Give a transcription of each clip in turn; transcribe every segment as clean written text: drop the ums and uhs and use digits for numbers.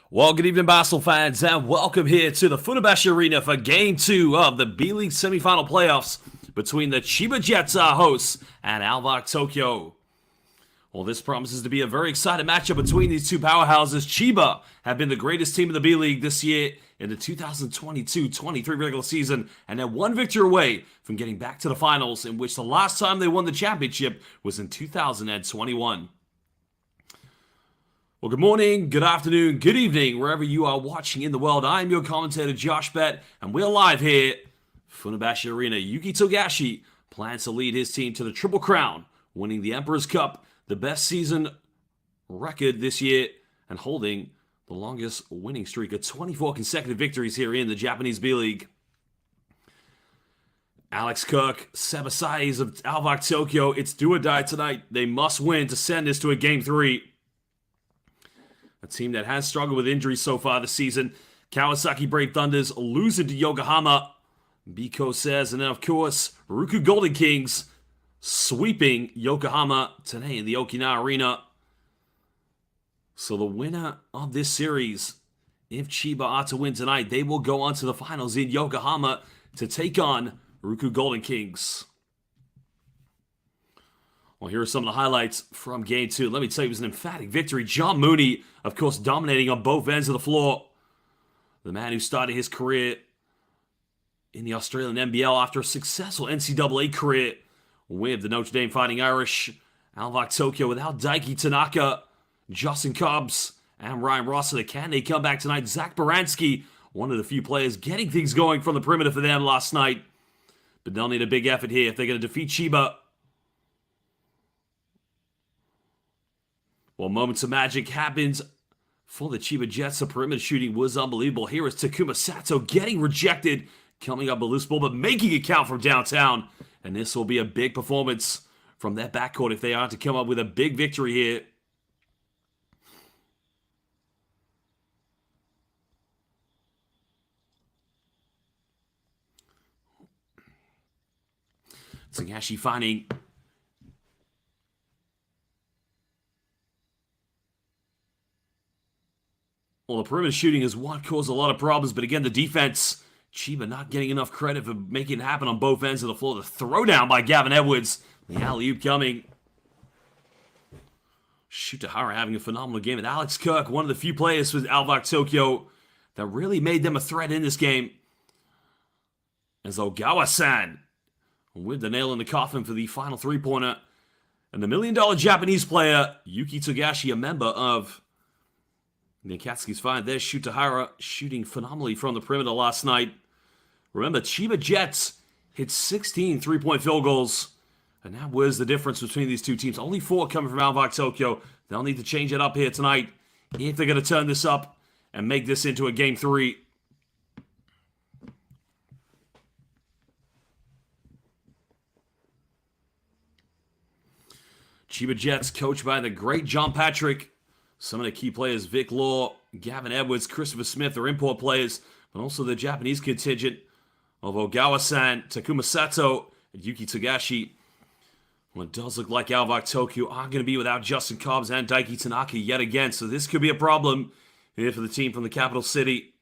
Well, good evening, Basel fans, and welcome here to the Funabashi Arena for Game 2 of the B.LEAGUE semifinal playoffs between the CHIBA Jets, our hosts, and ALVARK Tokyo. Well, this promises to be a very exciting matchup between these two powerhouses. CHIBA have been the greatest team in the B.LEAGUE this year in the 2022-23 regular season, and they're one victory away from getting back to the finals, in which the last time they won the championship was in 2021. Well, good morning, good afternoon, good evening, wherever you are watching in the world. I'm your commentator, Josh Bett, and we're live here. Funabashi Arena. Yuki Togashi plans to lead his team to the Triple Crown, winning the Emperor's Cup, the best season record this year, and holding the longest winning streak of 24 consecutive victories here in the Japanese B.LEAGUE. Alex Kirk, Sebasai's of ALVARK Tokyo. It's do or die tonight. They must win to send this to a Game 3. A team that has struggled with injuries so far this season. Kawasaki Brave Thunders losing to Yokohama. Biko says, and then of course, Ruku Golden Kings sweeping Yokohama today in the Okinawa Arena. So the winner of this series, if CHIBA are to win tonight, they will go on to the finals in Yokohama to take on Ruku Golden Kings. Well, here are some of the highlights from Game 2. Let me tell you, it was an emphatic victory. John Mooney, of course, dominating on both ends of the floor. The man who started his career in the Australian NBL after a successful NCAA career with the Notre Dame Fighting Irish. ALVARK Tokyo without Daiki Tanaka, Justin Cobbs, and Ryan Rossiter. Can they come back tonight? Zach Baranski, one of the few players getting things going from the perimeter for them last night. But they'll need a big effort here if they're going to defeat CHIBA. Well, moments of magic happens for the CHIBA Jets. The perimeter shooting was unbelievable. Here is Takuma Sato getting rejected, coming up a loose ball, but making it count from downtown. And this will be a big performance from their backcourt if they are to come up with a big victory here. Tsugashi finding well, the perimeter shooting is what caused a lot of problems, but again, the defense, CHIBA not getting enough credit for making it happen on both ends of the floor. The throwdown by Gavin Edwards, the alley-oop coming. Shutahara having a phenomenal game. And Alex Kirk, one of the few players with ALVARK Tokyo that really made them a threat in this game. As Ogawa-san with the nail in the coffin for the final three-pointer. And the $1 million Japanese player, Yuki Togashi, a member of the Akatsuki's fine. There's Shutahara shooting phenomenally from the perimeter last night. Remember, CHIBA Jets hit 16 three-point field goals. And that was the difference between these two teams. Only 4 coming from ALVARK Tokyo. They'll need to change it up here tonight if they're going to turn this up and make this into a Game 3. CHIBA Jets coached by the great John Patrick. Some of the key players, Vic Law, Gavin Edwards, Christopher Smith, are import players, but also the Japanese contingent of Ogawa-san, Takuma Sato, and Yuki Togashi. Well, it does look like ALVARK Tokyo are going to be without Justin Cobbs and Daiki Tanaka yet again, so this could be a problem here for the team from the capital city.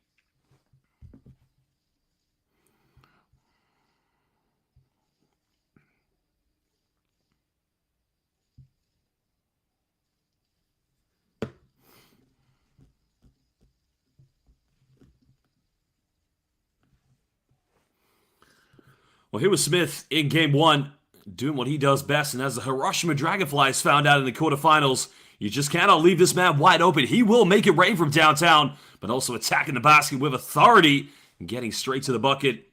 Well, here was Smith in Game 1, doing what he does best, and as the Hiroshima Dragonflies found out in the quarterfinals, you just cannot leave this man wide open. He will make it rain from downtown, but also attacking the basket with authority and getting straight to the bucket.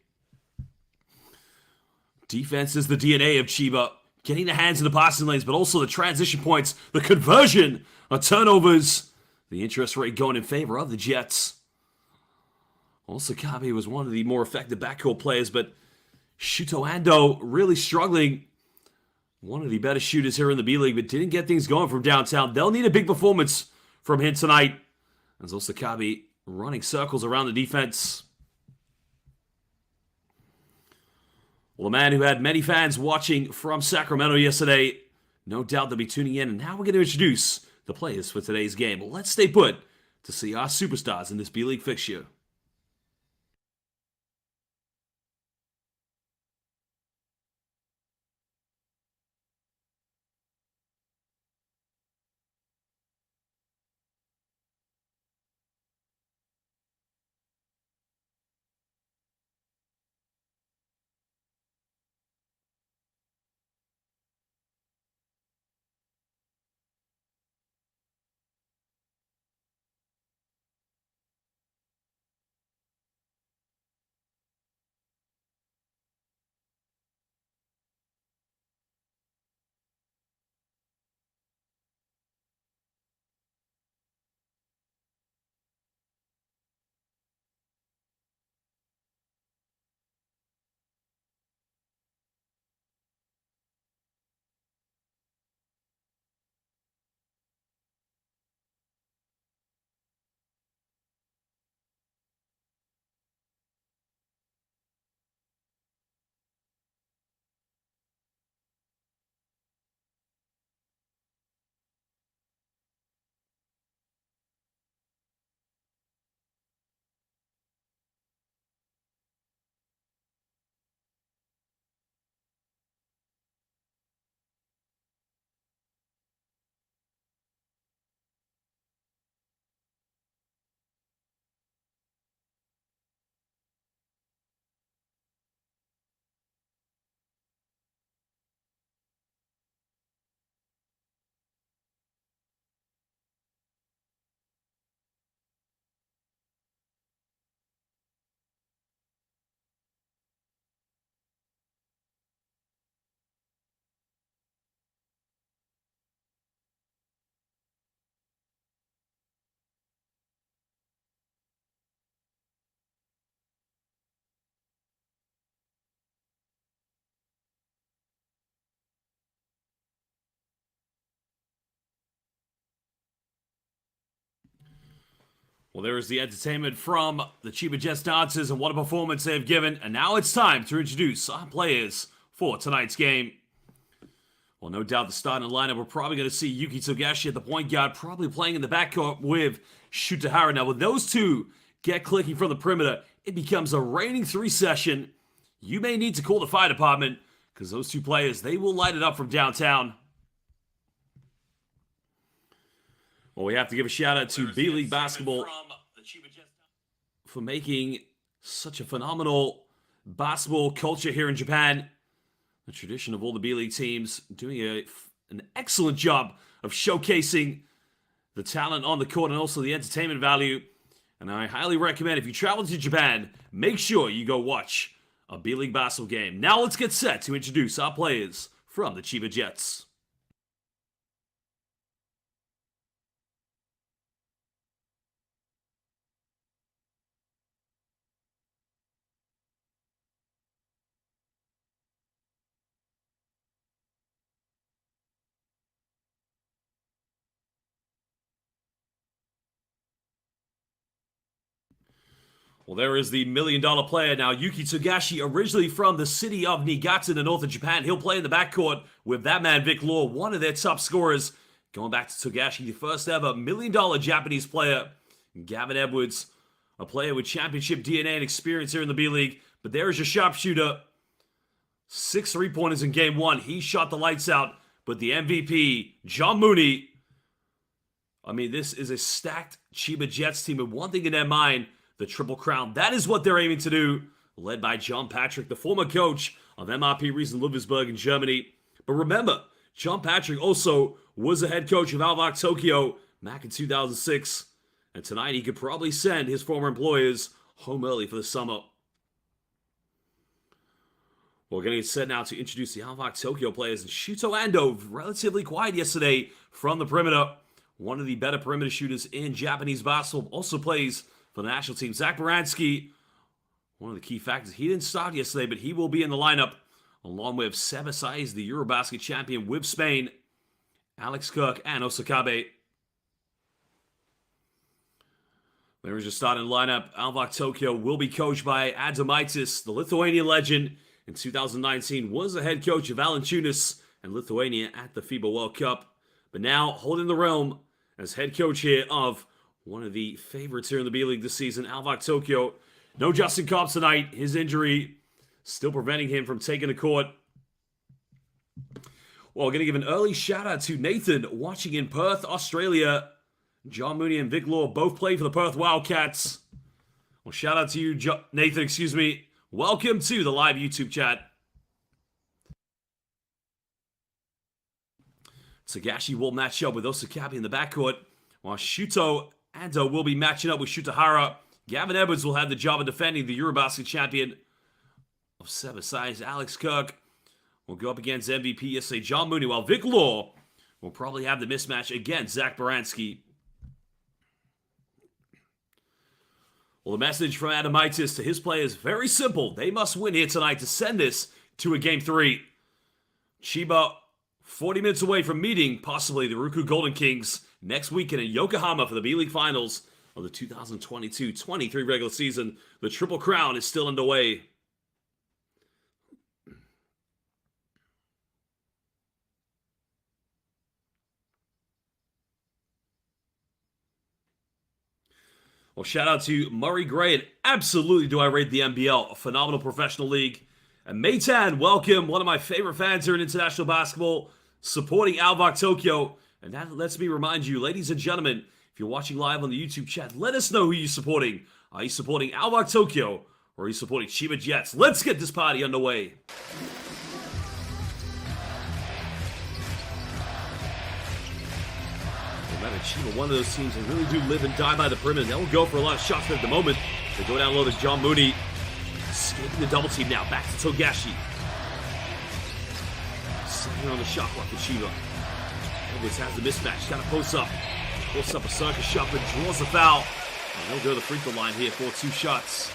Defense is the DNA of CHIBA, getting the hands in the passing lanes, but also the transition points, the conversion on turnovers, the interest rate going in favor of the Jets. Also, Kabe was one of the more effective backcourt players, but Shuto Ando really struggling. One of the better shooters here in the B-League, but didn't get things going from downtown. They'll need a big performance from him tonight. As Osakabe running circles around the defense. Well, a man who had many fans watching from Sacramento yesterday. No doubt they'll be tuning in. And now we're going to introduce the players for today's game. Let's stay put to see our superstars in this B-League fixture. Well, there is the entertainment from the CHIBA Jets dancers, and what a performance they've given. And now it's time to introduce our players for tonight's game. Well, no doubt the starting lineup, we're probably going to see Yuki Togashi at the point guard, probably playing in the backcourt with Shutahara. Now, when those two get clicking from the perimeter, it becomes a raining three session. You may need to call the fire department, because those two players, they will light it up from downtown. Well, we have to give a shout out to B.LEAGUE Basketball for making such a phenomenal basketball culture here in Japan. The tradition of all the B.LEAGUE teams doing an excellent job of showcasing the talent on the court and also the entertainment value. And I highly recommend, if you travel to Japan, make sure you go watch a B.LEAGUE basketball game. Now let's get set to introduce our players from the CHIBA Jets. Well, there is the $1 million player now, Yuki Togashi, originally from the city of Niigata in the north of Japan. He'll play in the backcourt with that man, Vic Law, one of their top scorers. Going back to Togashi, the first ever $1 million Japanese player. Gavin Edwards, a player with championship DNA and experience here in the B-League. But there is your sharpshooter. 6 3-pointers in game one. He shot the lights out. But the MVP, John Mooney. I mean, this is a stacked CHIBA Jets team with one thing in their mind: the Triple Crown. That is what they're aiming to do, led by John Patrick, the former coach of MRP Riesen Ludwigsburg in Germany. But remember, John Patrick also was the head coach of ALVARK Tokyo back in 2006. And tonight he could probably send his former employers home early for the summer. We're getting set now to introduce the ALVARK Tokyo players. And Shuto Ando, relatively quiet yesterday from the perimeter. One of the better perimeter shooters in Japanese basketball, also plays for the national team. Zach Baranski, one of the key factors. He didn't start yesterday, but he will be in the lineup, along with Seba Saiz, the Eurobasket champion with Spain, Alex Kirk, and Osakabe. There is your starting lineup. ALVARK Tokyo will be coached by Adomaitis, the Lithuanian legend. In 2019, was the head coach of Valančiūnas and Lithuania at the FIBA World Cup. But now holding the realm as head coach here of one of the favorites here in the B-League this season. ALVARK Tokyo. No Justin Cobbs tonight. His injury still preventing him from taking the court. Well, we're going to give an early shout-out to Nathan watching in Perth, Australia. John Mooney and Vic Law both play for the Perth Wildcats. Well, shout-out to you, Nathan, excuse me. Welcome to the live YouTube chat. Sagashi will match up with Osakabe in the backcourt, while Shuto Ando will be matching up with Shutahara. Gavin Edwards will have the job of defending the Eurobasket champion of 7 sides. Alex Kirk will go up against MVP yesterday, John Mooney, while Vic Law will probably have the mismatch against Zach Baranski. Well, the message from Adamitis to his players is very simple. They must win here tonight to send this to a Game 3. Chiba 40 minutes away from meeting possibly the Ruku Golden Kings next weekend in Yokohama for the B-League Finals of the 2022-23 regular season. The Triple Crown is still underway. Well, shout out to Murray Gray, and absolutely do I rate the NBL, a phenomenal professional league. And Maytan, welcome, one of my favorite fans here in international basketball, supporting ALVARK Tokyo. And that lets me remind you, ladies and gentlemen, if you're watching live on the YouTube chat, let us know who you're supporting. Are you supporting ALVARK Tokyo, or are you supporting CHIBA Jets? Let's get this party underway. Remember, CHIBA, one of those teams that really do live and die by the perimeter. They will go for a lot of shots at the moment. They go down low to John Mooney. Escaping the double team now. Back to Togashi. Sitting on the shot clock for CHIBA. Edwards has the mismatch. Got to post up. Posts up a circus shot, but draws the foul. And he'll go to the free throw line here for 2 shots.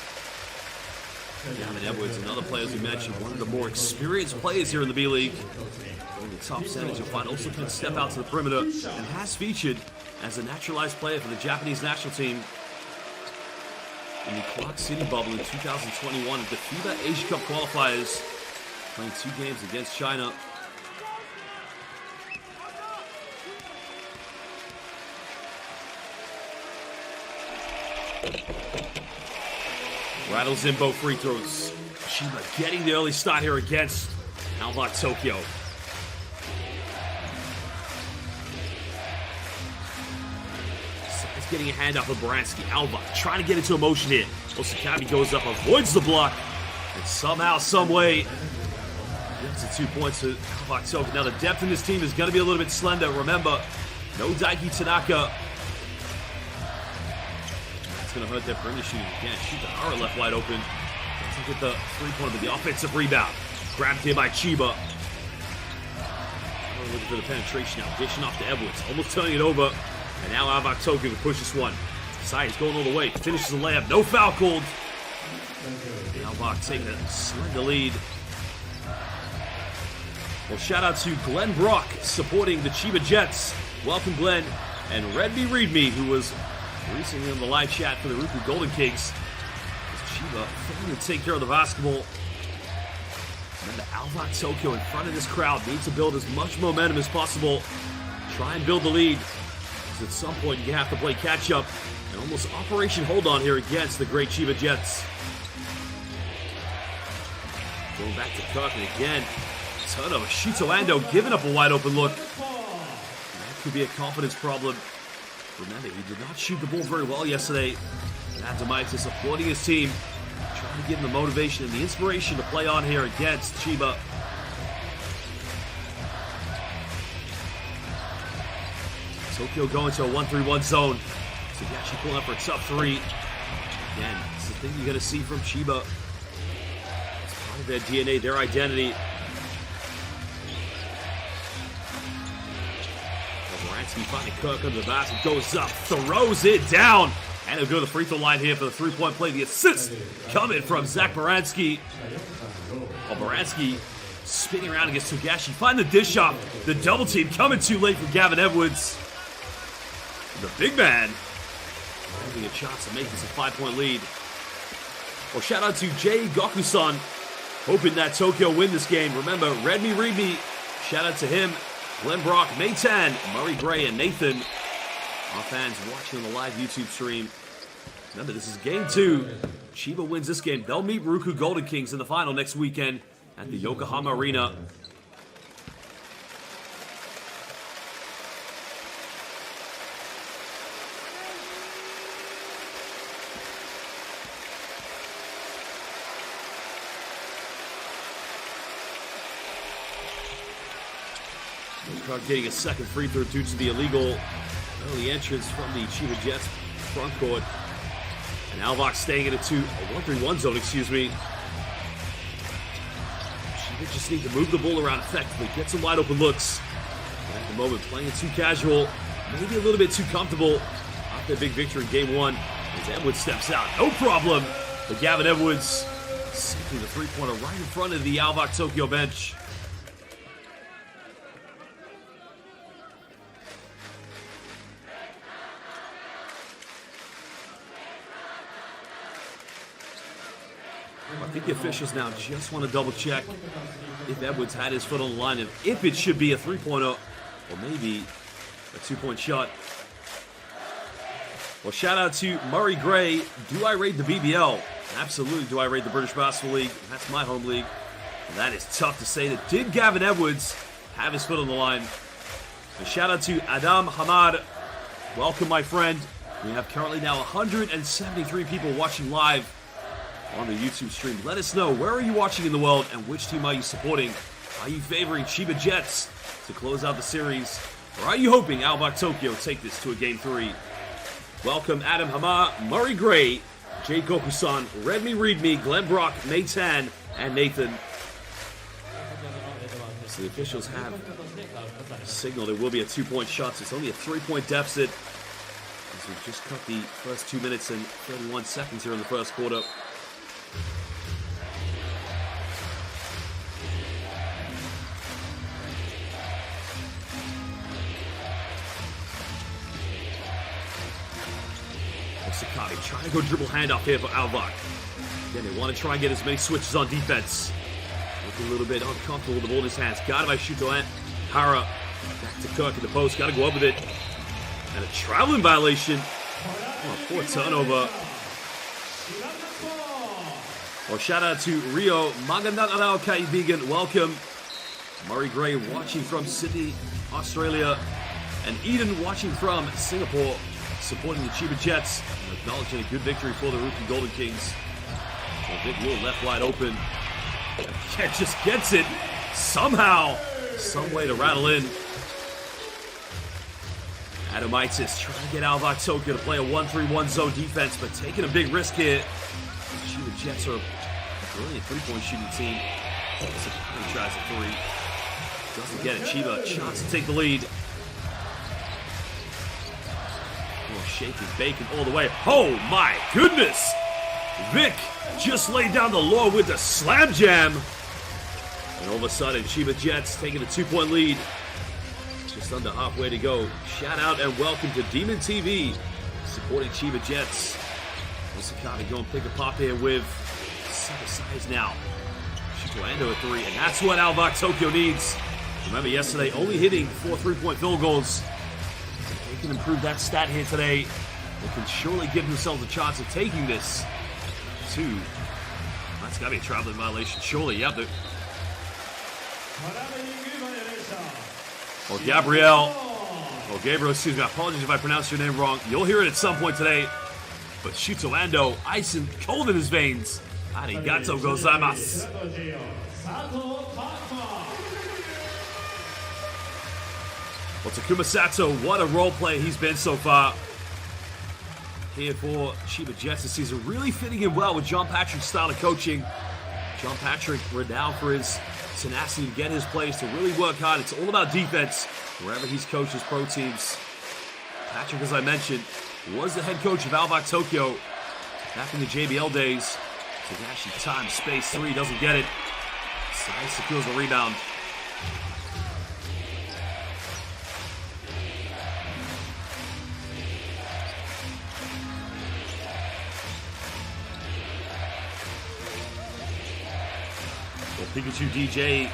Gavin Edwards, another player as we mentioned, one of the more experienced players here in the B-League. One of the top centers you'll find also can step out to the perimeter and has featured as a naturalized player for the Japanese national team in the Clark City bubble in 2021 at the FIBA Asia Cup qualifiers, playing 2 games against China. Rattles in both free throws. CHIBA getting the early start here against ALVARK Tokyo. Side's getting a hand off of Baranski. ALVARK trying to get into motion here. Osakabe goes up, avoids the block, and somehow, someway, gets the 2 points to ALVARK Tokyo. Now the depth in this team is going to be a little bit slender. Remember, no Daiki Tanaka. Going to hurt their perimeter shooting. Can't shoot the Hara left wide open. Doesn't get the 3-pointer, but the offensive rebound. Grabbed here by CHIBA. Looking for the penetration now. Dishing off to Edwards. Almost turning it over. And now ALVARK Tokyo can push this one. Sai is going all the way. Finishes the layup. No foul called. ALVARK taking a slender lead. Well, shout out to Glenn Brock supporting the CHIBA Jets. Welcome, Glenn. And Readme, who was recently on the live chat for the Ruku Golden Kings. CHIBA failing to take care of the basketball. And then the ALVARK Tokyo in front of this crowd needs to build as much momentum as possible. Try and build the lead. Because at some point you have to play catch up. And almost Operation Hold On here against the great CHIBA Jets. Going back to Kirk, and again, turnover. Shuto Ando giving up a wide open look. That could be a confidence problem. Remember, he did not shoot the ball very well yesterday. And Adamitis applauding his team, trying to give him the motivation and the inspiration to play on here against CHIBA. Tokyo going to a 1-3-1 zone. So he actually pulling up for a tough 3. Again, it's the thing you're going to see from CHIBA. It's part of their DNA, their identity. Baranski finding Kirk under the basket, goes up, throws it down, and he'll go to the free throw line here for the 3-point play. The assist coming from Zach Baranski. Well, Baranski spinning around against Togashi, find the dish off. The double team coming too late from Gavin Edwards. The big man having a chance to make this a 5-point lead. Well, shout out to Jay Goku-san, hoping that Tokyo win this game. Remember, Readme, shout out to him. Glenn Brock, Maytan, Murray Gray, and Nathan Our fans watching on the live YouTube stream. Remember, this is game 2. Chiba wins this game. They'll meet Ruku Golden Kings in the final next weekend at the Yokohama Arena. Getting a second free throw due to the illegal early entrance from the Chiba Jets front court. And ALVARK staying in a 1-3-1 zone, excuse me. Chiba just need to move the ball around effectively, get some wide open looks. But at the moment, playing it too casual, maybe a little bit too comfortable. After a big victory in game 1, as Edwards steps out, no problem. But Gavin Edwards sinking the three-pointer right in front of the ALVARK Tokyo bench. I think the officials now just want to double check if Edwards had his foot on the line and if it should be a three-pointer or maybe a two-point shot. Well, shout out to Murray Gray. Do I rate the BBL? Absolutely. Do I rate the British Basketball League? That's my home league. And that is tough to say. That did Gavin Edwards have his foot on the line? And shout out to Adam Hamad. Welcome, my friend. We have currently now 173 people watching live on the YouTube stream. Let us know, where are you watching in the world and which team are you supporting? Are you favoring Chiba Jets to close out the series? Or are you hoping ALVARK Tokyo take this to a game 3? Welcome Adam Hama, Murray Gray, Jay Goku-san, Redme Readme, Glenn Brock, Nathan, and Nathan. So the officials have signaled there will be a 2-point shot, so it's only a 3-point deficit. As we've just cut the first 2 minutes and 31 seconds here in the first quarter. Sakati trying to go dribble handoff here for ALVARK. Again, they want to try and get as many switches on defense. Looking a little bit uncomfortable with the ball in his hands. Guarded by Shuto Hara. Back to Kirk in the post. Got to go up with it. And a traveling violation. Oh, poor turnover. Well, shout out to Rio Magandanarao Kaibigan. Welcome. Murray Gray watching from Sydney, Australia. And Eden watching from Singapore, supporting the Chiba Jets. And acknowledging a good victory for the Ruku Golden Kings. Well, Vic Will left wide open. And just gets it somehow. Some way to rattle in. Adamitis trying to get ALVARK Tokyo to play a 1-3-1 zone defense, but taking a big risk here. The Chiba Jets are a brilliant three-point shooting team. Sakati tries a three. Doesn't get it. Chiba shots to take the lead. Oh, shaking bacon all the way. Oh my goodness! Vic just laid down the law with the slam jam. And all of a sudden, Chiba Jets taking a 2-point lead. Just under halfway to go. Shout out and welcome to Demon TV, supporting Chiba Jets. Sakati going pick a pop here with set size now. Shikoando at 3, and that's what ALVARK Tokyo needs. Remember yesterday, only hitting 4 3-point field goals. If they can improve that stat here today, they can surely give themselves a chance of taking this to. That's got to be a traveling violation, surely. Yep. Or Gabriel, excuse me, I apologize if I pronounced your name wrong. You'll hear it at some point today. But Shuto Ando, ice and cold in his veins. Arigato gozaimasu. Well, Takuma Sato, what a role play he's been so far. Here for Chiba Jets this season, really fitting in well with John Patrick's style of coaching. John Patrick renowned for his tenacity to get his players to really work hard. It's all about defense wherever he's coached his pro teams. Patrick, as I mentioned, was the head coach of ALVARK Tokyo back in the JBL days. Tagashi time, space, 3, doesn't get it. Sai secures the rebound. Well, Pikachu DJ,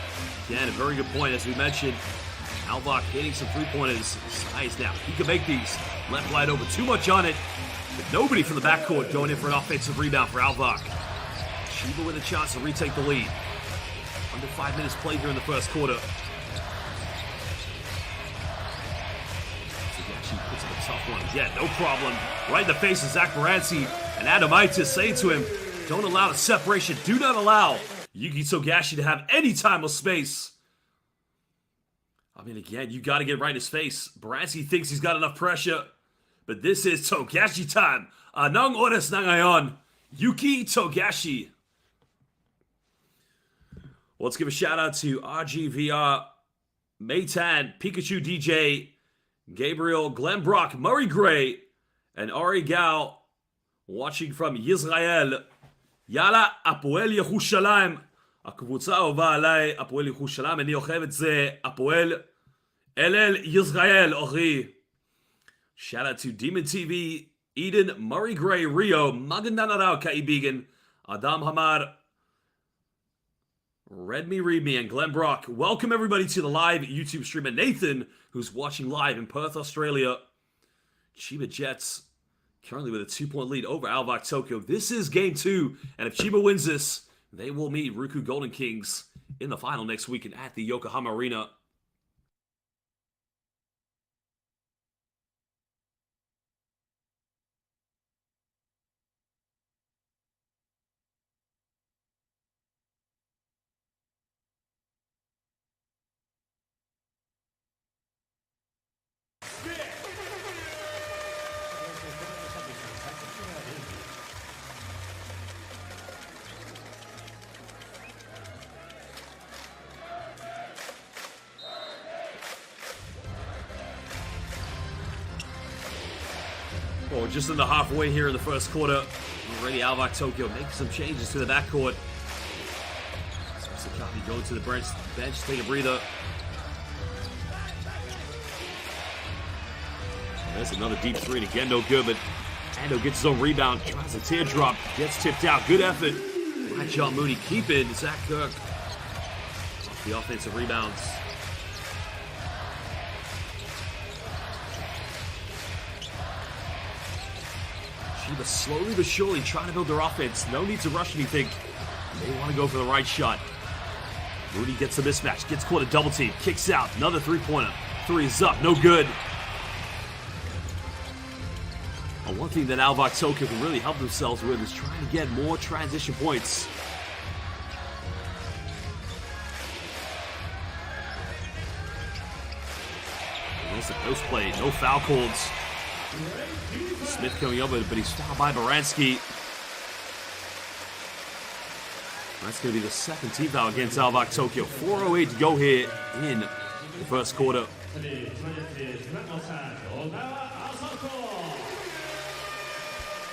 again, a very good point. As we mentioned, ALVARK hitting some three-pointers. Size now. He can make these. Left wide over. Too much on it. But nobody from the backcourt going in for an offensive rebound for ALVARK. CHIBA with a chance to retake the lead. Under 5 minutes played here in the first quarter. Actually puts up a tough one. Yeah, no problem. Right in the face of Zach Baranski and Adamitis saying to him, don't allow the separation. Do not allow Yuki Togashi to have any time or space. I mean, again, you got to get right in his face. Baranski thinks he's got enough pressure. But this is Togashi time. Anong oras na ngayon? Yuki Togashi. Well, let's give a shout out to RGVR, Maytan, Pikachu DJ, Gabriel, Glenn Brock, Murray Gray, and Ari Gao watching from Israel. Yala, Apoel Yerushalayim. הקבוצה אהובה עליי, הפועל ירושלים, אני אוהב את זה, הפועל אל ישראל, אחי. Shout out to Demon TV, Eden, Murray Gray, Rio, Magandanarao, Kaibigan, Adam Hamar, Read Me, and Glenn Brock. Welcome everybody to the live YouTube stream. And Nathan, who's watching live in Perth, Australia. CHIBA Jets currently with a 2-point lead over ALVARK Tokyo. This is game 2, and if CHIBA wins this, they will meet Ruku Golden Kings in the final next weekend at the Yokohama Arena. Well, just in the halfway here in the first quarter. Already ALVARK Tokyo making some changes to the backcourt. Sakaki going to the bench, take a breather. There's another deep three, and again, no good, but Ando gets his own rebound, tries a teardrop, gets tipped out. Good effort by John Mooney. Keep it, Zach Kirk. Off the offensive rebounds. CHIBA slowly but surely trying to build their offense. No need to rush anything. They want to go for the right shot. Mooney gets the mismatch, gets caught a double team, kicks out, another three-pointer. Three is up, no good. Well, one thing that ALVARK Tokyo can really help themselves with is trying to get more transition points. There's the post play, no foul calls. Smith coming over, but he's fouled by Baranski. That's going to be the second team foul against ALVARK Tokyo. 4:08 to go here in the first quarter.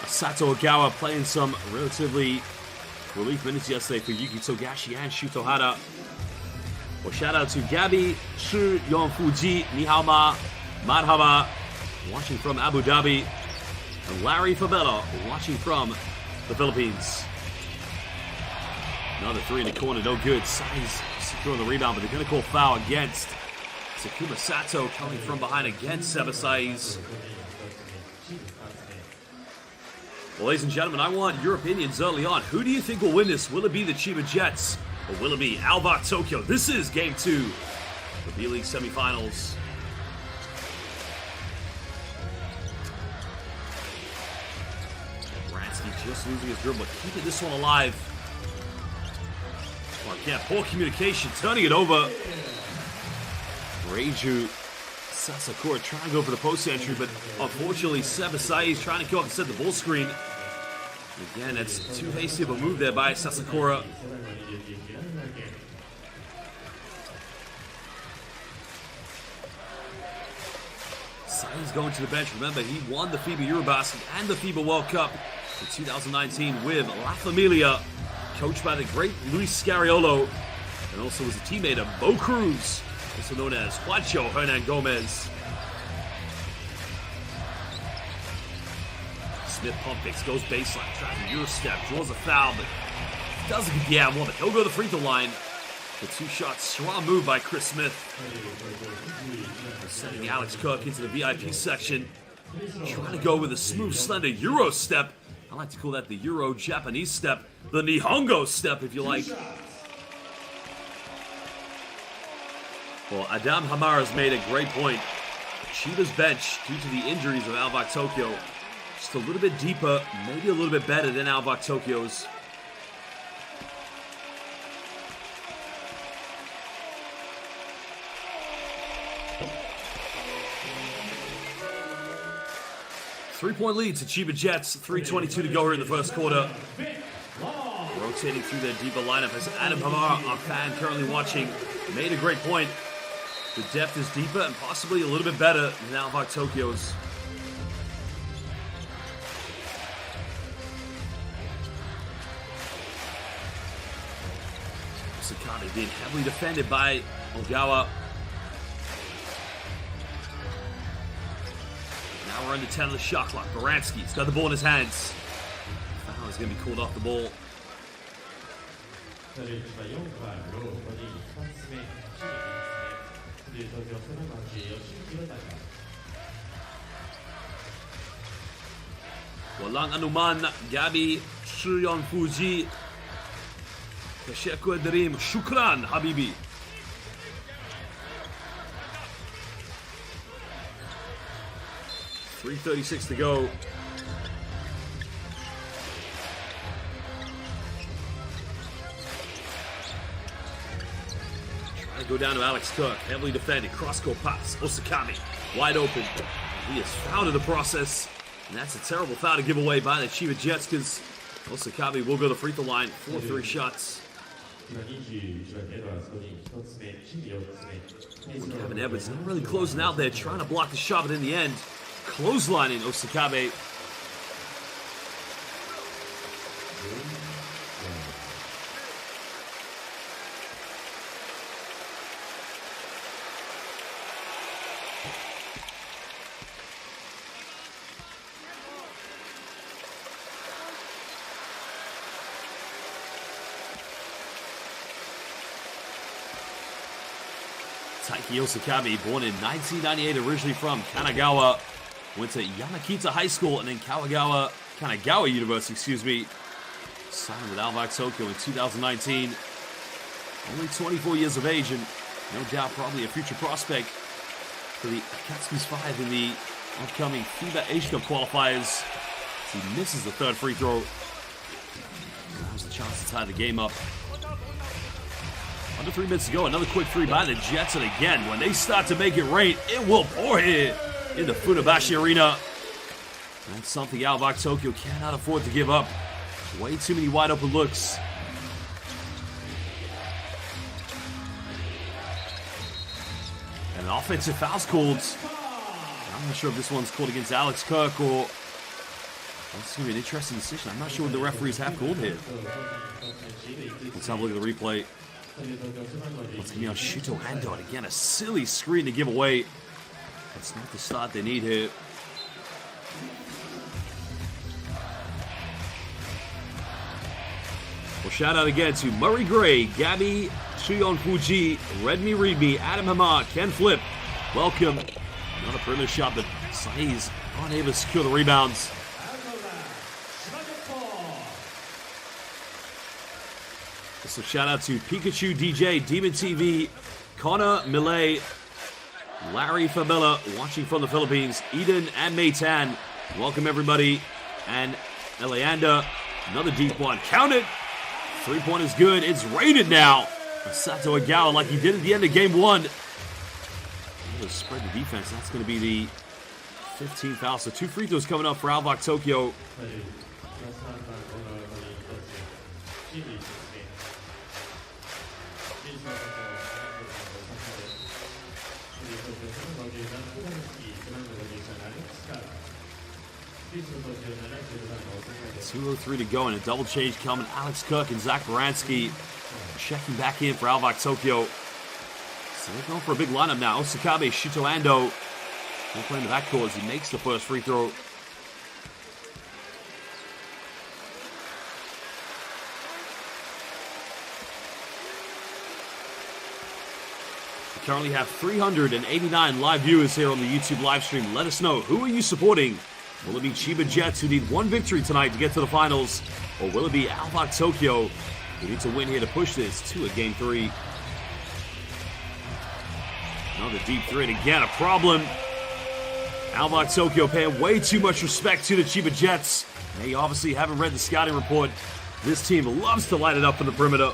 Sato Ogawa playing some relatively relief minutes yesterday for Yuki Togashi and Shuto Hara. Well, shout out to Gabi, Shu Yonfuji, Nihama, Marhaba, watching from Abu Dhabi, and Larry Fabella watching from the Philippines. Another three in the corner, no good. Sai's securing the rebound, but they're going to call foul against Sakuma Sato coming from behind against Seba Saiz. Well, ladies and gentlemen, I want your opinions early on. Who do you think will win this? Will it be the CHIBA Jets, or will it be ALVARK Tokyo? This is Game 2, the B.LEAGUE semifinals. Bransky just losing his dribble, but keeping this one alive. Oh, again, poor communication, turning it over. Reiju Sasakura trying to go for the post entry, but unfortunately Seba Saiz trying to go up and set the ball screen. Again, that's too hasty of a move there by Sasakura. Saiz going to the bench. Remember, he won the FIBA Eurobasket and the FIBA World Cup in 2019 with La Familia, coached by the great Luis Scariolo, and also was a teammate of Bo Cruz, also known as Juancho Hernan Gomez. Smith pump fakes, goes baseline, tries a Euro step, draws a foul, but doesn't get the one, but he'll go to the free throw line. The 2 shots. Strong move by Chris Smith. Sending Alex Cook into the VIP section. Trying to go with a smooth, slender Euro step. I like to call that the Euro-Japanese step. The Nihongo step, if you like. Well, Adam Hamara's made a great point. Chiba's bench, due to the injuries of ALVARK Tokyo, just a little bit deeper, maybe a little bit better than ALVARK Tokyo's. Three-point lead to Chiba Jets. 3:22 to go here in the first quarter. Rotating through their deeper lineup as Adam Hamara, our fan currently watching, made a great point. The depth is deeper and possibly a little bit better than ALVARK Tokyo's. Sakane being heavily defended by Ogawa. Now we're under 10 on the shot clock. Baranski's got the ball in his hands. Foul is going to be called off the ball. Walang anuman, Gabi, Shuyon Fuji, Kasheko Darim, Shukran, Habibi. .336 to go. Trying to go down to Alex Cook. Heavily defended. Cross-court pass. Osakami wide open. He is fouled in the process. And that's a terrible foul to give away by the Chiba Jets because Osakami will go to the free throw line for 3 shots. Kevin Edwards not really closing out there. Trying to block the shot, but in the end, clotheslining Osakabe. Taiki Osakabe, born in 1998, originally from Kanagawa. Went to Yamakita High School and then Kanagawa University, Signed with ALVARK Tokyo in 2019. Only 24 years of age and no doubt probably a future prospect for the Akatsuki's 5 in the upcoming FIBA Asia Cup qualifiers. He misses the 3rd free throw. Now's the chance to tie the game up. Under 3 minutes to go, another quick 3 by the Jets, and again, when they start to make it rain, it will pour here in the Funabashi Arena. That's something ALVARK Tokyo cannot afford to give up. Way too many wide open looks. And an offensive foul's called. I'm not sure if this one's called against Alex Cook or... That's going to be an interesting decision. I'm not sure what the referees have called here. Let's have a look at the replay. It's going to be on Shuto Ando. And again, a silly screen to give away. That's not the start they need here. Well, shout out again to Murray Gray, Gabby, Shuyon Fuji, Redmi Readme, Adam Hamar, Ken Flip. Welcome. Another perimeter shot, but Sai's unable to secure the rebounds. So shout out to Pikachu DJ, Demon TV, Connor Millet, Larry Fabella watching from the Philippines, Eden and Maytan. Welcome everybody. And Eleanda, another deep one. Count it. 3-point is good. It's rated now. Sato Agawa like he did at the end of game 1. Spread the defense. That's going to be the 15th foul. So 2 free throws coming up for ALVARK Tokyo. .203 to go and a double change coming. Alex Cook and Zach Baranski checking back in for ALVARK Tokyo. So they're going for a big lineup now. Osakabe, Shuto Ando. They're playing the backcourt as he makes the first free throw. currently have 389 live viewers here on the YouTube live stream. Let us know, who are you supporting? Will it be Chiba Jets, who need one victory tonight to get to the finals? Or will it be ALVARK Tokyo, who need to win here to push this to a Game 3? Another deep three, and again, a problem. ALVARK Tokyo paying way too much respect to the Chiba Jets. They obviously haven't read the scouting report. This team loves to light it up in the perimeter.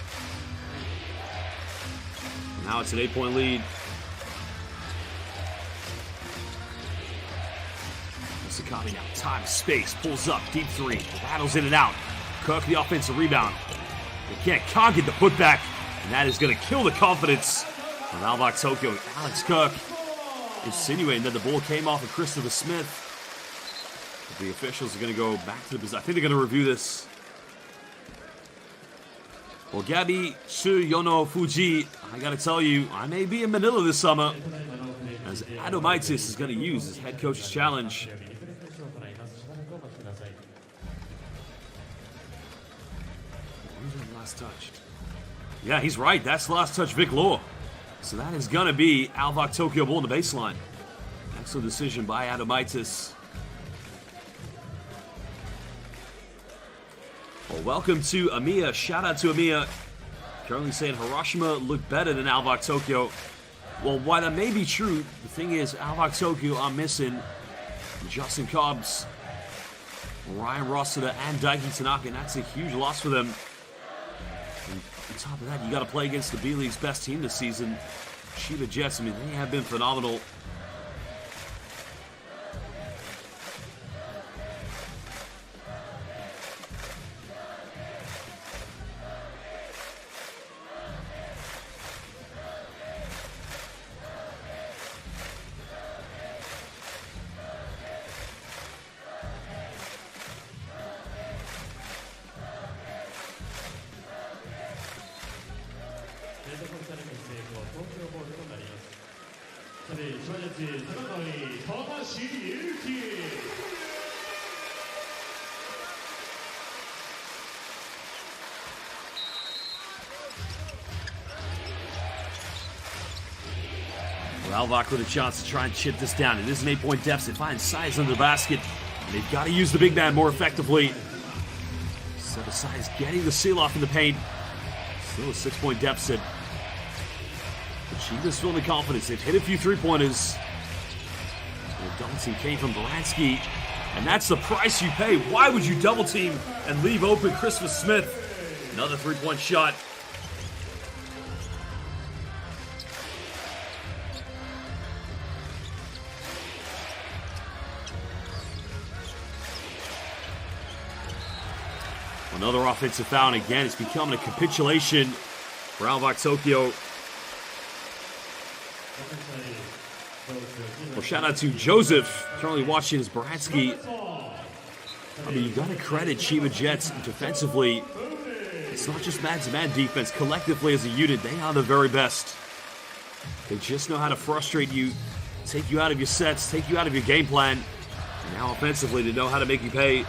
Now it's an 8-point lead. Sakami now, time, space, pulls up, deep three, battles in and out. Kirk the offensive rebound. They can't get the putback, and that is going to kill the confidence of ALVARK Tokyo. Alex Kirk insinuating that the ball came off of Christopher Smith. But the officials are going to go back to the position. I think they're going to review this. Well, Gabi Tsuyono Fuji, I got to tell you, I may be in Manila this summer, as Adomaitis is going to use his head coach's challenge. Last touch. Yeah, he's right. That's the last touch, Vic Law. So that is going to be ALVARK Tokyo ball on the baseline. Excellent decision by Adomaitis. Well, welcome to Amiya. Shout out to Amiya. Currently saying Hiroshima looked better than ALVARK Tokyo. Well, while that may be true, the thing is, ALVARK Tokyo are missing Justin Cobbs, Ryan Rossiter, and Daiki Tanaka, and that's a huge loss for them. And on top of that, you got to play against the B-League's best team this season, Chiba Jets. I mean, they have been phenomenal. ALVARK with a chance to try and chip this down. It is an 8-point deficit. Finds size under the basket. And they've got to use the big man more effectively. So the size getting the seal off in the paint. Still a 6-point deficit. But Chiba's feeling the confidence. They've hit a few three-pointers. The double team came from Baranski. And that's the price you pay. Why would you double team and leave open Christopher Smith? Another 3-point shot. Another offensive foul, and again, it's becoming a capitulation for ALVARK Tokyo. Well, shout out to Joseph, currently watching his Baranski. I mean, you got to credit Chiba Jets defensively. It's not just man-to-man defense. Collectively as a unit, they are the very best. They just know how to frustrate you, take you out of your sets, take you out of your game plan. And now offensively, they know how to make you pay.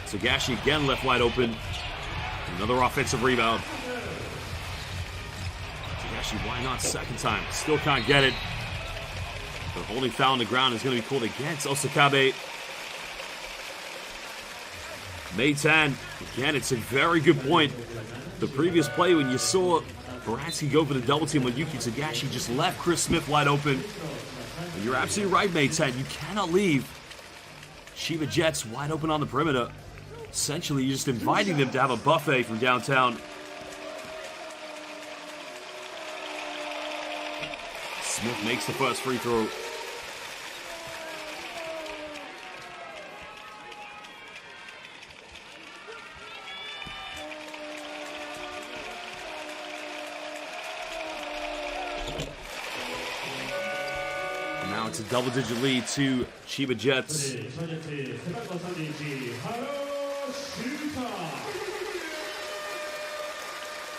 Sagashi again left wide open. Another offensive rebound. Sagashi, why not second time? Still can't get it. The holding foul on the ground is going to be called against Osakabe. Meitan, again, it's a very good point. The previous play when you saw Baranski go for the double team on Yuki Sagashi just left Chris Smith wide open. And you're absolutely right, Meitan. You cannot leave Chiba Jets wide open on the perimeter. Essentially, you're just inviting them to have a buffet from downtown. Smith makes the first free throw. Now it's a double-digit lead to Chiba Jets.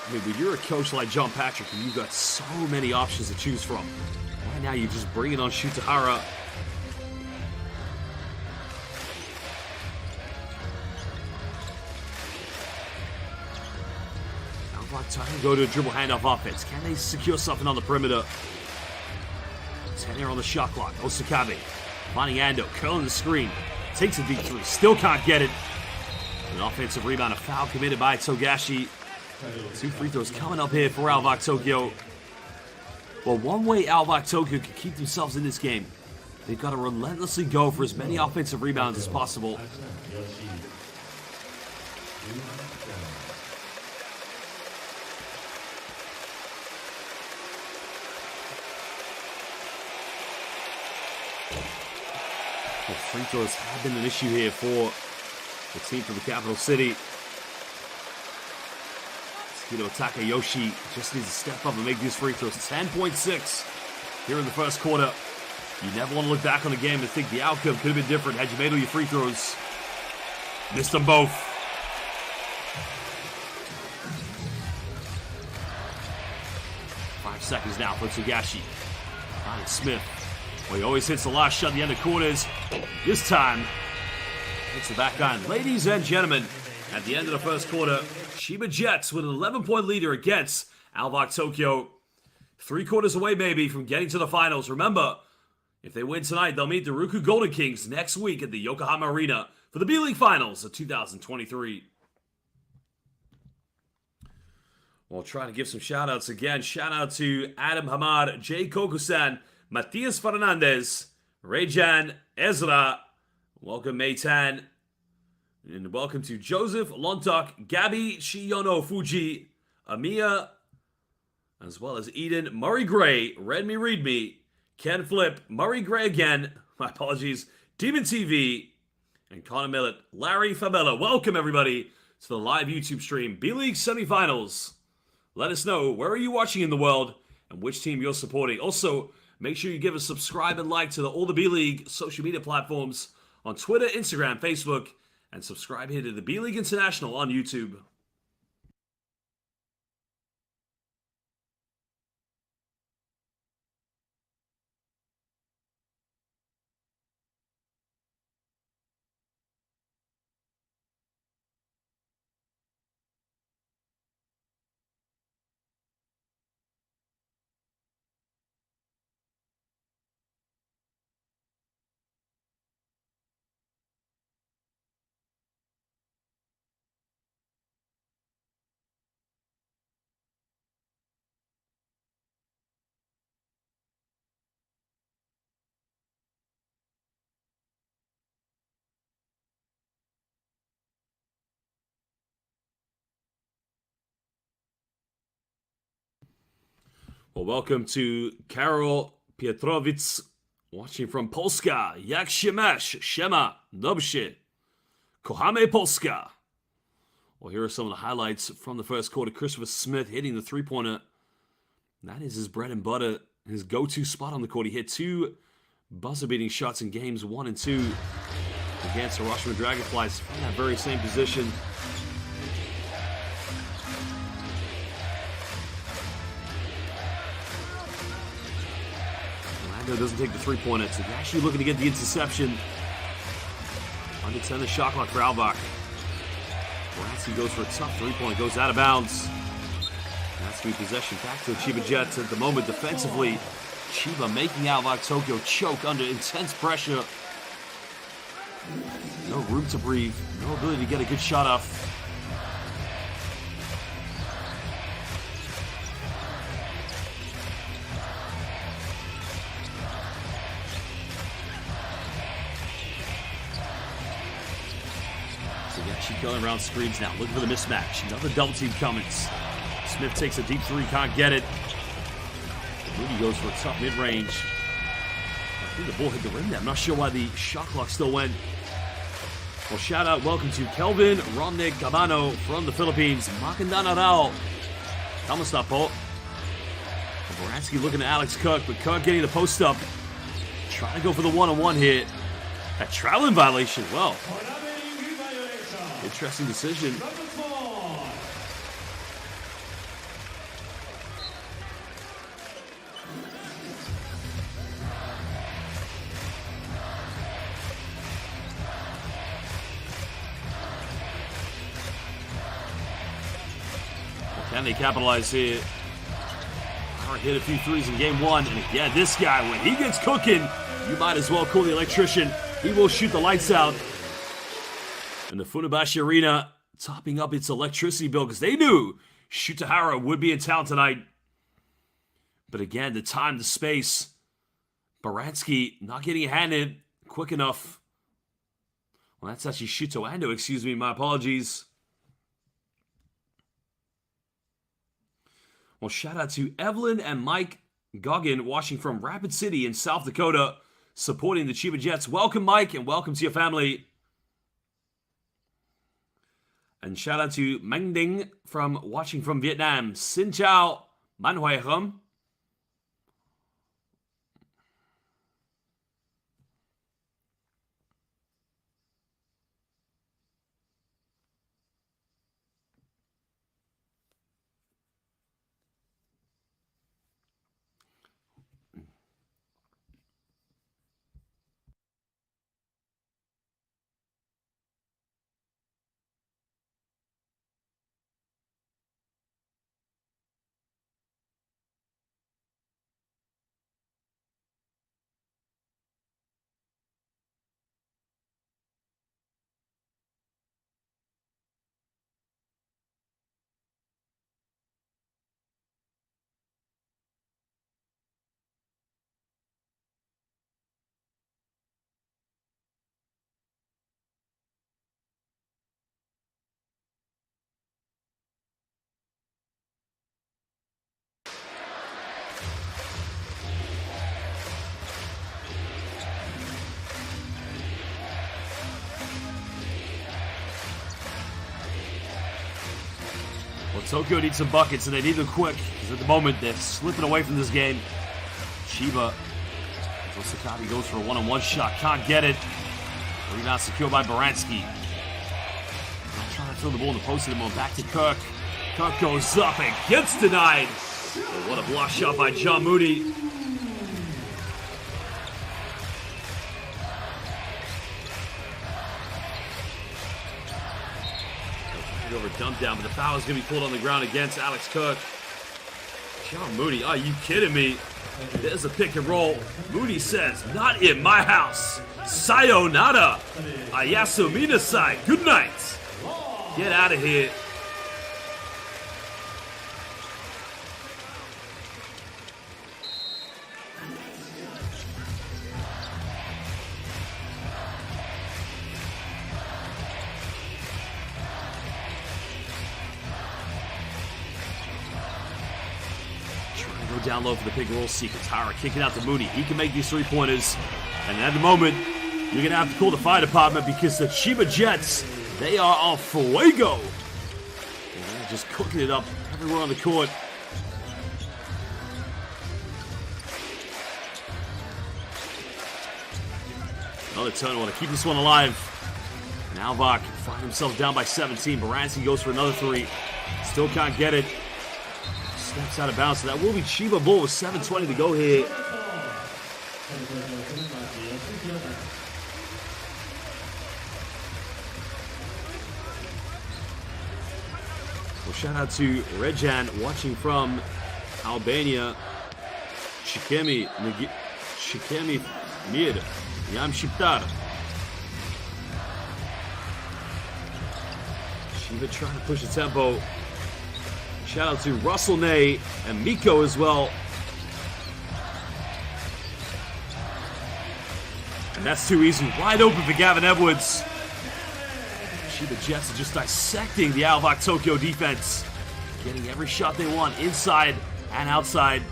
I mean, when you're a coach like John Patrick and you've got so many options to choose from, right now you just bring it on Shutahara. ALVARK trying to go to a dribble handoff offense. Can they secure something on the perimeter? 10 here on the shot clock. Osakabe finding Ando, curling the screen. Takes a deep three, still can't get it. An offensive rebound, a foul committed by Togashi. 2 free throws coming up here for ALVARK Tokyo. Well, one way ALVARK Tokyo can keep themselves in this game, they've got to relentlessly go for as many offensive rebounds as possible. Well, free throws have been an issue here for the team from the capital city. Tsukito Takayoshi just needs to step up and make these free throws. 10.6 here in the first quarter. You never want to look back on the game and think the outcome could have been different had you made all your free throws. Missed them both. Five seconds now for Togashi. Ryan Smith. Well, he always hits the last shot at the end of quarters. This time, hits the back iron. Ladies and gentlemen, at the end of the first quarter, CHIBA Jets with an 11-point leader against ALVARK Tokyo. 3 quarters away, maybe, from getting to the finals. Remember, if they win tonight, they'll meet the Ruku Golden Kings next week at the Yokohama Arena for the B.LEAGUE Finals of 2023. We'll try to give some shout-outs again. Shout-out to Adam Hamad, Jay Kokusan, Matias Fernandez, Rejan Ezra, welcome Meitan, and welcome to Joseph Lontok, Gabby Shiyono Fuji, Amiya, as well as Eden, Murray Gray, Read Me, Read Me, Ken Flip, Murray Gray again, my apologies, Demon TV, and Connor Millett, Larry Fabella. Welcome everybody to the live YouTube stream, B.LEAGUE semifinals. Let us know, where are you watching in the world and which team you're supporting. Also, make sure you give a subscribe and like to all the B.LEAGUE social media platforms on Twitter, Instagram, Facebook, and subscribe here to the B.LEAGUE International on YouTube. Well, welcome to Karol Pietrowicz, watching from Polska. Jak się masz? Shema, dobrze. Kochamy Polska. Well, here are some of the highlights from the first quarter. Christopher Smith hitting the three-pointer. That is his bread and butter, his go-to spot on the court. He hit 2 buzzer-beating shots in games 1 and 2 against the Hiroshima Dragonflies from that very same position. Doesn't take the three-pointer. So they're actually looking to get the interception. Under 10 the shot clock for ALVARK. Bransky goes for a tough three-point, goes out of bounds. That's going to be possession back to the CHIBA Jets at the moment defensively. CHIBA making ALVARK Tokyo choke under intense pressure. No room to breathe. No ability to get a good shot off. She's going around screens now, looking for the mismatch. Another double team coming. Smith takes a deep three, can't get it. Moody goes for a tough mid-range. I think the ball hit the rim there. I'm not sure why the shot clock still went. Well, shout out, welcome to Kelvin Romnick Cabano from the Philippines. Makandana Rao. Kamusta po. Boransky looking at Alex Kirk, but Kirk getting the post up. Trying to go for the one-on-one here. A traveling violation. Well, interesting decision. Can they capitalize here? Hara hit a few threes in game one. And again, this guy, when he gets cooking, you might as well call the electrician. He will shoot the lights out. And the Funabashi Arena topping up its electricity bill because they knew Shuta Hara would be in town tonight. But again, the time, the space. Baranski not getting handed quick enough. Well, that's actually Shuto Ando, excuse me, my apologies. Well, shout out to Evelyn and Mike Goggin watching from Rapid City in South Dakota, supporting the Chiba Jets. Welcome, Mike, and welcome to your family. And shout out to Meng Ding from watching from Vietnam. Xin chào, man hoài không? Well, Tokyo needs some buckets, and they need them quick, because at the moment, they're slipping away from this game. Chiba. Osakabi goes for a one-on-one shot. Can't get it. Rebound secured by Baranski. Not trying to throw the ball in the post anymore. Back to Kirk. Kirk goes up and gets denied. Oh, what a block shot by John Moody. Over dump down, but the foul is going to be pulled on the ground against Alex Kirk. John Moody, are you kidding me? There's a pick and roll. Moody says, not in my house. Sayonara. Ayasu Minasai. Good night. Get out of here. Down low for the pick and roll sequence. Hara kicking out to Moody. He can make these three-pointers. And at the moment, you're going to have to call the fire department because the Chiba Jets, they are on fuego. And they're just cooking it up everywhere on the court. Another turn. Want to keep this one alive. And ALVARK find himself down by 17. Baranski goes for another three. Still can't get it. Steps out of bounds, so that will be Chiba ball with 7:20 to go here. Well, shout out to Rejan watching from Albania. Shikemi Mir, Yam Shiptar. Chiba trying to push the tempo. Shout out to Russell Ney and Miko as well. And that's too easy. Wide open for Gavin Edwards. Chiba Jets are just dissecting the ALVARK Tokyo defense. Getting every shot they want inside and outside.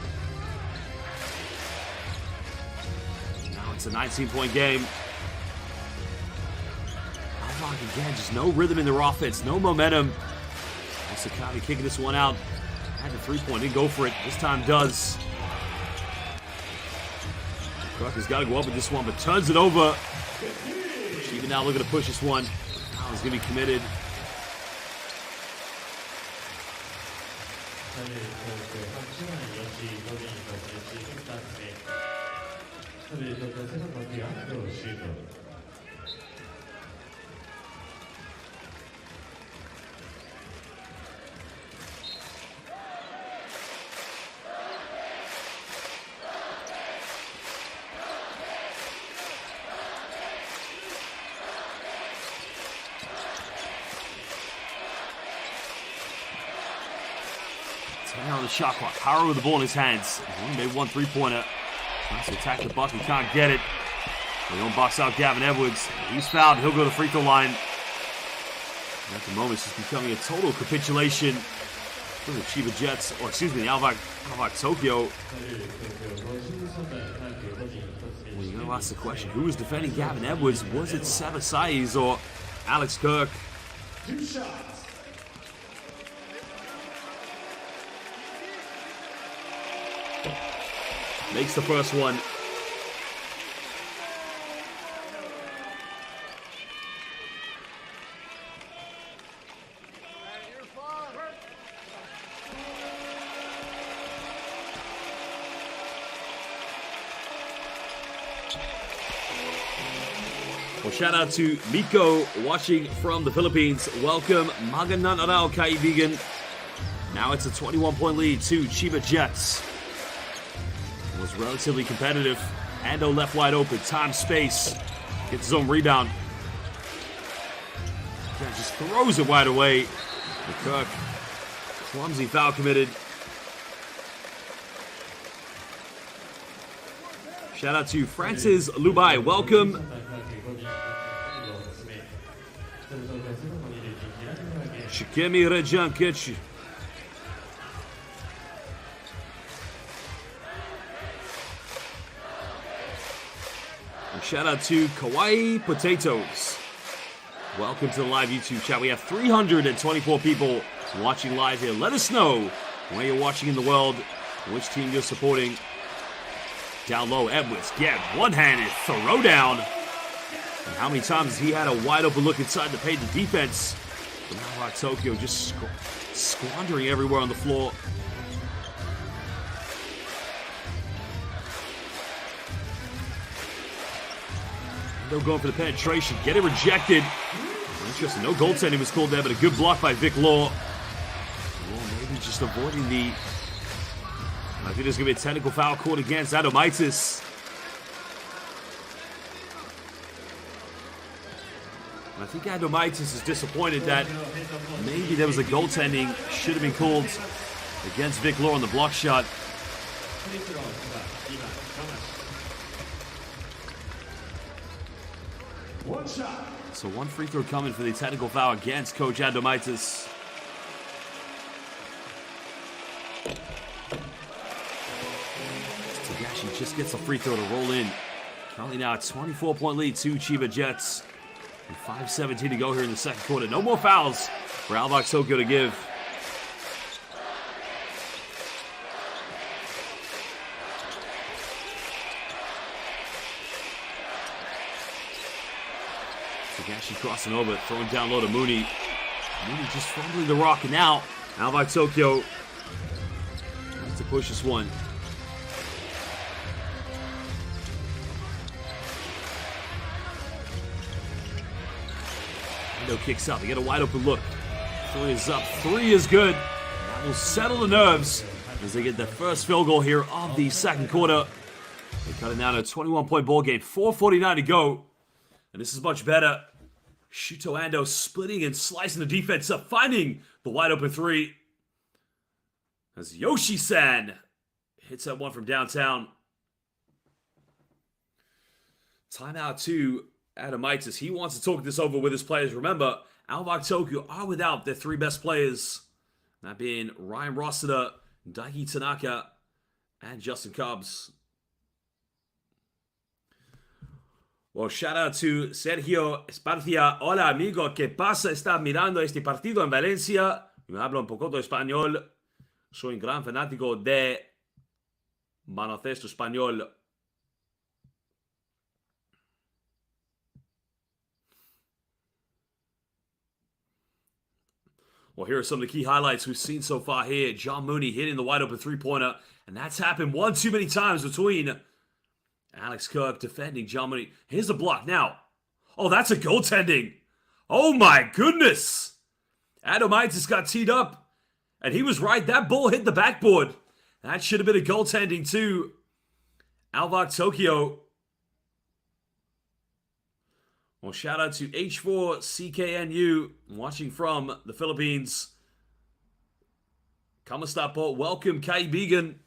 Now it's a 19-point game. ALVARK again, just no rhythm in their offense, no momentum. Sakati kicking this one out. Had the three-point, didn't go for it. This time does. Clark has got to go up with this one, but turns it over. Chiba now looking to push this one. Now he's going to be committed. On the shot clock. Power with the ball in his hands. He only made one three-pointer. Tries to attack the bucket. Can't get it. They don't box out Gavin Edwards. He's fouled. He'll go to the free throw line. And at the moment, it's just becoming a total capitulation for the CHIBA Jets. Or excuse me, the ALVARK Tokyo. Well, you gotta ask the question, who was defending Gavin Edwards? Was it Sabasais or Alex Kirk? Makes the first one. Well, shout out to Miko watching from the Philippines. Welcome, Magandang araw, kaibigan. Now it's a 21-point lead to CHIBA Jets. It was relatively competitive. Ando left wide open. Time, space. Gets his own rebound. Yeah, just throws it wide away. McCook. Clumsy foul committed. Shout out to Francis Lubai. Welcome. Shikemi Rejankic. And shout out to Kawaii Potatoes. Welcome to the live YouTube chat. We have 324 people watching live here. Let us know where you're watching in the world, which team you're supporting. Down low, Edwards, get one-handed throw down. And how many times has he had a wide open look inside the paint? The defense from ALVARK Tokyo just squandering everywhere on the floor. They're going for the penetration, get it rejected. Interesting, no goaltending was called there, but a good block by Vic Law. Well, maybe just avoiding the... I think there's going to be a technical foul called against Adomaitis. I think Adomaitis is disappointed that maybe there was a goaltending should have been called against Vic Law on the block shot. One shot. So one free throw coming for the technical foul against Coach Adomaitis. Tagashi just gets a free throw to roll in. Currently now a 24-point lead to CHIBA Jets. And 5:17 to go here in the second quarter. No more fouls for ALVARK Tokyo to give. Tagashi crossing over, throwing down low to Mooney. Mooney just fumbling the rock, and now ALVARK Tokyo has to push this one. Ando kicks out. They get a wide open look. Three is up. Three is good. That will settle the nerves as they get their first field goal here of the second quarter. They cut it down to a 21-point ball game. 4:49 to go. And this is much better. Shuto Ando splitting and slicing the defense up, finding the wide open three. As Yoshi-san hits that one from downtown. Timeout to Adomaitis. He wants to talk this over with his players. Remember, ALVARK Tokyo are without their three best players. That being Ryan Rossiter, Daiki Tanaka, and Justin Cobbs. Well, shout out to Sergio Esparcia. Hola, amigo. ¿Qué pasa? Está mirando este partido en Valencia. Me habla un poco de español. Soy un gran fanático de baloncesto español. Well, here are some of the key highlights we've seen so far here. John Mooney hitting the wide open three-pointer. And that's happened one too many times between Alex Kirk defending John Mooney. Here's a block now. Oh, that's a goaltending. Oh, my goodness. Adomaitis got teed up. And he was right. That ball hit the backboard. That should have been a goaltending too. ALVARK Tokyo. Well, shout out to H4CKNU watching from the Philippines. Kamusta po? Welcome, kaibigan.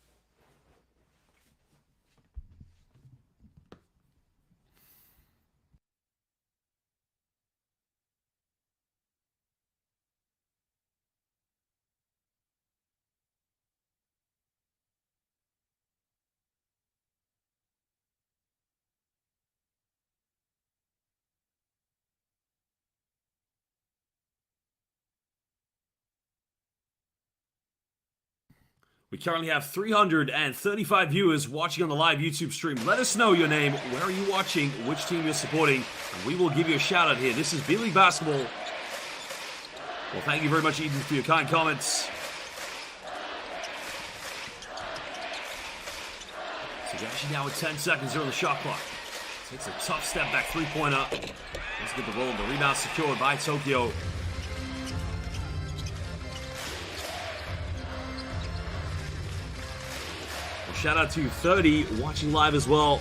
We currently have 335 viewers watching on the live YouTube stream. Let us know your name, where are you watching, which team you're supporting, and we will give you a shout out here. This is B.LEAGUE Basketball. Well, thank you very much, Eden, for your kind comments. So we're actually now with 10 seconds here on the shot clock. Takes a tough step back three-pointer. Let's get the roll. The rebound secured by Tokyo. Shout out to 30 watching live as well.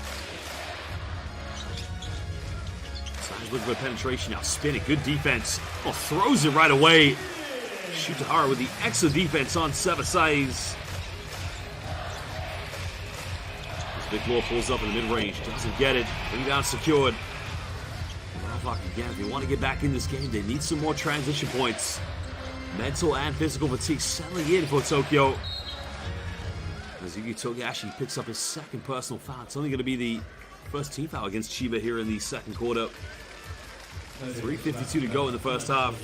Size looking for penetration now. Spinning. Good defense. Oh, throws it right away. Shutahara with the excellent defense on Sevasai's. Big Law pulls up in the mid-range. Doesn't get it. Rebound secured. ALVARK again. If they want to get back in this game, they need some more transition points. Mental and physical fatigue settling in for Tokyo. As Yuki Togashi picks up his second personal foul. It's only going to be the first team foul against CHIBA here in the second quarter. 3:52 to go in the first half.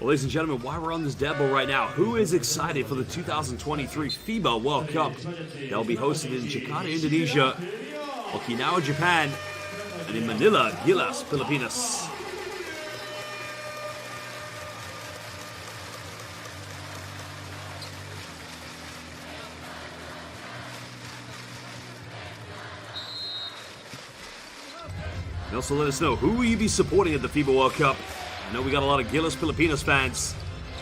Well, ladies and gentlemen, while we're on this demo right now, who is excited for the 2023 FIBA World Cup? They'll be hosted in Jakarta, Indonesia, Okinawa, Japan, and in Manila, Gilas, Pilipinas. And also let us know, who will you be supporting at the FIBA World Cup? I know we got a lot of Gilas Filipinas fans.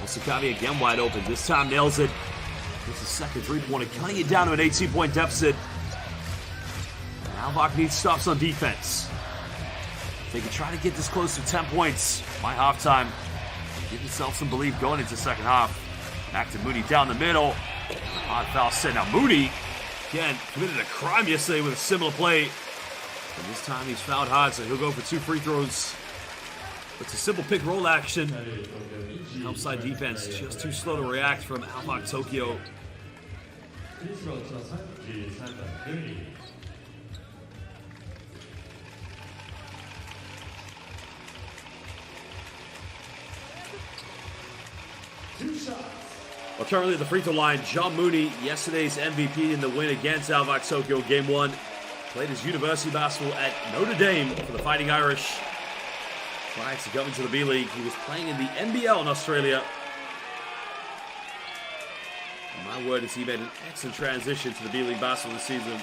Osakabi again wide open. This time nails it. Gets the second three-pointer, cutting it down to an 18-point deficit. ALVARK needs stops on defense. If they can try to get this close to 10 points by halftime, give themselves some belief going into the second half. Back to Moody down the middle. Hard foul set. Now Moody, again, committed a crime yesterday with a similar play. And this time he's fouled hard, so he'll go for 2 free throws. It's a simple pick-roll action. Outside defense, just too slow to react from ALVARK Tokyo. Well, currently at the free throw line, John Mooney, yesterday's MVP in the win against ALVARK Tokyo Game 1. Played his university basketball at Notre Dame for the Fighting Irish. Prior to coming to the B-League, he was playing in the NBL in Australia. And my word is he made an excellent transition to the B-League basketball this season.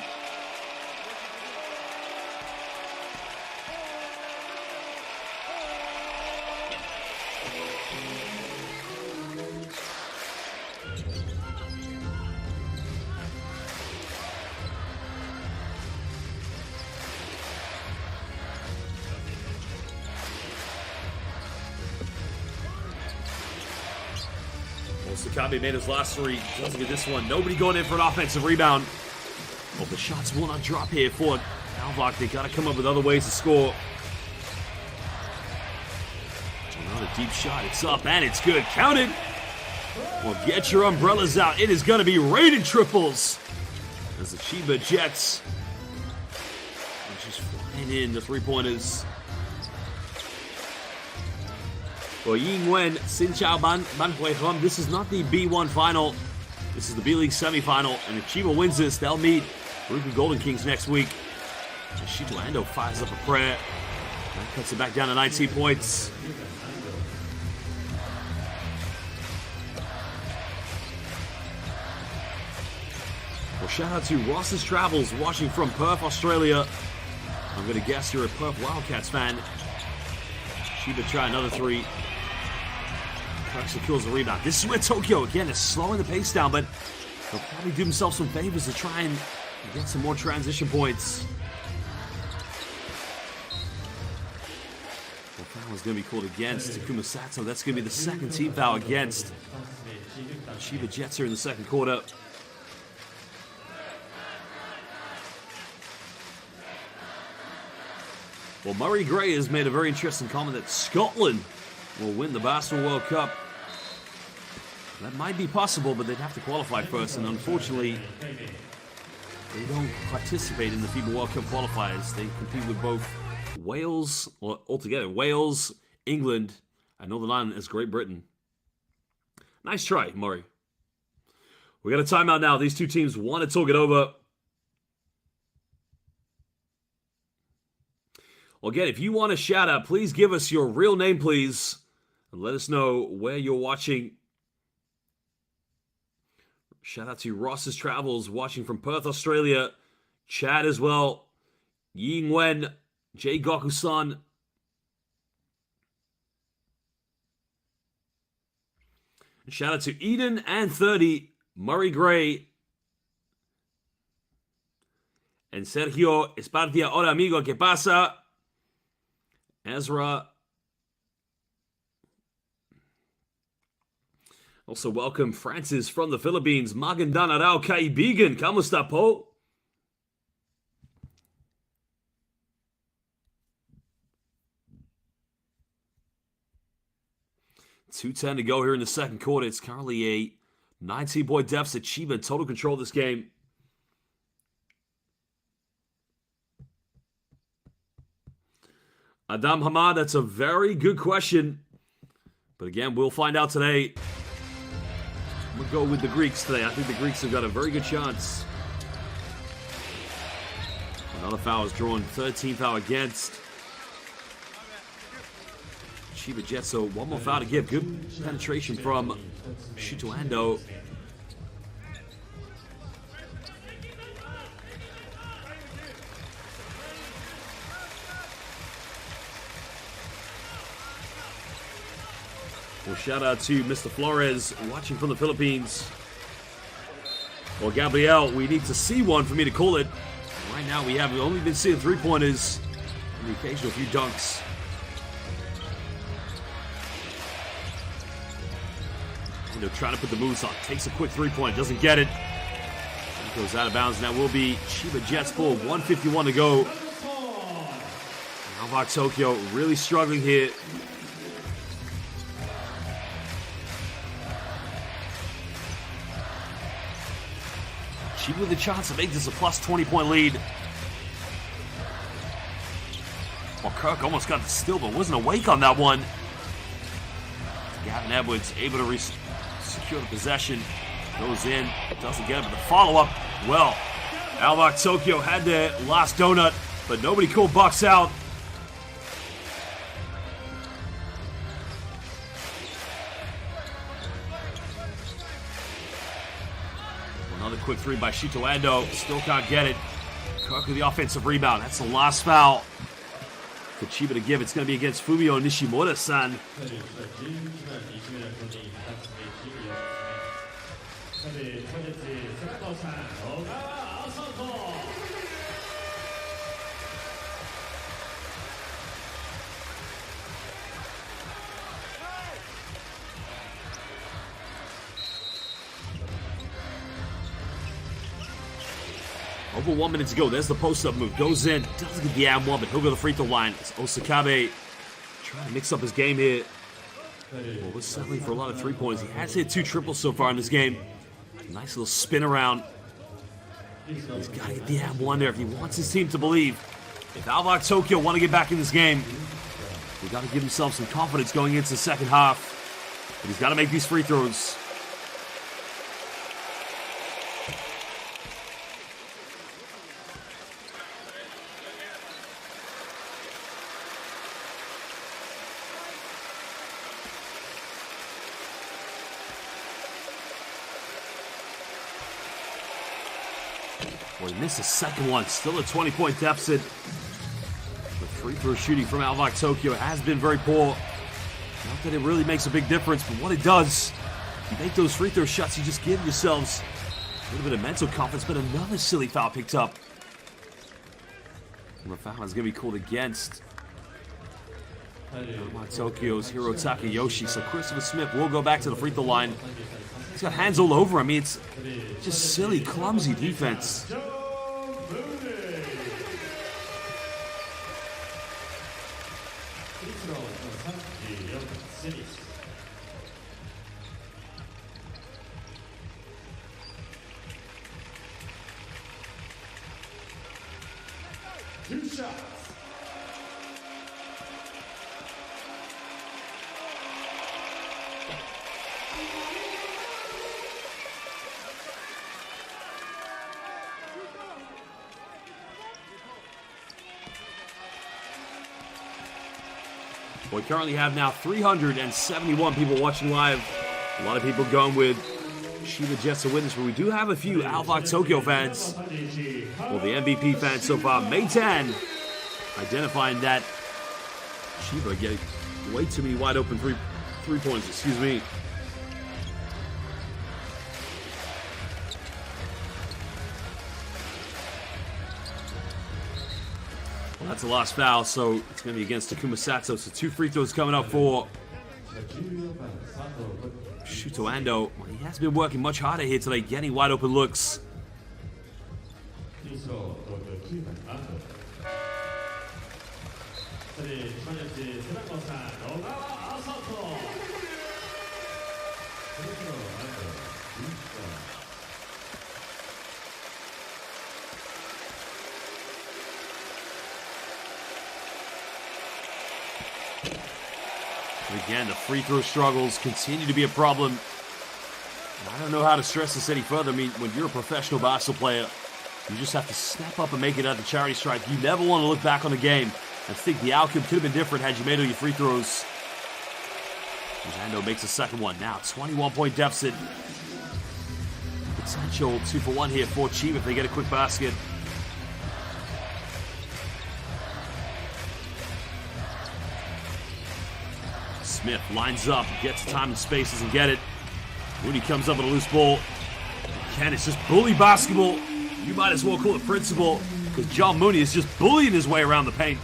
Sakabe made his last 3. Doesn't get this one. Nobody going in for an offensive rebound. Well, the shots will not drop here for ALVARK. They got to come up with other ways to score. Another deep shot. It's up and it's good. Count it. Well, get your umbrellas out. It is going to be rated triples. As the CHIBA Jets are just flying in the three-pointers. Well, Ying Wen, Xin Chao Ban Hui Hum. This is not the B1 final. This is the B-League semifinal. And if CHIBA wins this, they'll meet Ruku Golden Kings next week. And Shito Ando fires up a prayer. That cuts it back down to 19 points. Well, shout out to Ross's Travels, watching from Perth, Australia. I'm going to guess you're a Perth Wildcats fan. CHIBA try another 3. Actually kills the rebound. This is where Tokyo, again, is slowing the pace down, but they'll probably do themselves some favors to try and get some more transition points. Foul is going to be called against Takuma Sato. That's going to be the second team foul against Chiba Jets here in the second quarter. Well, Murray Gray has made a very interesting comment that Scotland will win the Basketball World Cup. That might be possible, but they'd have to qualify first, and unfortunately, they don't participate in the FIBA World Cup qualifiers. They compete with both Wales, or altogether, Wales, England, and Northern Ireland as Great Britain. Nice try, Murray. We got a timeout now. These two teams want to talk it over. Well, again, if you want a shout out, please give us your real name, please. And let us know where you're watching. Shout out to Ross's Travels, watching from Perth, Australia. Chad as well. Ying Wen, Jay Goku-san. Shout out to Eden and 30, Murray Gray. And Sergio Espartia, hola amigo, ¿qué pasa? Ezra. Also welcome Francis from the Philippines. Magandang araw kaibigan. Kamusta po? .210 to go here in the second quarter. It's currently a 19-point deficit. Chiba in total control of this game. Adam Hamad, that's a very good question. But again, we'll find out today. I'm going to go with the Greeks today. I think the Greeks have got a very good chance. Another foul is drawn. 13th foul against Chiba Jets. So one more foul to give. Good penetration from Shuto Ando. Well, shout out to Mr. Flores watching from the Philippines. Well, Gabriel, we need to see one for me to call it. Right now, we have only been seeing three-pointers and the occasional few dunks. Trying to put the moves on. Takes a quick three-point. Doesn't get it. It goes out of bounds. And that will be Chiba Jets ball. 1:51 to go. ALVARK Tokyo really struggling here. Chiba with a chance to make this a plus 20-point lead. Well, Kirk almost got the steal, but wasn't awake on that one. Gavin Edwards able to secure the possession. Goes in, doesn't get it, but the follow-up, well, ALVARK Tokyo had their last donut, but nobody called Bucks out. Another quick three by Shuto Ando. Still can't get it. Kirk with the offensive rebound. That's the last foul for Chiba to give. It's going to be against Fumio Nishimura-san. Over 1 minute to go. There's the post-up move. Goes in. Doesn't get the and one, but he'll go to the free throw line. It's Osakabe trying to mix up his game here. Well, we're settling for a lot of three-pointers. He has hit 2 triples so far in this game. Nice little spin around. He's got to get the and one there if he wants his team to believe. If ALVARK Tokyo want to get back in this game, we got to give himself some confidence going into the second half. But he's got to make these free throws. Well, he missed the second one. Still a 20-point deficit. The free throw shooting from ALVARK Tokyo has been very poor. Not that it really makes a big difference, but what it does, you make those free throw shots, you just give yourselves a little bit of mental confidence, but another silly foul picked up. And the foul is going to be called against ALVARK Tokyo's Hirotaka Yoshi. So Christopher Smith will go back to the free throw line. He's got hands all over him. I mean, it's just silly, clumsy defense. Two shots. We currently have now 371 people watching live. A lot of people going with CHIBA Jets to win this, but we do have a few ALVARK Tokyo fans. Well, the MVP fans so far, May 10, identifying that CHIBA getting way too many wide open three-pointers, excuse me. Well, that's the last foul, so it's going to be against Takuma Sato. So 2 free throws coming up for Shuto Ando. Well, he has been working much harder here today, getting wide open looks. Again, the free throw struggles continue to be a problem. I don't know how to stress this any further. I mean, when you're a professional basketball player, you just have to step up and make it at the charity stripe. You never want to look back on the game and think the outcome could have been different had you made all your free throws. Ando makes a second one. Now, 21-point deficit. Potential 2-for-1 here for CHIBA if they get a quick basket. Smith lines up, gets time and space, doesn't get it. Mooney comes up with a loose ball. Again, it's just bully basketball. You might as well call it principle, because John Mooney is just bullying his way around the paint.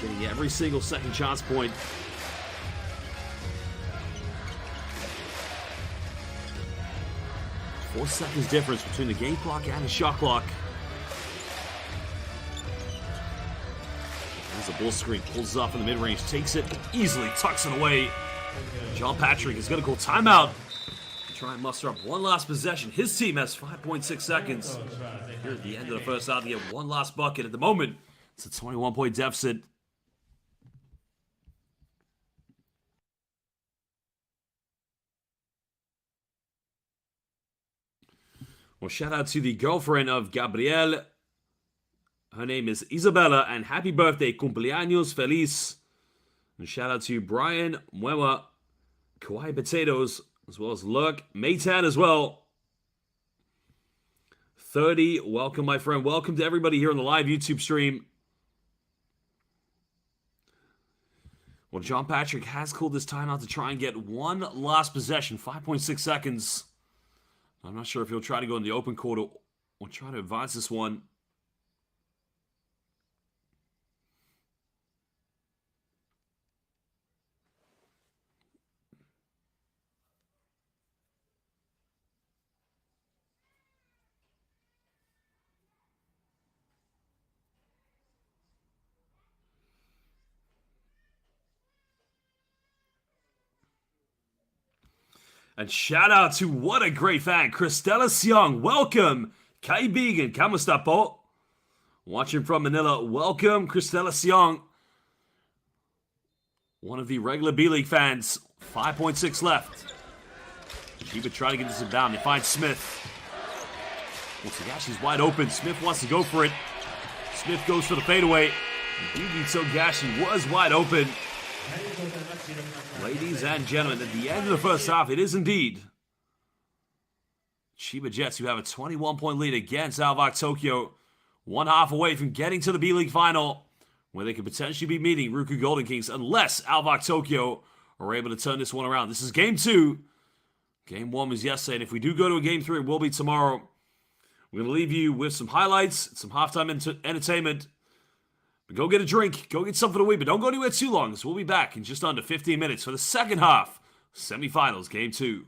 Getting every single second chance point. Four seconds difference between the game clock and the shot clock. There's a ball screen, pulls up in the mid-range, takes it, easily tucks it away. John Patrick is going to call timeout. Try and muster up one last possession. His team has 5.6 seconds. Here at the end of the first half, they get one last bucket. At the moment, it's a 21-point deficit. Well, shout out to the girlfriend of Gabriel. Her name is Isabella, and happy birthday, cumpleaños feliz. And shout out to Brian Muewa, Kawaii Potatoes, as well as Lurk, Maytan as well. 30, welcome my friend. Welcome to everybody here on the live YouTube stream. Well, John Patrick has called this timeout to try and get one last possession, 5.6 seconds. I'm not sure if he'll try to go in the open court or try to advance this one. And shout out to what a great fan, Christella Siong. Welcome, Kaibigan, kamusta po? Watching from Manila, welcome, Christella Siong. One of the regular B-League fans. 5.6 left. CHIBA trying to get this down. They find Smith. Well, Togashi's wide open. Smith wants to go for it. Smith goes for the fadeaway. Yugi Togashi was wide open. Ladies and gentlemen, at the end of the first half, it is indeed CHIBA Jets who have a 21-point lead against ALVARK Tokyo. 1 half away from getting to the B-League final, where they could potentially be meeting Ruku Golden Kings unless ALVARK Tokyo are able to turn this one around. This is Game 2. Game 1 was yesterday, and if we do go to a Game 3, it will be tomorrow. We're going to leave you with some highlights, some halftime entertainment. Go get a drink, go get something to eat, but don't go anywhere too long, because we'll be back in just under 15 minutes for the second half, semifinals, game 2.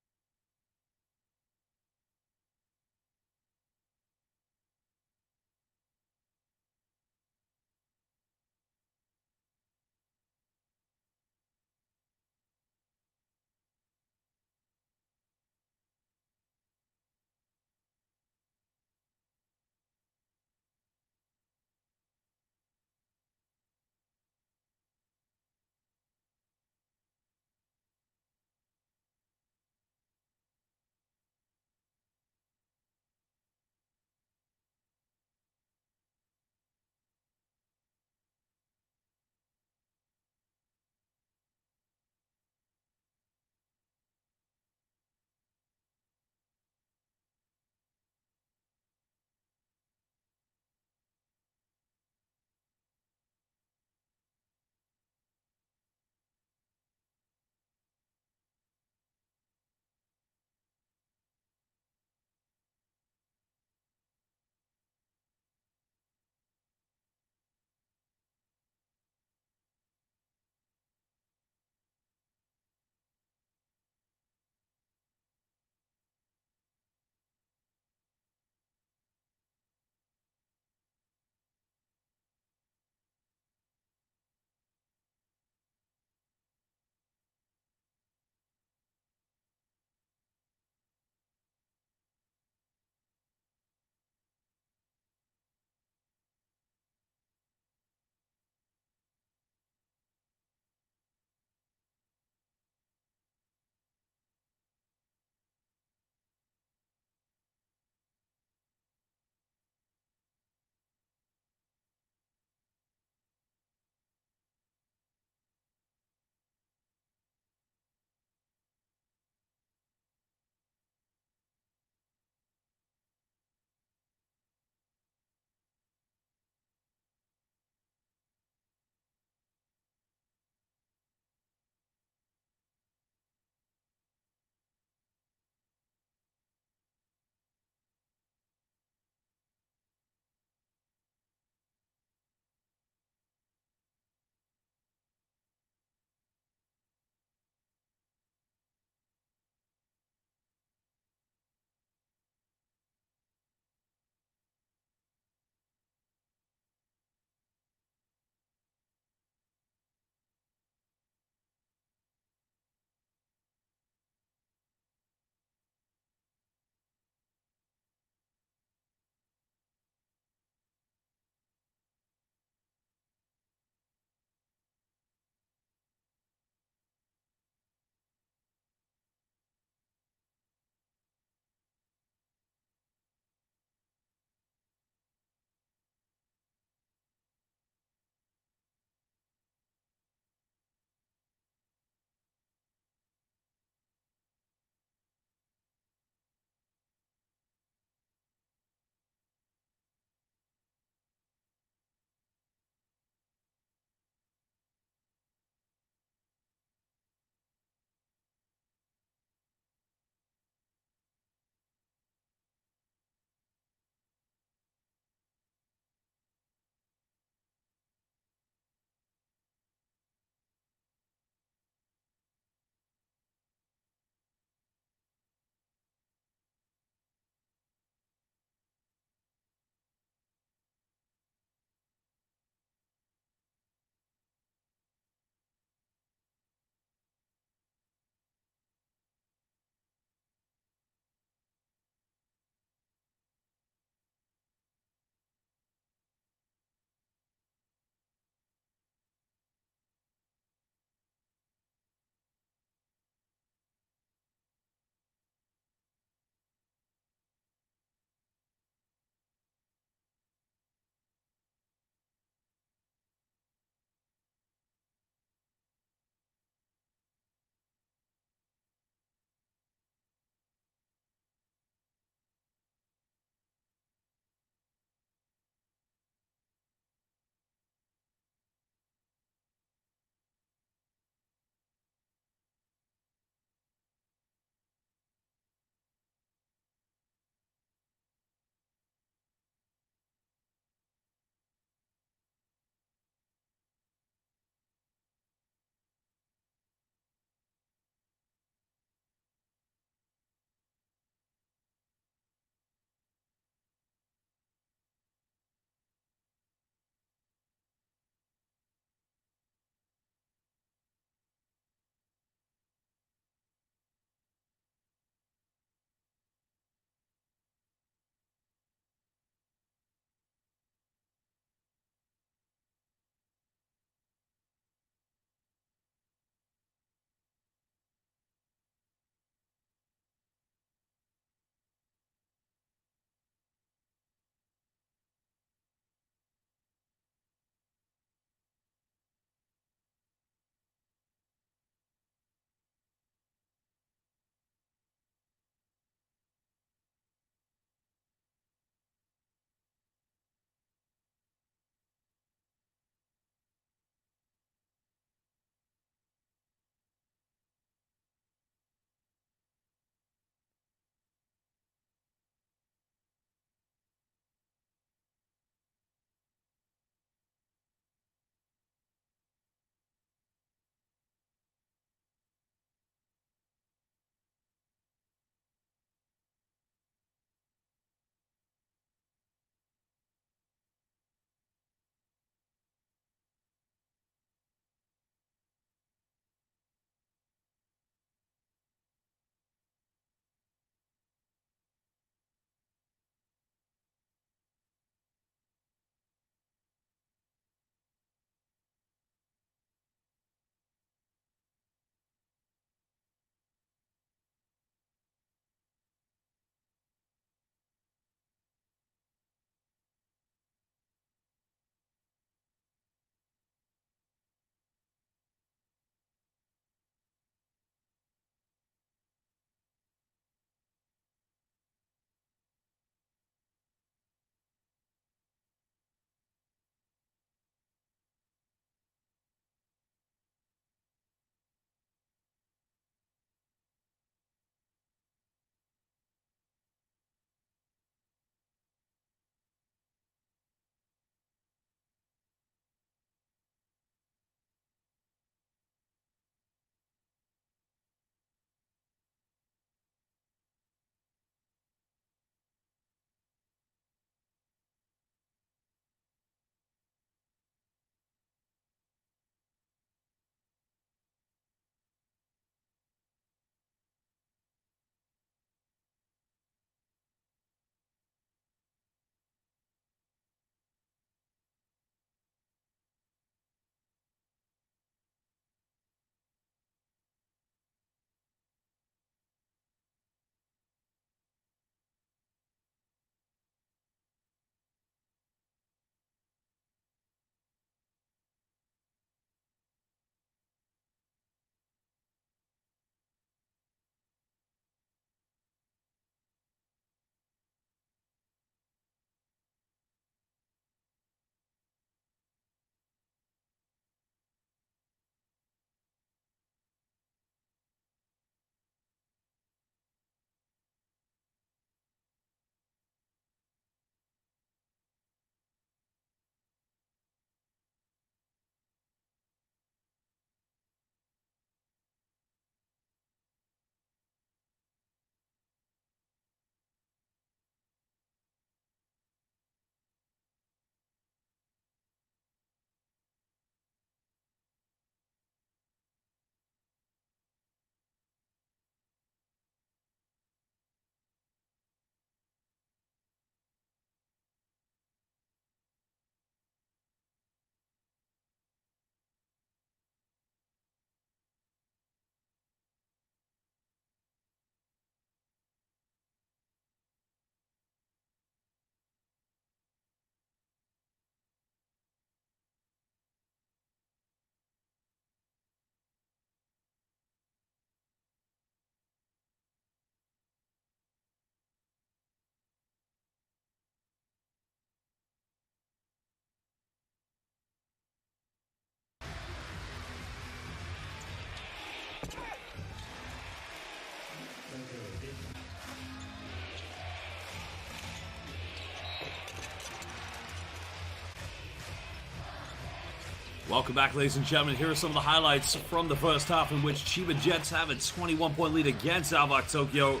Welcome back, ladies and gentlemen. Here are some of the highlights from the first half in which Chiba Jets have a 21-point lead against ALVARK Tokyo.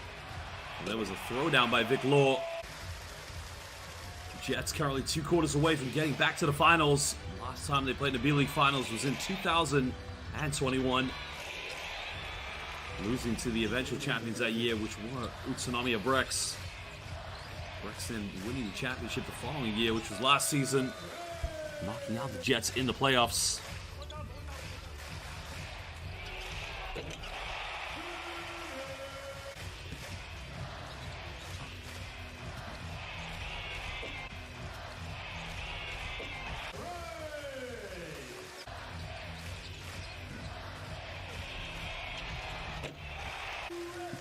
There was a throwdown by Vic Law. Jets currently 2 quarters away from getting back to the finals. Last time they played in the B.LEAGUE finals was in 2021. Losing to the eventual champions that year, which were Utsunomiya Brex. Brex then winning the championship the following year, which was last season. Knocking out the Jets in the playoffs.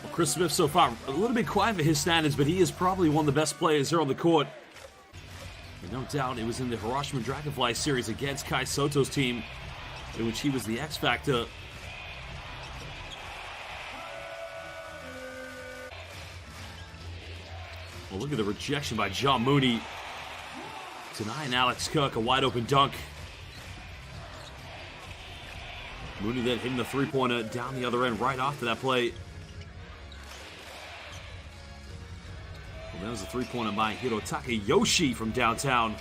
Well, Chris Smith so far a little bit quiet for his standards, but he is probably one of the best players here on the court. No doubt it was in the Hiroshima Dragonfly series against Kai Soto's team, in which he was the X Factor. Well, look at the rejection by John Mooney. Denying Alex Kirk a wide open dunk. Mooney then hitting the 3-pointer down the other end right after that play. Well, that was a 3-pointer by Hirotake Yoshi from downtown.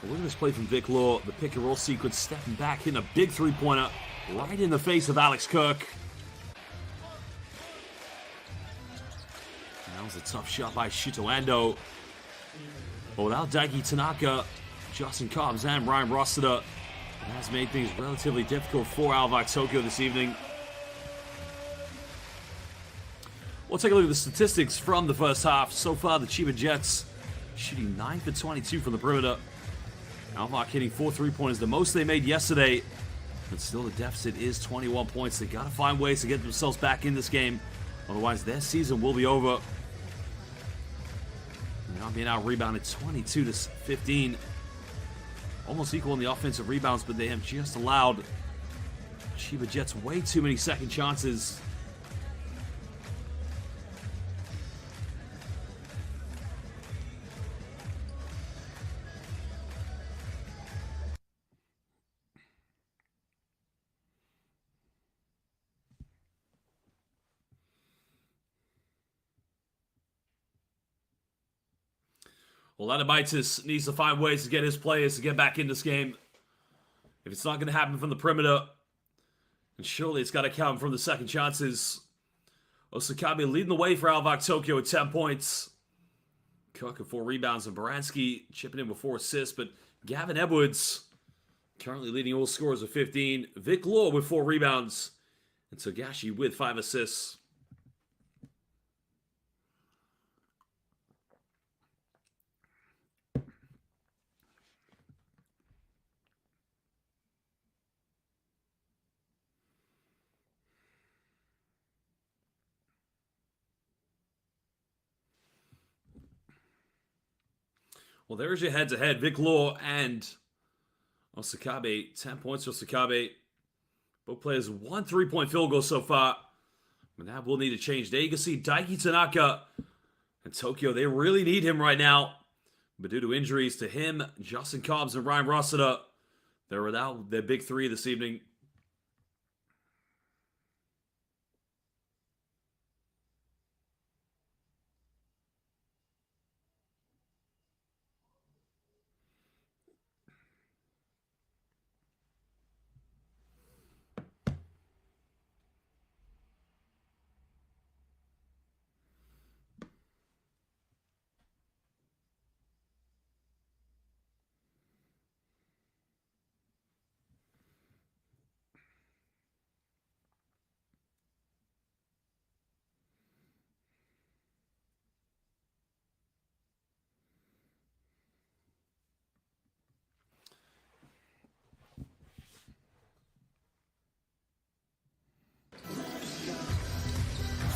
Well, look at this play from Vic Law. The pick and roll sequence, stepping back, hitting a big 3-pointer right in the face of Alex Kirk. And that was a tough shot by Shito Ando. But without Daiki Tanaka, Justin Cobbs, and Ryan Rossiter, it has made things relatively difficult for ALVARK Tokyo this evening. We'll take a look at the statistics from the first half. So far, the Chiba Jets shooting 9 for 22 from the perimeter. ALVARK hitting 4 3-pointers, the most they made yesterday. But still, the deficit is 21 points. They got to find ways to get themselves back in this game. Otherwise, their season will be over. Now being out-rebounded 22 to 15. Almost equal in the offensive rebounds, but they have just allowed Chiba Jets way too many second chances. Well, Adabaitis needs to find ways to get his players to get back in this game. If it's not going to happen from the perimeter, then surely it's got to come from the second chances. Osakabe leading the way for ALVARK Tokyo with 10 points. Cook with 4 rebounds, and Baranski chipping in with 4 assists. But Gavin Edwards currently leading all scorers with 15. Vic Law with 4 rebounds. And Togashi with 5 assists. Well, there's your head-to-head. Vic Law and Osakabe. 10 points for Osakabe. Both players 1 3-point field goal so far. But that will need to change. There you can see Daiki Tanaka and Tokyo. They really need him right now. But due to injuries to him, Justin Cobbs, and Ryan Rossiter, they're without their big 3 this evening.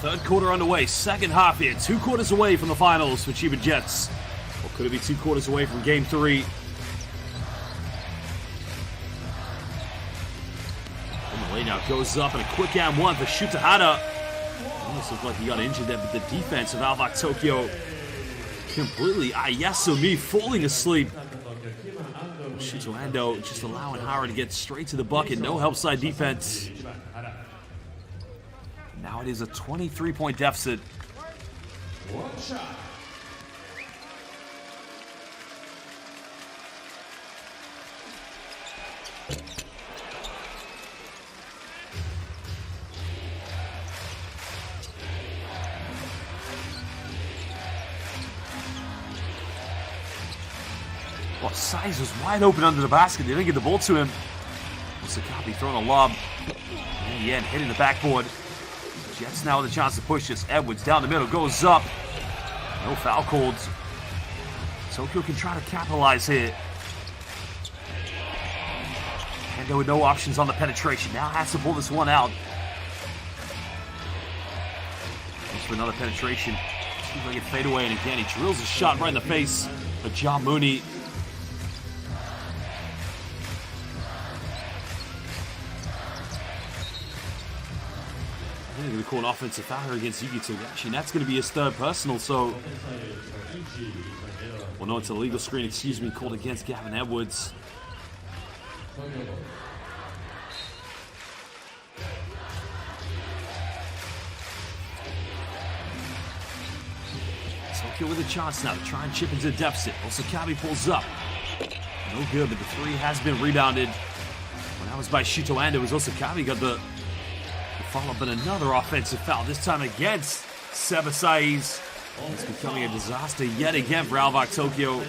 Third quarter underway, second half here. 2 quarters away from the finals for CHIBA Jets. Or could it be 2 quarters away from game 3? Emily now goes up and a quick M1 for Shutahara. Almost looked like he got injured there, but the defense of ALVARK Tokyo completely Ayasumi falling asleep. Shutahara just allowing Hara to get straight to the bucket. No help side defense. Now it is a 23-point deficit. One shot. Well, Size was wide open under the basket. They didn't get the ball to him. Sakabi throwing a lob. In the end, hitting the backboard. Jets now with a chance to push this. Edwards down the middle, goes up. No foul called. Tokyo can try to capitalize here. And there were no options on the penetration. Now has to pull this one out. Thanks for another penetration. Seems like it fade away, and again he drills a shot right in the face of John Mooney. They're going to call an offensive foul against Yuki Togashi, and that's going to be his third personal, so... Well, no, it's a legal screen, excuse me, called against Gavin Edwards. Tokyo with a chance now to try and chip into the deficit. Osakabe pulls up. No good, but the 3 has been rebounded. Well, that was by Shuto Ando, as Osakabe got the follow-up and another offensive foul, this time against Seba Saiz. It's becoming a disaster yet again for ALVARK Tokyo.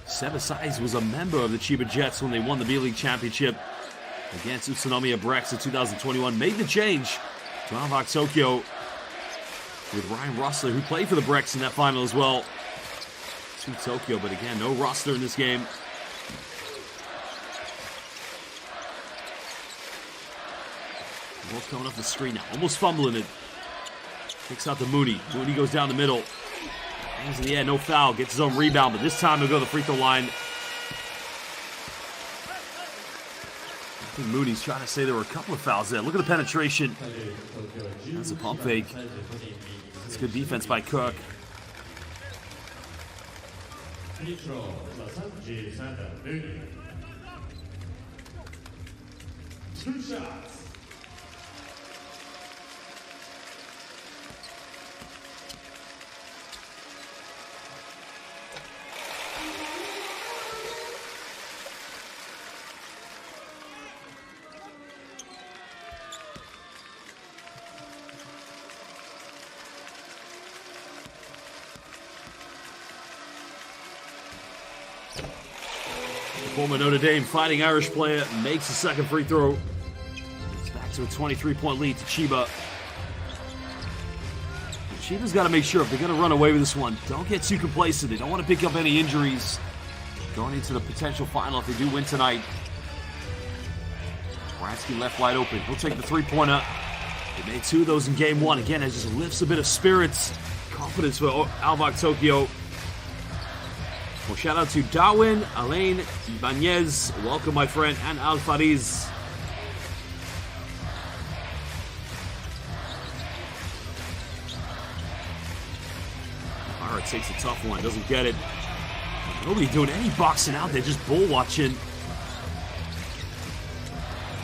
Seba Saiz was a member of the CHIBA Jets when they won the B.LEAGUE championship against Utsunomiya Brex in 2021. Made the change to ALVARK Tokyo with Ryan Russler, who played for the Brex in that final as well. To Tokyo, but again, no roster in this game. Ball coming off the screen now, almost fumbling it. Kicks out to Mooney. Mooney goes down the middle. Hangs in the air, no foul. Gets his own rebound, but this time he'll go to the free throw line. I think Mooney's trying to say there were a couple of fouls there. Look at the penetration. That's a pump fake. That's good defense by Cook. 2 shots. Former Notre Dame Fighting Irish player makes the second free throw. It's back to a 23-point lead to CHIBA. CHIBA's got to make sure if they're going to run away with this one, don't get too complacent. They don't want to pick up any injuries going into the potential final if they do win tonight. Bransky left wide open. He'll take the three-pointer. They made 2 of those in game 1. Again, it just lifts a bit of spirits, confidence for ALVARK Tokyo. Well, shout out to Darwin, Alain, Ibanez, welcome my friend, and Alfariz. Hara takes a tough one, doesn't get it. Nobody doing any boxing out there, just ball watching.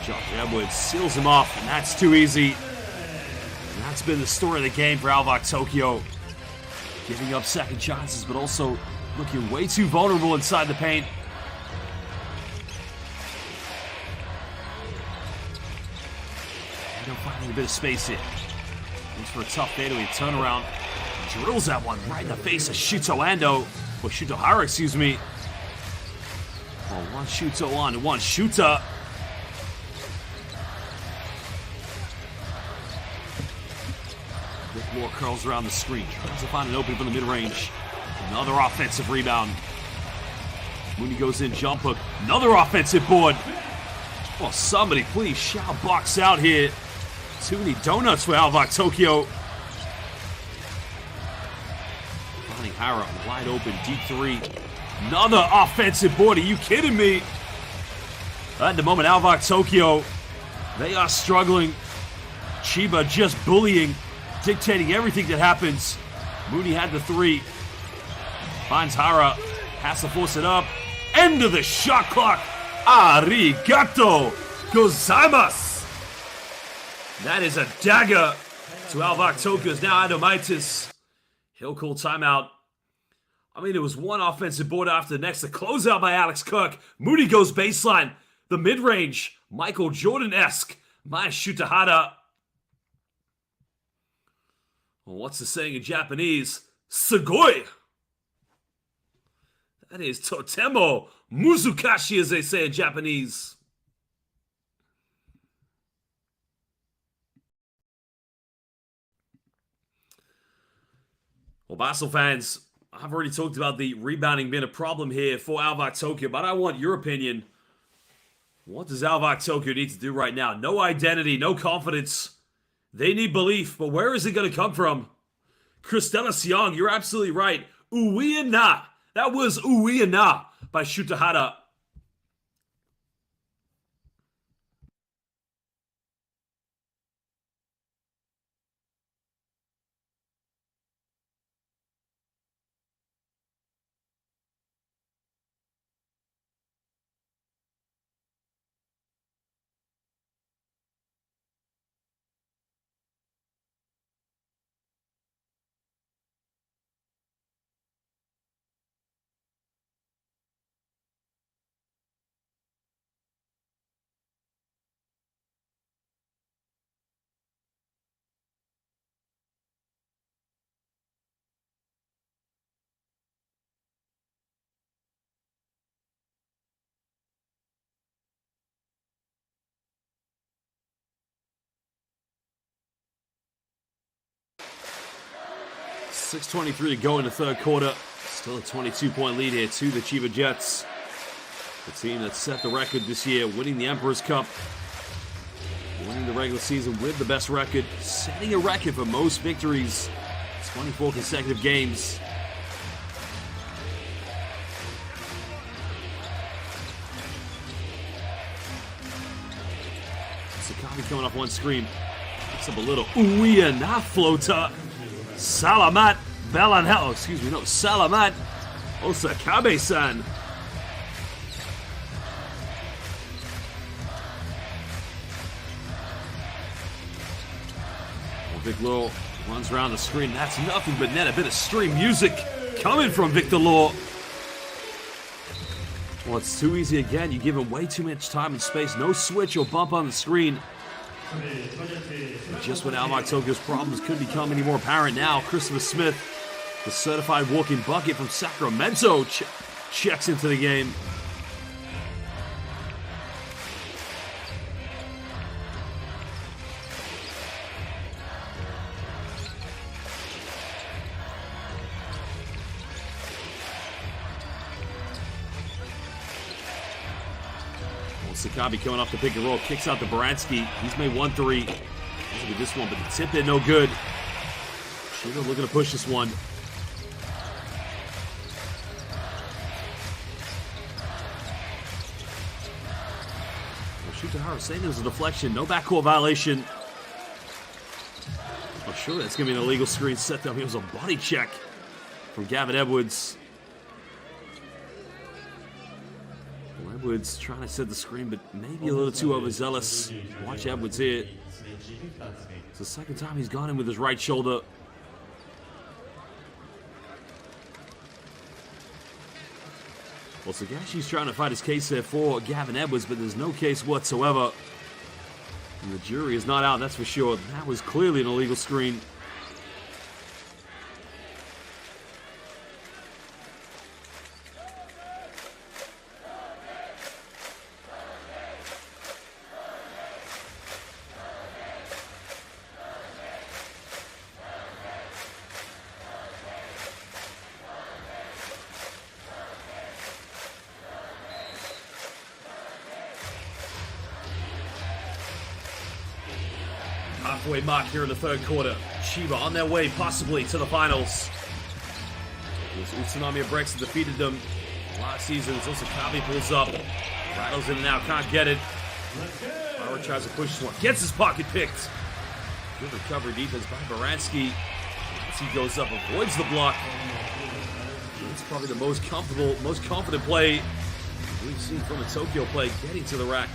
Josh Edwards seals him off, and that's too easy. And that's been the story of the game for ALVARK Tokyo. Giving up second chances, but also looking way too vulnerable inside the paint. And they're finding a bit of space here. Looks for a tough fadeaway turnaround. Drills that one right in the face of Shuto Ando. Or Shutohara, excuse me. Well, one Shuto on and one Shuta. Rick Moore curls around the screen. Tries to find an opening from the mid-range. Another offensive rebound. Mooney goes in, jump hook. Another offensive board. Oh, somebody please shout box out here. Too many donuts for ALVARK Tokyo. Finding Hara wide open, deep three. Another offensive board. Are you kidding me? At the moment, ALVARK Tokyo, they are struggling. CHIBA just bullying, dictating everything that happens. Mooney had the three. Finds Hara. Has to force it up. End of the shot clock. Arigato gozaimasu. That is a dagger to ALVARK Tokyo's now Adomaitis. He'll call timeout. I mean, it was one offensive board after the next. The closeout by Alex Kirk. Mooney goes baseline. The mid-range, Michael Jordan-esque. Mai Shutahara. Well, what's the saying in Japanese? Sugoi. That is totemo muzukashi, as they say in Japanese. Well, Basel fans, I've already talked about the rebounding being a problem here for ALVARK Tokyo, but I want your opinion. What does ALVARK Tokyo need to do right now? No identity, no confidence. They need belief, but where is it going to come from? Christella Siong, you're absolutely right. Uia na. That was Uia na by Shutahara. .6:23 to go in the third quarter. Still a 22-point lead here to the CHIBA Jets. The team that set the record this year, winning the Emperor's Cup. Winning the regular season with the best record. Setting a record for most victories. 24 consecutive games. Sakami coming off one screen. Picks up a little Uia na floater. Salamat Belanhel, Salamat Osakabe-san. Well, Vic Law runs around the screen. That's nothing but net. A bit of stream music coming from Victor Law. Well, it's too easy again. You give him way too much time and space. No switch or bump on the screen. Just when ALVARK Tokyo's problems couldn't become any more apparent now, Christopher Smith, the certified walking bucket from Sacramento, checks into the game. Sakabi coming off the pick and roll, kicks out to Baranski. He's made 1-3. Look at this one, but the tip in no good. CHIBA looking to push this one. Shutahara saying it was a deflection, no backcourt violation. Oh, sure, that's going to be an illegal screen set down. It was a body check from Gavin Edwards. Edwards trying to set the screen, but maybe a little too overzealous. Watch Edwards here. It's the second time he's gone in with his right shoulder. Well, Sagashi's trying to fight his case there for Gavin Edwards, but there's no case whatsoever. And the jury is not out, that's for sure. That was clearly an illegal screen. Halfway mark here in the third quarter. CHIBA on their way possibly to the finals. It was Utsunami of Breaks that defeated them last season. It's also Kabi pulls up. Rattles in and out, can't get it. Bauer tries to push this one. Gets his pocket picked. Good recovery defense by Baranski. As he goes up, avoids the block. It's probably the most comfortable, most confident play we've seen from a Tokyo play, getting to the rack.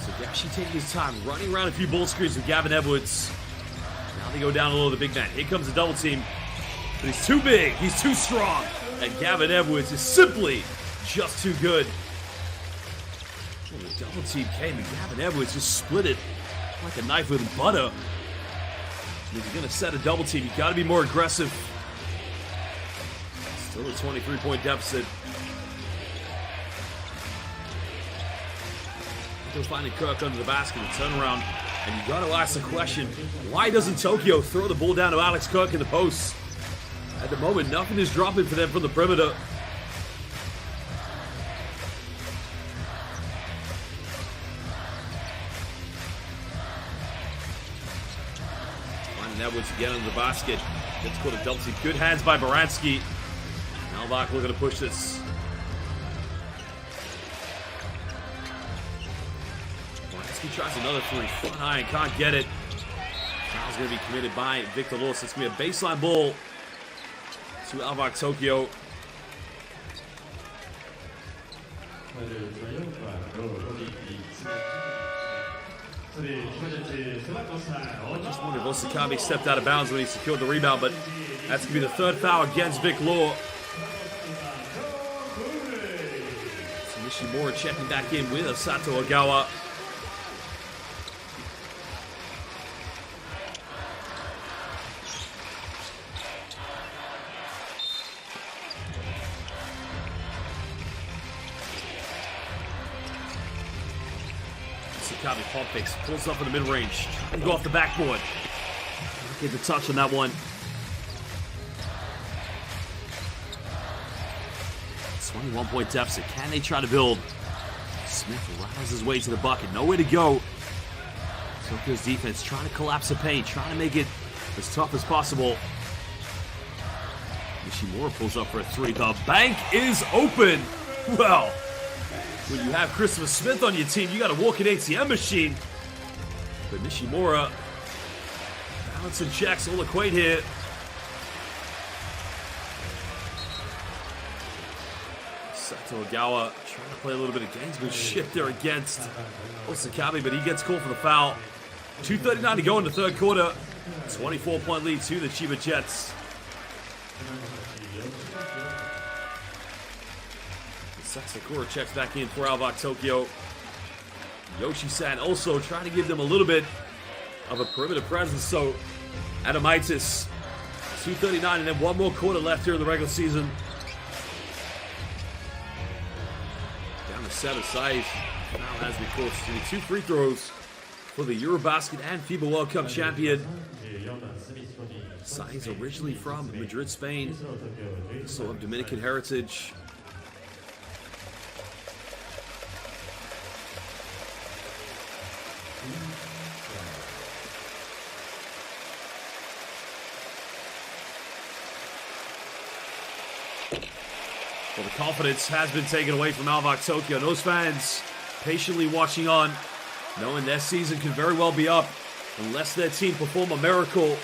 So Gashi taking his time, running around a few ball screens with Gavin Edwards. Now they go down a little the big man. Here comes the double team. But he's too big, he's too strong. And Gavin Edwards is simply just too good. Well, the double team came and Gavin Edwards just split it like a knife with butter. If you're going to set a double team, you've got to be more aggressive. Still a 23-point deficit. They're finding Kirk under the basket and turn around. And you've got to ask the question, why doesn't Tokyo throw the ball down to Alex Kirk in the post? At the moment, nothing is dropping for them from the perimeter. Finding Edwards again under the basket. Gets caught a double team. Good hands by Baranski. ALVARK looking to push this. Baranski tries another three. Front iron, can't get it. Foul's going to be committed by Victor Lewis. It's going to be a baseline ball to ALVARK Tokyo. I just wonder if Osakabe stepped out of bounds when he secured the rebound, but that's going to be the third foul against Vic Law. So Nishimura checking back in with Sato Ogawa. Osakabe pump fakes, pulls up in the mid-range, and go off the backboard. Get the touch on that one. 21-point deficit. Can they try to build? Smith rattles his way to the bucket. Nowhere to go. Tokyo's defense trying to collapse the paint, trying to make it as tough as possible. Nishimura pulls up for a three. The bank is open. Well, when you have Christopher Smith on your team, you got to walk an ATM machine. But Nishimura, balance and checks all equate here. Sato Ogawa trying to play a little bit of gamesmanship there against Osakabe, but he gets called for the foul. 2:39 to go in the third quarter. 24-point lead to the Chiba Jets. Sakura checks back in for ALVARK Tokyo. Yoshi-san also trying to give them a little bit of a perimeter presence. So, Adamitis, 2:39, and then one more quarter left here in the regular season. Down to 7 size. Now has been close to 2 free throws for the Eurobasket and FIBA World Cup champion. Size originally from Madrid, Spain, so of Dominican heritage. Well, the confidence has been taken away from ALVARK Tokyo. Those fans patiently watching on, knowing their season can very well be up unless their team perform a miracle.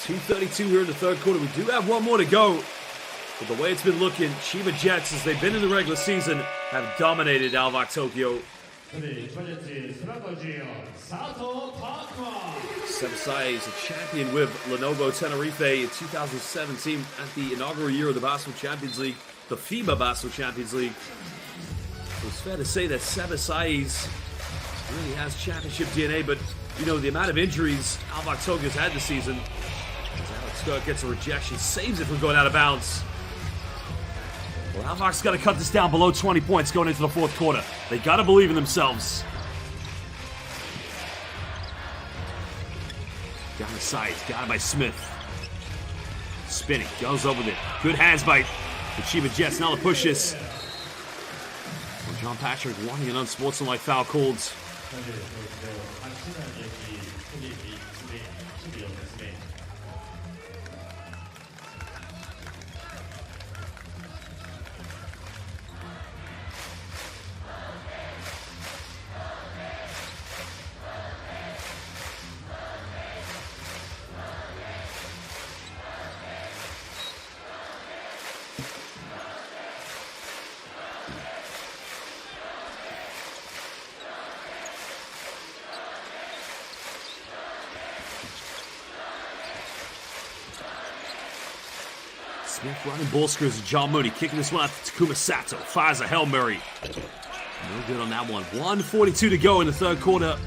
2:32 here in the third quarter. We do have one more to go. But the way it's been looking, Chiba Jets, as they've been in the regular season, have dominated ALVARK Tokyo. Sebasai is a champion with Lenovo Tenerife in 2017 at the inaugural year of the Basketball Champions League, the FIBA Basketball Champions League. It's fair to say that Sebasai really has championship DNA, but you know, the amount of injuries ALVARK Tokyo's had this season, as Alex Kirk gets a rejection, saves it from going out of bounds. Well, ALVARK's got to cut this down below 20 points going into the fourth quarter. They got to believe in themselves. Down the sides, got it by Smith. Spinning, goes over with it. Good hands by The CHIBA Jets now the pushes. John Patrick wanting an unsportsmanlike foul called. Smith running ball screws to John Mooney, kicking this one out to Takuma Sato. Fires a Hail Mary. No good on that one. 1:42 to go in the third quarter.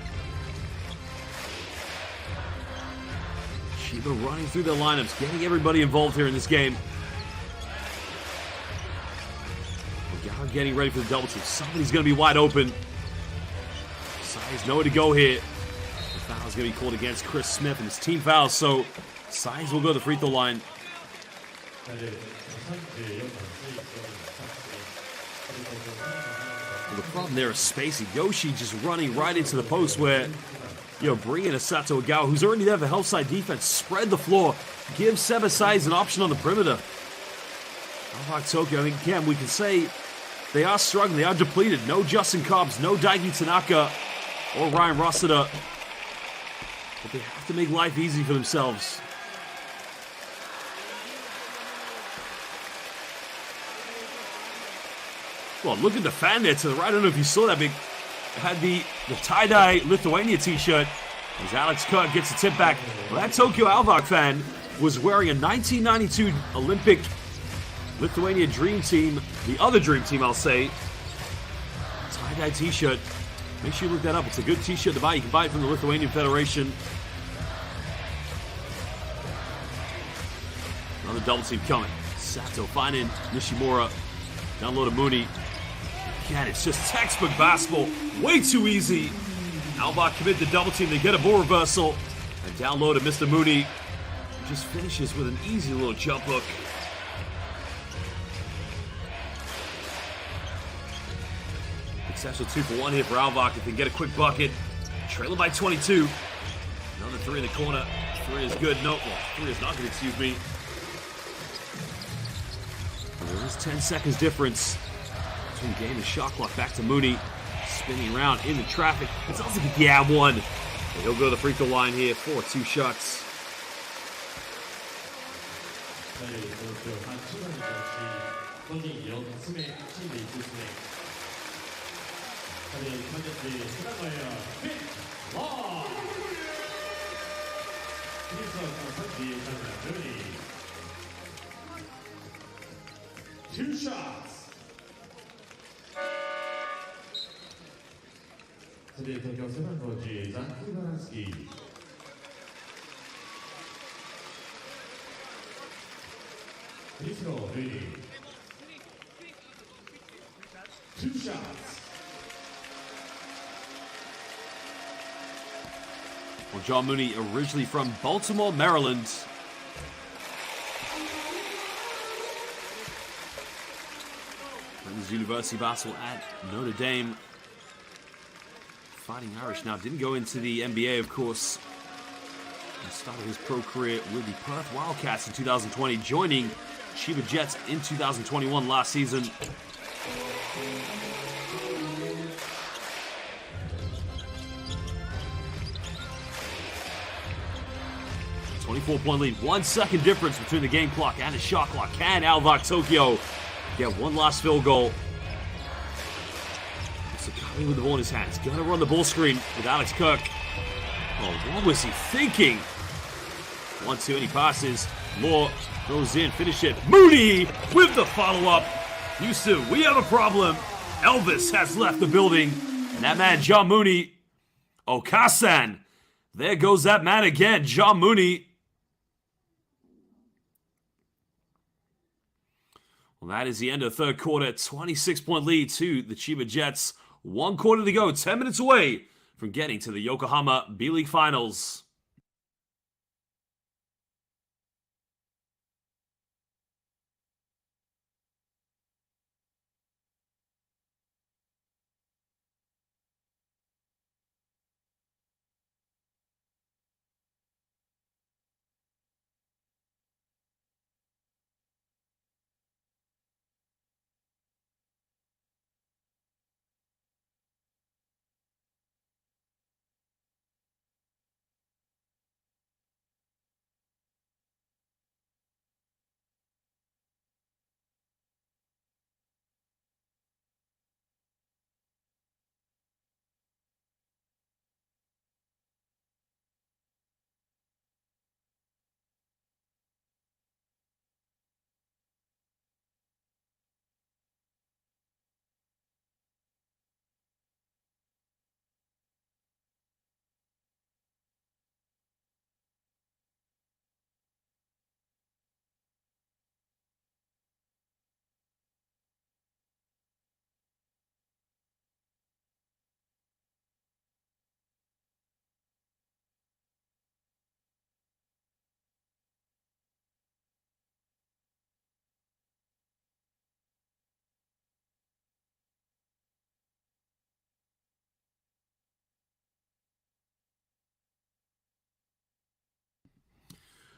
CHIBA running through their lineups, getting everybody involved here in this game. Ogawa getting ready for the double team. Somebody's going to be wide open. Sai's nowhere to go here. The foul is going to be called against Chris Smith and his team foul, so Sai's will go to the free throw line. Well, the problem there is spacing. Yoshi just running right into the post where, bringing a Sato Ogawa, who's already there for help side defense, spread the floor, give Seba Saiz an option on the perimeter. ALVARK Tokyo, again, we can say they are struggling. They are depleted. No Justin Cobbs, no Daigi Tanaka, or Ryan Rossiter. But they have to make life easy for themselves. Well, look at the fan there to the right. I don't know if you saw that. Big had the tie-dye Lithuania t-shirt. As Alex Kirk gets the tip back. Well, that Tokyo ALVARK fan was wearing a 1992 Olympic Lithuania Dream Team, the other Dream Team, I'll say, tie-dye t-shirt. Make sure you look that up. It's a good t-shirt to buy. You can buy it from the Lithuanian Federation. Another double team coming. Sato finding Nishimura. Down low to Mooney. Again, it's just textbook basketball. Way too easy. ALVARK commit the double team. They get a ball reversal. And down low to Mr. Mooney. He just finishes with an easy little jump hook. Successful 2 for 1 here for ALVARK if they can get a quick bucket. Trailing by 22. Another 3 in the corner. 3 is good. No, well, 3 is not good, excuse me. There is 10 seconds difference between game and shot clock. Back to Mooney. Spinning around into traffic. It's also one. And he'll go to the free throw line here for 2 shots. Two shots. Today, Tokyo 7 for G. Zaki Baransky. Free throw, ready. 2 shots. Well, John Mooney, originally from Baltimore, Maryland. Friends University basketball at Notre Dame. Fighting Irish now. Didn't go into the NBA, of course. He started his pro career with the Perth Wildcats in 2020, joining CHIBA Jets in 2021 last season. A 24-point lead. 1 second difference between the game clock and the shot clock. Can ALVARK Tokyo get one last field goal? Sakami with the ball in his hands. Gonna run the ball screen with Alex Kirk. Oh, what was he thinking? 1-2 and he passes. Law goes in, finish it. Mooney with the follow-up. Houston, we have a problem. Elvis has left the building. And that man, John Mooney. Okasan. There goes that man again, John Mooney. Well, that is the end of the third quarter. 26-point lead to the CHIBA Jets. 1 quarter to go. 10 minutes away from getting to the Yokohama B.LEAGUE Finals.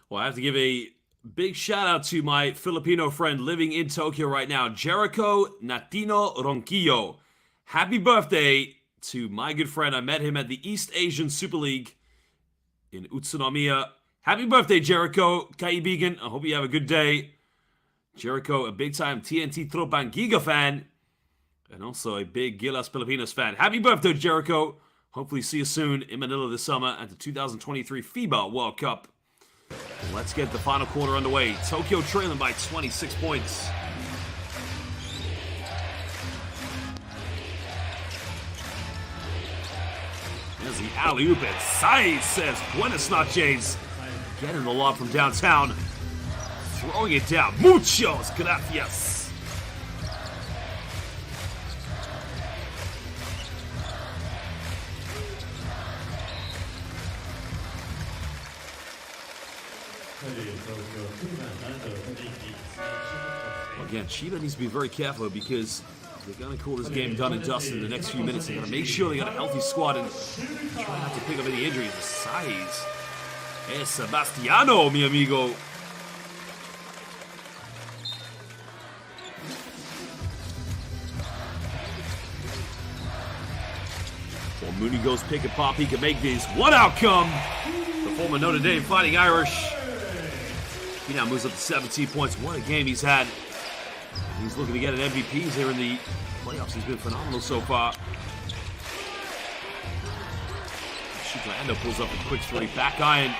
Well, I have to give a big shout out to my Filipino friend living in Tokyo right now, Jericho Natino Ronquillo. Happy birthday to my good friend. I met him at the East Asian Super League in Utsunomiya. Happy birthday, Jericho. Kaibigan, I hope you have a good day. Jericho, a big-time TNT Tropang Giga fan, and also a big Gilas Pilipinas fan. Happy birthday, Jericho. Hopefully see you soon in Manila this summer at the 2023 FIBA World Cup. Let's get the final quarter underway. Tokyo trailing by 26 points. There's the alley-oop, and Sai says, Buenas noches. Getting the lob from downtown. Throwing it down. Muchos gracias. Again, Chiba needs to be very careful because they're going to call this game done and dusted in the next few minutes. They got to make sure they got a healthy squad and try not to pick up any injuries. The size. Es Sebastiano, mi amigo. Well, Mooney goes pick and pop. He can make these. One outcome. The former Notre Dame Fighting Irish. He now moves up to 17 points. What a game he's had. He's looking to get an MVP here in the playoffs. He's been phenomenal so far. Chiklando pulls up a quick three. Back iron.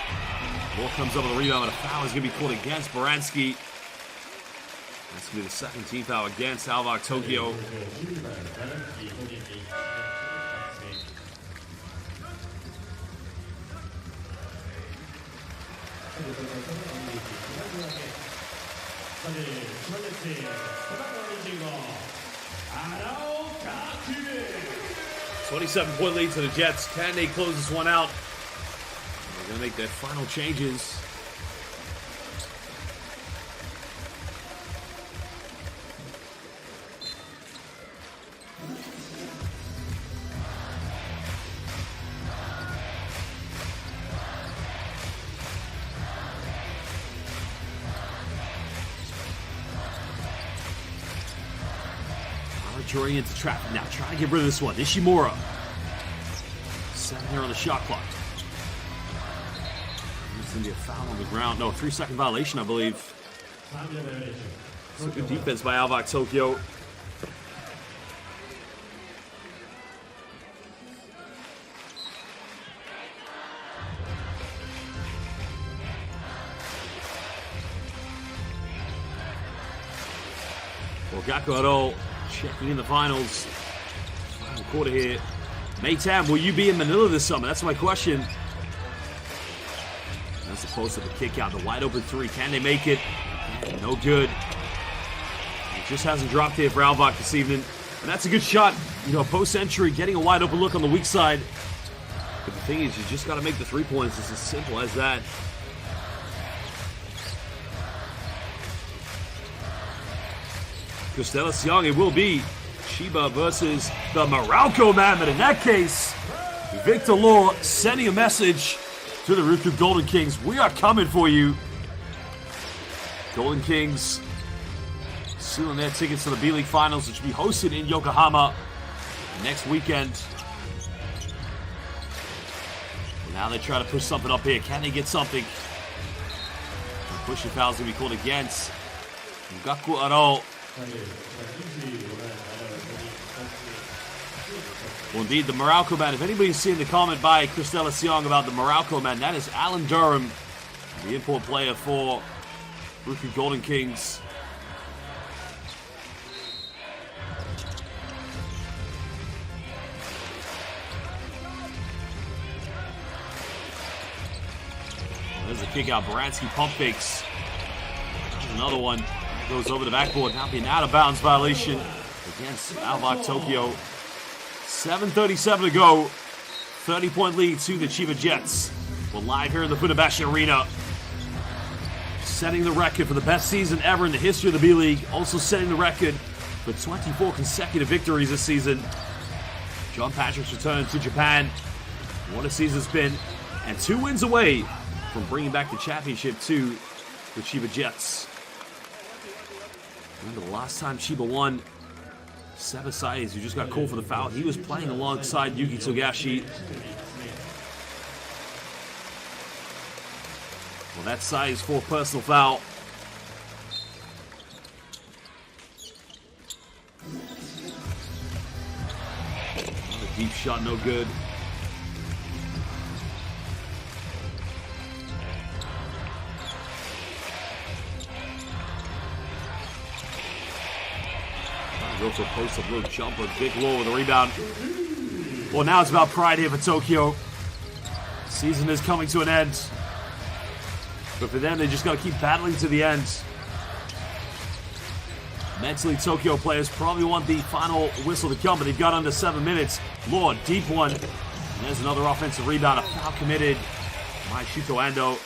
Ball comes up with a rebound, and a foul is going to be called against Baranski. That's going to be the second team foul against ALVARK Tokyo. $27-point lead to the Jets. Can they close this one out? They're going to make their final changes. Archery into traffic now, trying to get rid of this one. Ishimura. 7 here on the shot clock. It's going to be a foul on the ground. No, 3-second violation, I believe. So good defense by ALVARK Tokyo. Well, Gakuaro checking in the finals. Final quarter here. Maytam, will you be in Manila this summer? That's my question. That's opposed to the kick out. The wide open three. Can they make it? No good. It just hasn't dropped here for ALVARK this evening. And that's a good shot. You know, post-entry, getting a wide open look on the weak side. But the thing is, you just got to make the 3 points. It's as simple as that. Costellas Young, it will be Chiba versus the Morocco man. But in that case, Victor Law sending a message to the Ryukyu Golden Kings. We are coming for you. Golden Kings sealing their tickets to the B.LEAGUE Finals, which will be hosted in Yokohama next weekend. Now they try to push something up here. Can they get something? The pushing foul is going to be called against Gakuaro. Well, indeed, the Morocco man. If anybody's seen the comment by Christella Siong about the Morocco man, that is Alan Durham, the import player for Ryukyu Golden Kings. There's a kick out. Baranski pump fakes. Another one. Goes over the backboard. Now being out of bounds violation against ALVARK Tokyo. 7:37 to go. 30-point lead to the Chiba Jets. We're live here in the Funabashi Arena. Setting the record for the best season ever in the history of the B-League. Also setting the record for 24 consecutive victories this season. John Patrick's return to Japan. What a season it's been. And 2 wins away from bringing back the championship to the Chiba Jets. Remember the last time Chiba won, Seba Saiz, who just got called for the foul, he was playing alongside Yuki Togashi. Well, that's Saiz for personal foul. Another deep shot, no good. Go for a post-up low jumper. Big low with a rebound. Well, now it's about pride here for Tokyo. Season is coming to an end. But for them, they just got to keep battling to the end. Mentally, Tokyo players probably want the final whistle to come, but they've got under 7 minutes. Lord, deep one. And there's another offensive rebound. A foul committed by Shuto Ando.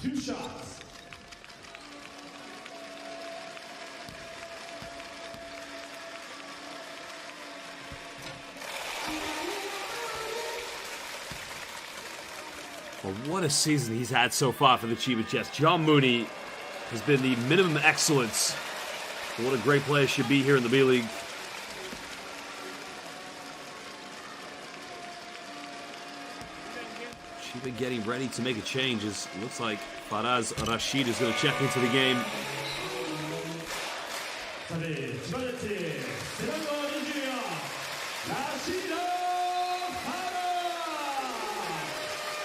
Two shots. Well, what a season he's had so far for the Chiba Jets. John Mooney has been the minimum excellence. What a great player should be here in the B-League. Chiba getting ready to make a change. It looks like Faraz Rashid is going to check into the game.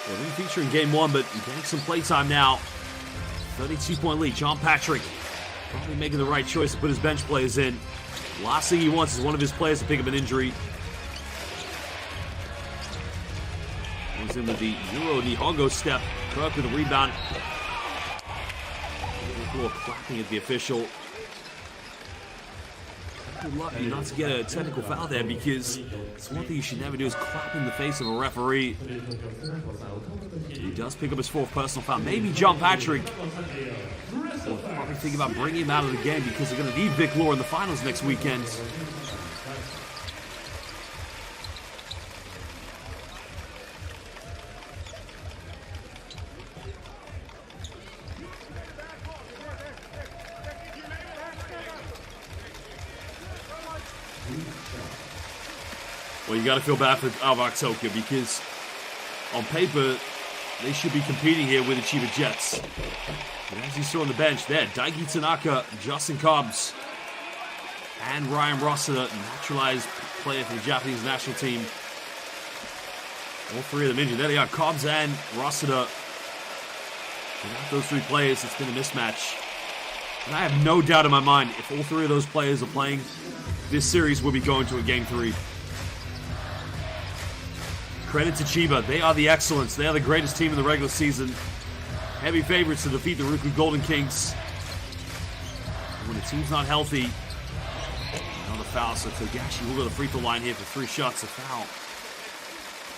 Well, didn't feature in game one, but getting some playtime now. 32-point lead. John Patrick probably making the right choice to put his bench players in. Last thing he wants is one of his players to pick up an injury. He's in with the Euro Nihongo step. Kirk with a rebound. Clapping at the official. Good lucky not to get a technical foul there, because it's one thing you should never do is clap in the face of a referee. He does pick up his fourth personal foul. Maybe John Patrick will probably think about bringing him out of the game, because they're going to need Vic Lore in the finals next weekend. Well, you got to feel bad for ALVARK Tokyo, because on paper, they should be competing here with the Chiba Jets. But as you saw on the bench there, Daiki Tanaka, Justin Cobbs, and Ryan Rossiter, naturalized player for the Japanese national team. All three of them injured. There they are, Cobbs and Rossiter. Without those three players, it's been a mismatch. And I have no doubt in my mind, if all three of those players are playing, this series will be going to a Game 3. Credit to Chiba. They are the excellence. They are the greatest team in the regular season. Heavy favorites to defeat the Ruku Golden Kings. When the team's not healthy, another foul. So Togashi will go to the free throw line here for 3 shots. A foul.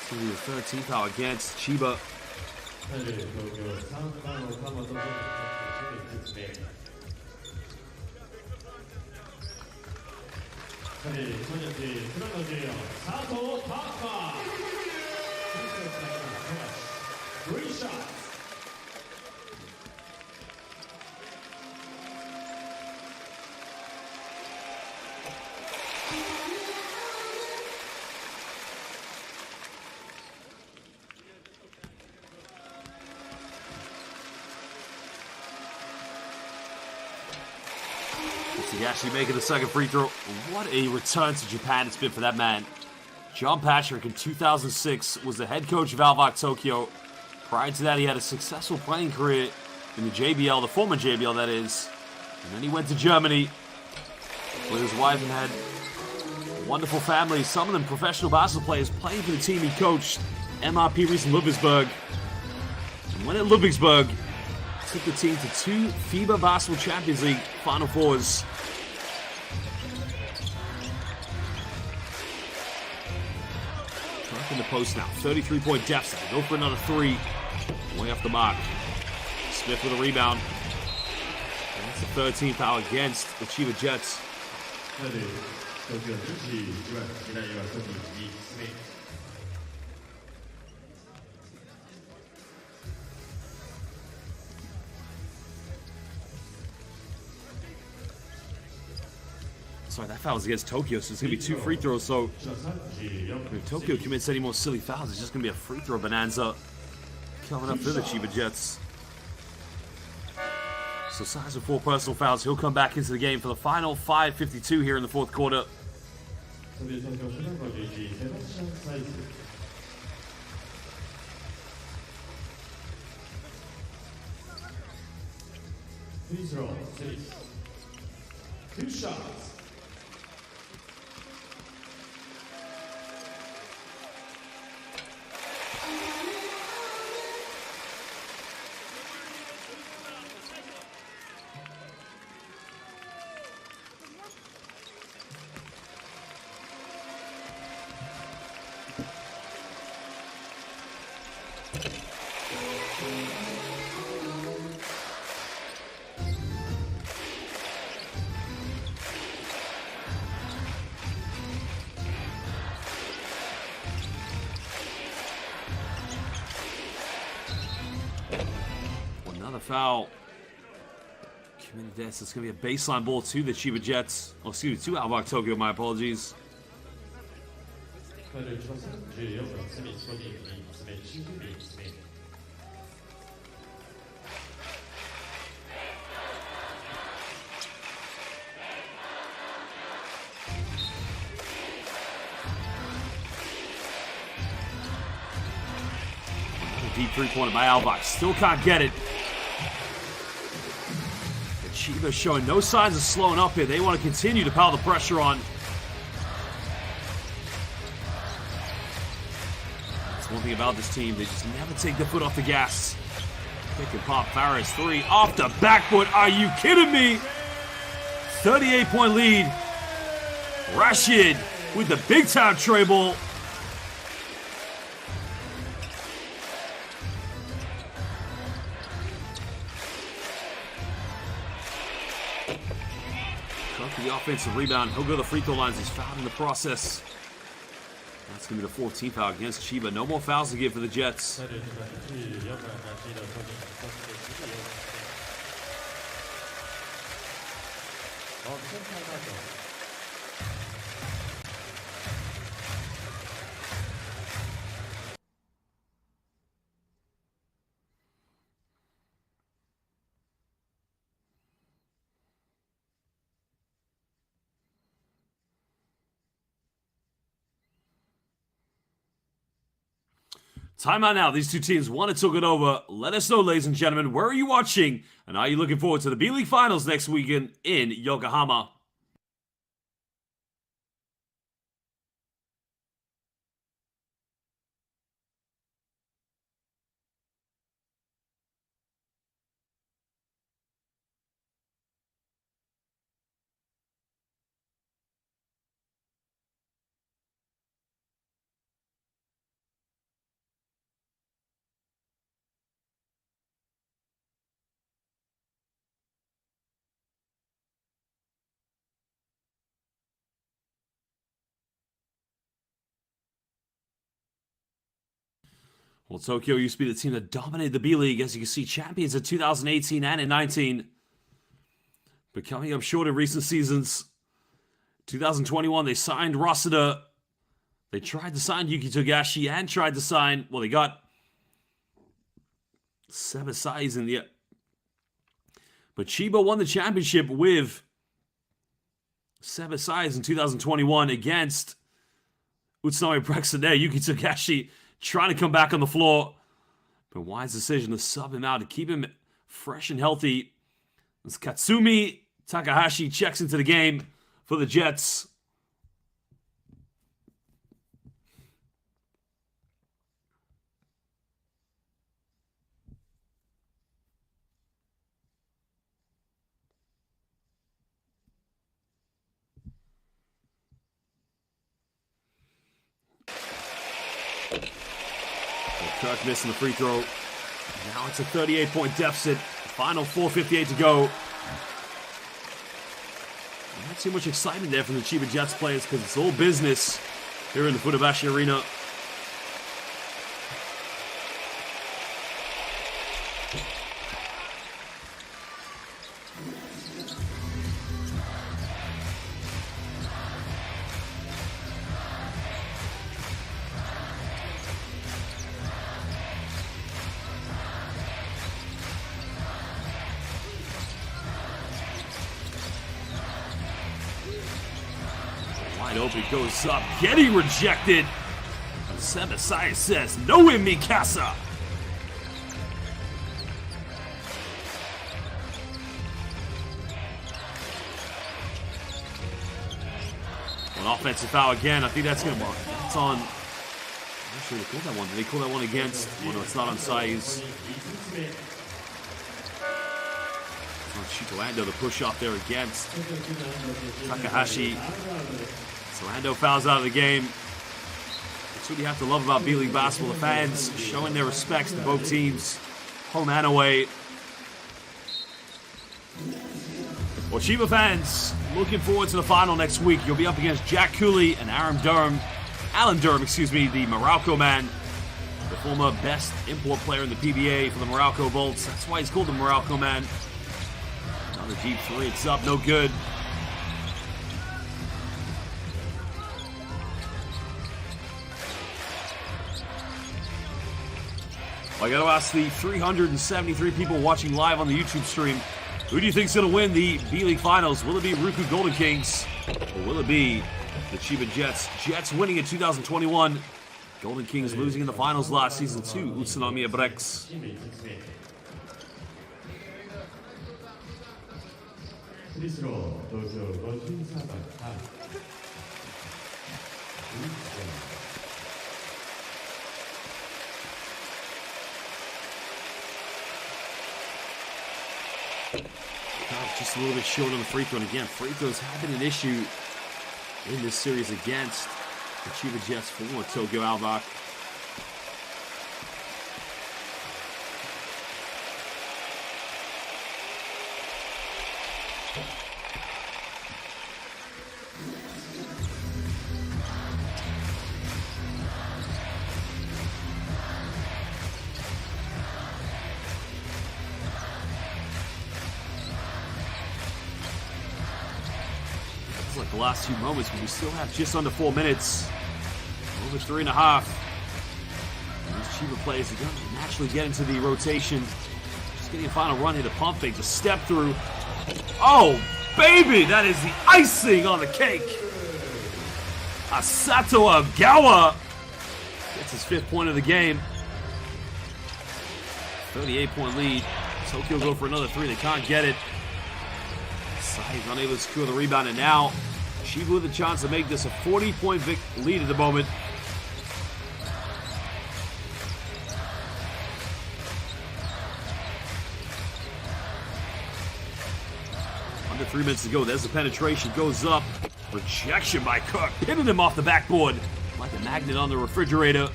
It's going to be the 13th foul against Chiba. Three shots. Togashi making the second free throw. What a return to Japan it's been for that man. John Patrick in 2006 was the head coach of ALVARK Tokyo. Prior to that, he had a successful playing career in the JBL, the former JBL that is. And then he went to Germany with his wife and had a wonderful family. Some of them professional basketball players playing for the team he coached, MRP Riesen Ludwigsburg. And when at Ludwigsburg, took the team to 2 FIBA Basketball Champions League Final Fours. in the post now. 33-point deficit. Go for another three. Way off the mark. Smith with a rebound. And that's the 13th foul against the Chiba Jets. 東京女子千葉左は特に2つ目 Sorry, that foul was against Tokyo, so it's going to be 2 free throws. So if Tokyo commits any more silly fouls, it's just going to be a free throw bonanza coming up for the Chiba Jets. So Size with 4 personal fouls. He'll come back into the game for the final 5:52 here in the fourth quarter. 東京背番号11セバスチャン・サイズ Free throw 3 2 shots Another foul. Committed this. It's going to be a baseline ball to the Chiba Jets. Oh, excuse me, to ALVARK Tokyo. My apologies. 14番スミスボディー3つ目チーム3つ目 Deep three-pointer by ALVARK. Still can't get it. The Chiba showing no signs of slowing up here. They want to continue to pile the pressure on. That's one thing about this team. They just never take their foot off the gas. Pick and pop. Farris 3 off the backboard. Are you kidding me? 38-point lead. Rashid with the big-time tray ball. The offensive rebound. He'll go to the free throw lines. He's fouled in the process. That's going to be the 14th foul against Chiba. No more fouls to give for the Jets. Timeout now. These two teams want to talk it over. Let us know, ladies and gentlemen, where are you watching? And are you looking forward to the B-League Finals next weekend in Yokohama? Well, Tokyo used to be the team that dominated the B-League, as you can see, champions in 2018 and in 19. But coming up short in recent seasons. 2021, they signed Rosada. They tried to sign Yuki Togashi and tried to sign, well, they got Seba Saiz in the... But Chiba won the championship with Seba Saiz in 2021 against Utsunami Brexit. Yuki Togashi trying to come back on the floor. But wise decision to sub him out to keep him fresh and healthy. As Katsumi Takahashi checks into the game for the Jets. Kirk missing the free throw. Now it's a 38-point deficit. Final 4:58 to go. Not too much excitement there from the Chiba Jets players because it's all business here in the Funabashi Arena. Wide open, goes up, getting rejected. Sebasai says, no in Mikasa. An offensive foul again. I think that's going to mark. It's on. I'm not sure they called that one. Did they call that one against? Well, no, it's not on size. Shito the push off there against Takahashi. So Ando fouls out of the game. That's what you have to love about B.LEAGUE basketball. The fans showing their respects to both teams, home and away. Well, Chiba fans, looking forward to the final next week. You'll be up against Jack Cooley and Alan Durham, the Morocco man, the former best import player in the PBA for the Morocco Bolts. That's why he's called the Morocco man. Another deep three, it's up, no good. Well, I gotta ask the 373 people watching live on the YouTube stream, who do you think's gonna win the B.LEAGUE Finals? Will it be Ruku Golden Kings, or will it be the Chiba Jets? Jets winning in 2021, Golden Kings losing in the finals last season to Utsunomiya Brex. Just a little bit short on the free throw. And again, free throws have been an issue in this series against the Chiba Jets for Tokyo ALVARK. Like the last few moments, but we still have just under 4 minutes, over 3.5. These Chiba players are going to naturally get into the rotation. Just getting a final run here, the pump fake, just step through. Oh, baby, that is the icing on the cake. Asato Ogawa gets his 5th point of the game. 38-point lead. Tokyo go for another 3, they can't get it. He's unable to secure the rebound, and now Chiba with a chance to make this a 40-point lead at the moment. Under 3 minutes to go. There's the penetration, goes up. Rejection by Cook, pinning him off the backboard like a magnet on the refrigerator.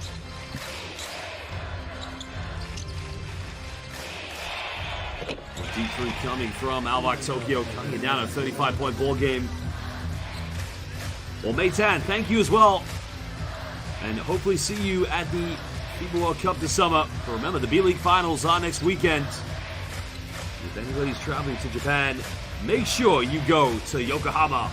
D3 coming from ALVARK Tokyo, cutting it down a 35-point ball game. Well, Meitan, thank you as well. And hopefully see you at the FIBA World Cup this summer. But remember, the B.LEAGUE Finals are next weekend. If anybody's traveling to Japan, make sure you go to Yokohama.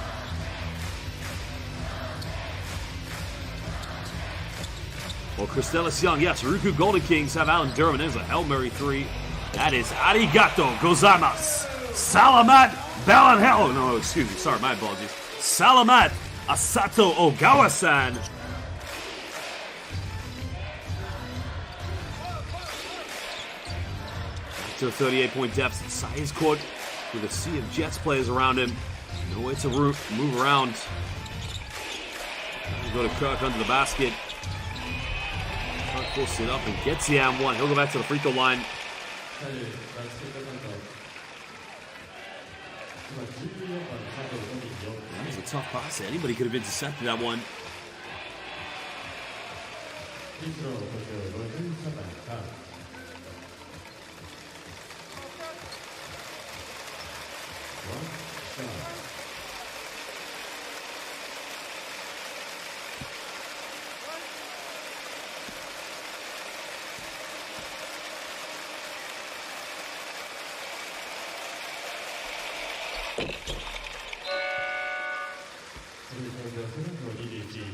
Well, Christelis Young, yes, Ruku Golden Kings have Alan Durham. There's a Hail Mary 3. That is arigato gozaimasu. Salamat Balanhel. No, excuse me. Sorry, my apologies. Salamat Asato Ogawa-san. To a 38-point deficit. Sai's court with a sea of Jets players around him. No way to move around. Go to Kirk under the basket. Kirk pulls it up and gets the M1. He'll go back to the free throw line. That was a tough pass. Anybody could have intercepted that one. スロー東京53番カード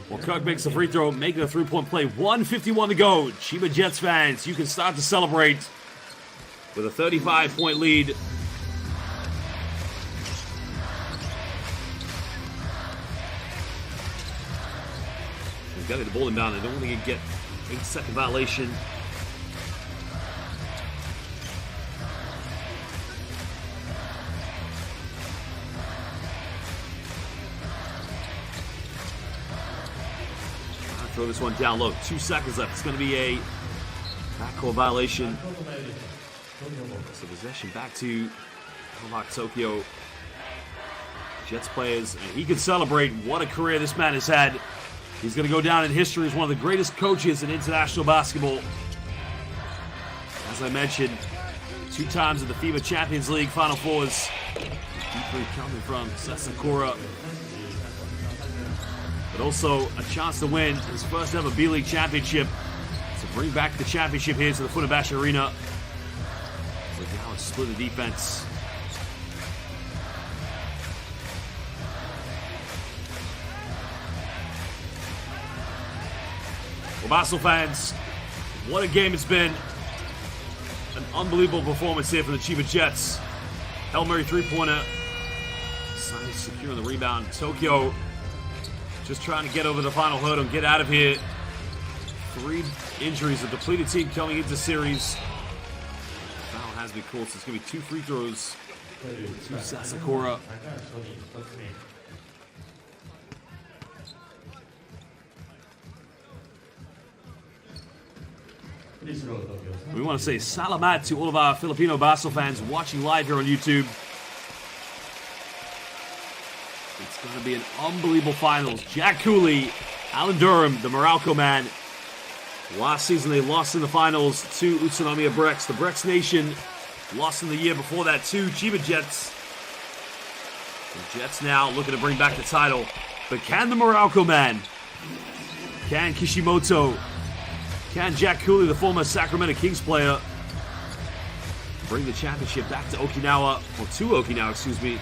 Well, Kirk makes the free throw, making a three-point play. 1:51 to go. Chiba Jets fans, you can start to celebrate with a 35-point lead. They've got to get the ball inbound. They don't want to get 8-second violation. Throw this one down low. 2 seconds left. It's going to be a backcourt violation. So possession back to ALVARK Tokyo. Jets players, and he can celebrate. What a career this man has had. He's going to go down in history as one of the greatest coaches in international basketball. As I mentioned, 2 times in the FIBA Champions League Final Fours. Deeply coming from Sasakura. But also a chance to win his first ever B.LEAGUE championship. To bring back the championship here to the Funabashi Arena. So now it's split the defense. Well, Basel fans, what a game it's been. An unbelievable performance here for the Chiba Jets. Hail Mary three-pointer. Sainz securing the rebound. Tokyo just trying to get over the final hurdle and get out of here. 3 injuries, a depleted team coming into series. Foul has been called, so it's going to be 2 free throws to Sasakura. We want to say salamat to all of our Filipino basketball fans watching live here on YouTube. It's going to be an unbelievable finals. Jack Cooley, Alan Durham, the Morocco man. Last season they lost in the finals to Utsunomiya Brex. The Brex Nation lost in the year before that to Chiba Jets. The Jets now looking to bring back the title. But can the Morocco man, can Kishimoto, can Jack Cooley, the former Sacramento Kings player, bring the championship back to Okinawa, or to Okinawa, excuse me.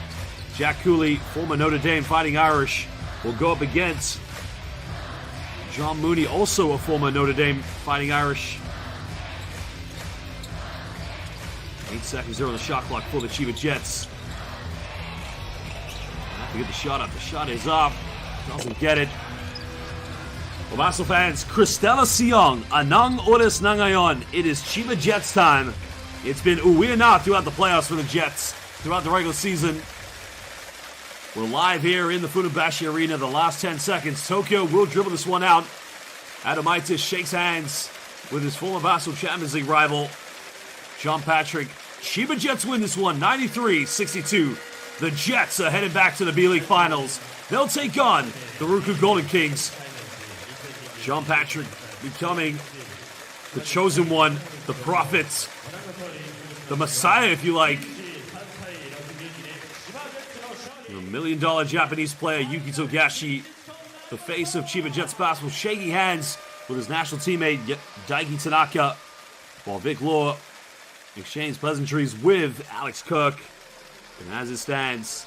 Jack Cooley, former Notre Dame Fighting Irish, will go up against John Mooney, also a former Notre Dame Fighting Irish. 8 seconds there on the shot clock for the Chiba Jets. Have to get the shot up. The shot is up. Doesn't get it. Well, Basel fans, Cristela Siong, Anang Oras na ngayon. It is Chiba Jets time. It's been uwi na throughout the playoffs for the Jets, throughout the regular season. We're live here in the Funabashi Arena. The last 10 seconds. Tokyo will dribble this one out. Adamaitis shakes hands with his former Basel Champions League rival, John Patrick. Chiba Jets win this one, 93-62. The Jets are headed back to the B.LEAGUE Finals. They'll take on the Ruku Golden Kings. John Patrick becoming the chosen one, the prophet, the Messiah, if you like. The $1 million Japanese player, Yuki Togashi, the face of Chiba Jets basketball, shaking hands with his national teammate, Daiki Tanaka, while Vic Law exchanged pleasantries with Alex Kirk. And as it stands,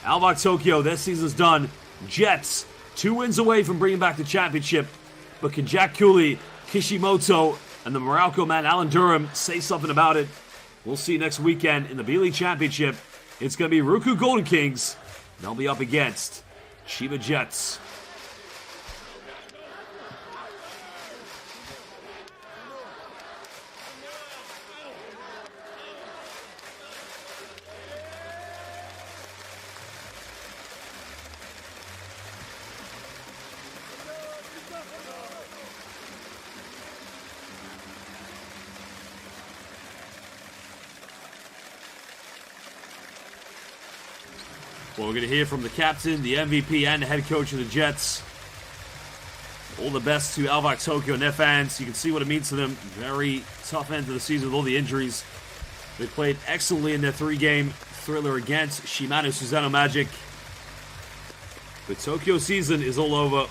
ALVARK Tokyo, their season's done. Jets, 2 wins away from bringing back the championship. But can Jack Cooley, Kishimoto, and the Morocco man Alan Durham say something about it? We'll see next weekend in the B.LEAGUE Championship. It's going to be Ruku Golden Kings. They'll be up against Chiba Jets. Well, we're going to hear from the captain, the MVP, and the head coach of the Jets. All the best to ALVARK Tokyo and their fans. You can see what it means to them. Very tough end to the season with all the injuries. They played excellently in their 3-game thriller against Shimano Suzano Magic. The Tokyo season is all over.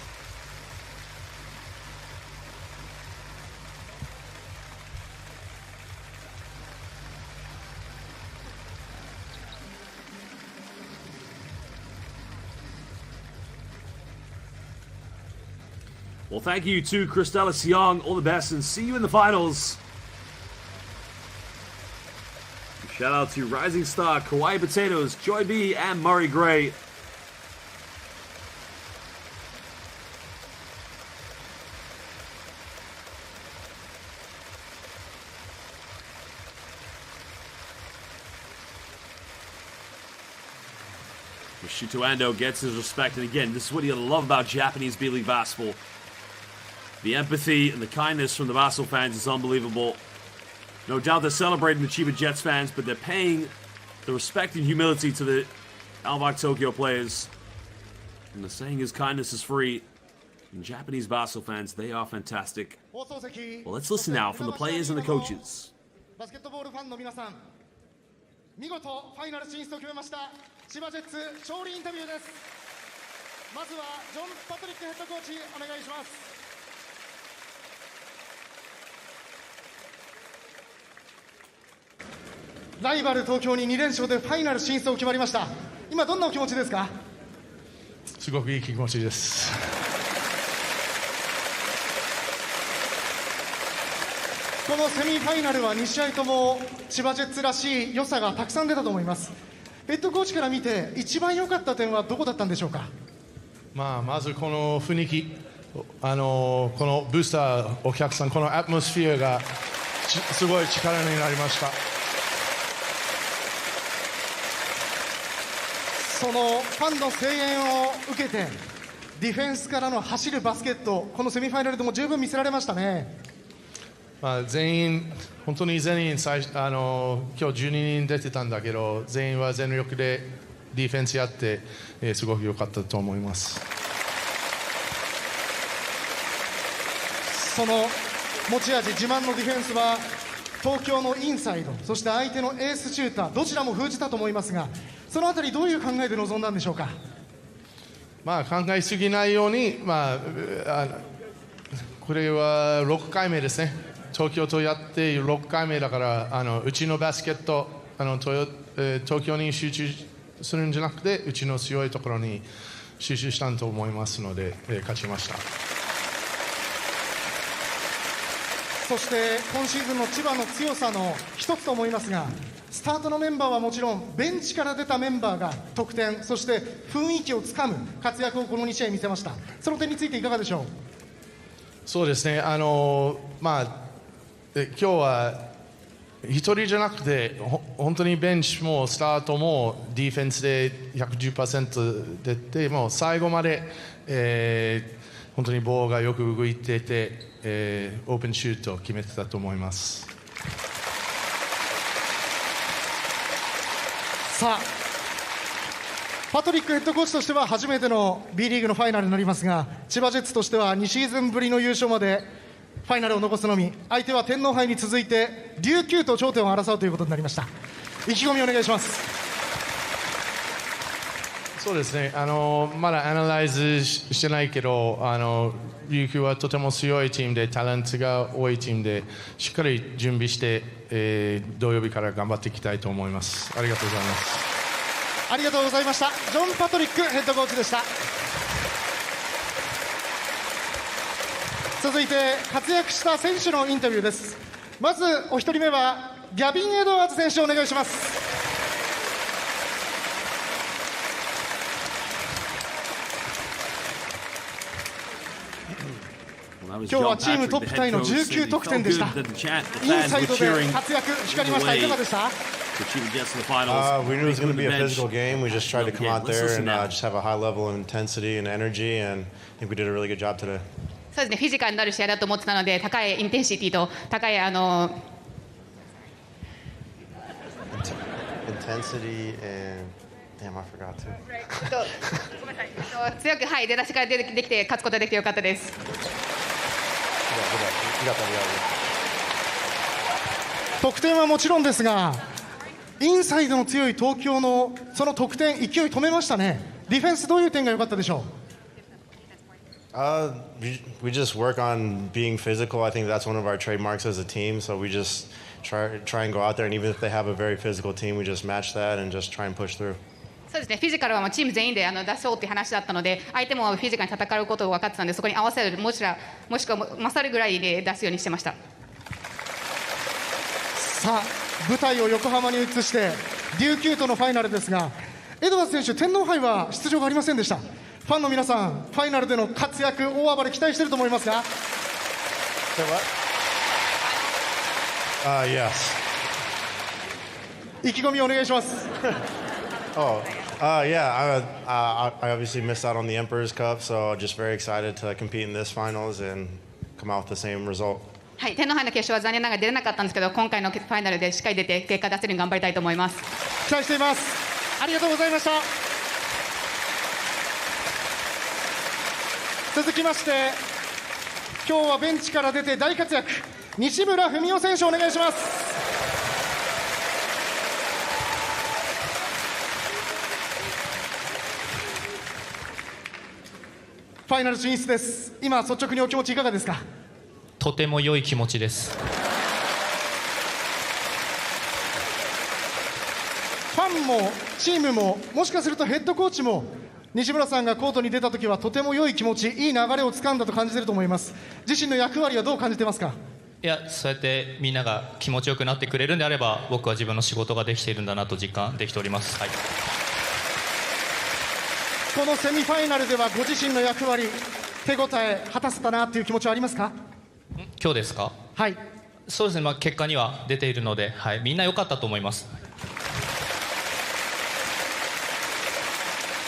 Well, thank you to Christella Siong. All the best and see you in the finals. Shout out to Rising Star, Kawaii Potatoes, Joy B, and Murray Gray. Shuto Ando gets his respect, and again, this is what you love about Japanese B.LEAGUE basketball. The empathy and the kindness from the basketball fans is unbelievable. No doubt they're celebrating the Chiba Jets fans, but they're paying the respect and humility to the ALVARK Tokyo players. And the saying is kindness is free. And Japanese basketball fans, they are fantastic. Well, let's listen now from the players and the coaches. 見事ファイナル進出を決めました千葉ジェッツ勝利インタビューです。まずはジョン・パトリックヘッドコーチお願いします。ライバル東京に2連勝でファイナル進出を決まりました。今どんなお気持ちですか？すごくいい気持ちです。このセミファイナルは2試合とも千葉ジェッツらしい良さがたくさん出たと思います。ヘッドコーチから見て一番良かった点はどこだったんでしょうか？まずこの雰囲気、このブースターお客さん、このアトモスフィアがすごい力になりました。そのファンの声援を受けてディフェンスからの走るバスケット、このセミファイナルでも十分見せられましたね。全員、本当に全員今日12人出てたんだけど、全員は全力でディフェンスやって、すごく良かったと思います。その持ち味、自慢のディフェンスは東京のインサイド、そして相手のエースシューター、どちらも封じたと思いますが、そのあたりどういう考えで臨んだんでしょうか？考えすぎないように、これは6回目ですね。東京とやって6回目だから、うちのバスケット東京に集中するんじゃなくて、うちの強いところに集中したと思いますので、勝ちました。そして今シーズンの千葉の強さの一つと思いますが、スタートのメンバーはもちろんベンチから出たメンバーが得点、そして雰囲気をつかむ活躍をこの2試合見せました。その点についていかがでしょう？そうですね、今日は1人じゃなくて、本当にベンチもスタートもディフェンスで 110% 出て、もう最後まで、本当にボールがよく動いていて、オープンシュートを決めてたと思います。さあ、パトリックヘッドコーチとしては初めての B リーグのファイナルになりますが、千葉ジェッツとしては2シーズンぶりの優勝までファイナルを残すのみ、相手は天皇杯に続いて琉球と頂点を争うということになりました。意気込みお願いします。そうですね、まだアナライズしてないけど、琉球はとても強いチームで、タレントが多いチームで、しっかり準備して、土曜日から頑張っていきたいと思います。ありがとうございます。ありがとうございました。ジョン・パトリックヘッドコーチでした。続いて活躍した選手のインタビューです。まずお一人目はギャビン・エドワーズ選手、お願いします。今日はチームトップタイの19得点でした。インサイドで活躍光りました。いかがでした？We knew it was going to be a physical game. We just tried to come out there and just have a high level of intensity and energy, and I think we did a really good job today. そうですね、フィジカルになる試合だと思ってたので、高いインテンシティと高いintensity and Damn, I forgot to. ごめんなさい。強く、はい、出だしから出てきて勝つことができてよかったです。得点はもちろんですが、インサイドの強い東京のその得点、勢い止めましたね。ディフェンスどういう点が良かったでしょWe just work on being physical. I think that's one of our trademarks as a team. So we just try and go out there, and even if they have a very physical team, we just match that and just try and push through. そうですね、フィジカルはもうチーム全員で出そうっていう話だったので、相手もフィジカルに戦うことを分かってたので、そこに合わせる、もしくは勝るぐらいで出すようにしてました。さあ、舞台を横浜に移して琉球とのファイナルですが、エドワーズ選手、天皇杯は出場がありませんでした。ファンの皆さん、ファイナルでの活躍、大暴れ期待していると思いますが。Yes. 意気込みをお願いします。Yeah. I obviously missed out on the Emperor's Cup, so just very excited to compete in this finals and come out with the same result. はい、天皇杯の決勝は残念ながら出れなかったんですけど、今回のファイナルでしっかり出て結果出せるように頑張りたいと思います。期待しています。ありがとうございました。続きまして、今日はベンチから出て大活躍、西村文雄選手お願いします。ファイナル進出です。今率直にお気持ちいかがですか？とても良い気持ちです。ファンもチームも、もしかするとヘッドコーチも、西村さんがコートに出たときはとても良い気持ち、いい流れをつかんだと感じていると思います。自身の役割はどう感じてますか？いや、そうやってみんなが気持ちよくなってくれるんであれば、僕は自分の仕事ができているんだなと実感できております。はい、このセミファイナルではご自身の役割、手応え果たせたなという気持ちはありますか？今日ですか？はい。そうですね、結果には出ているので、はい、みんな良かったと思います。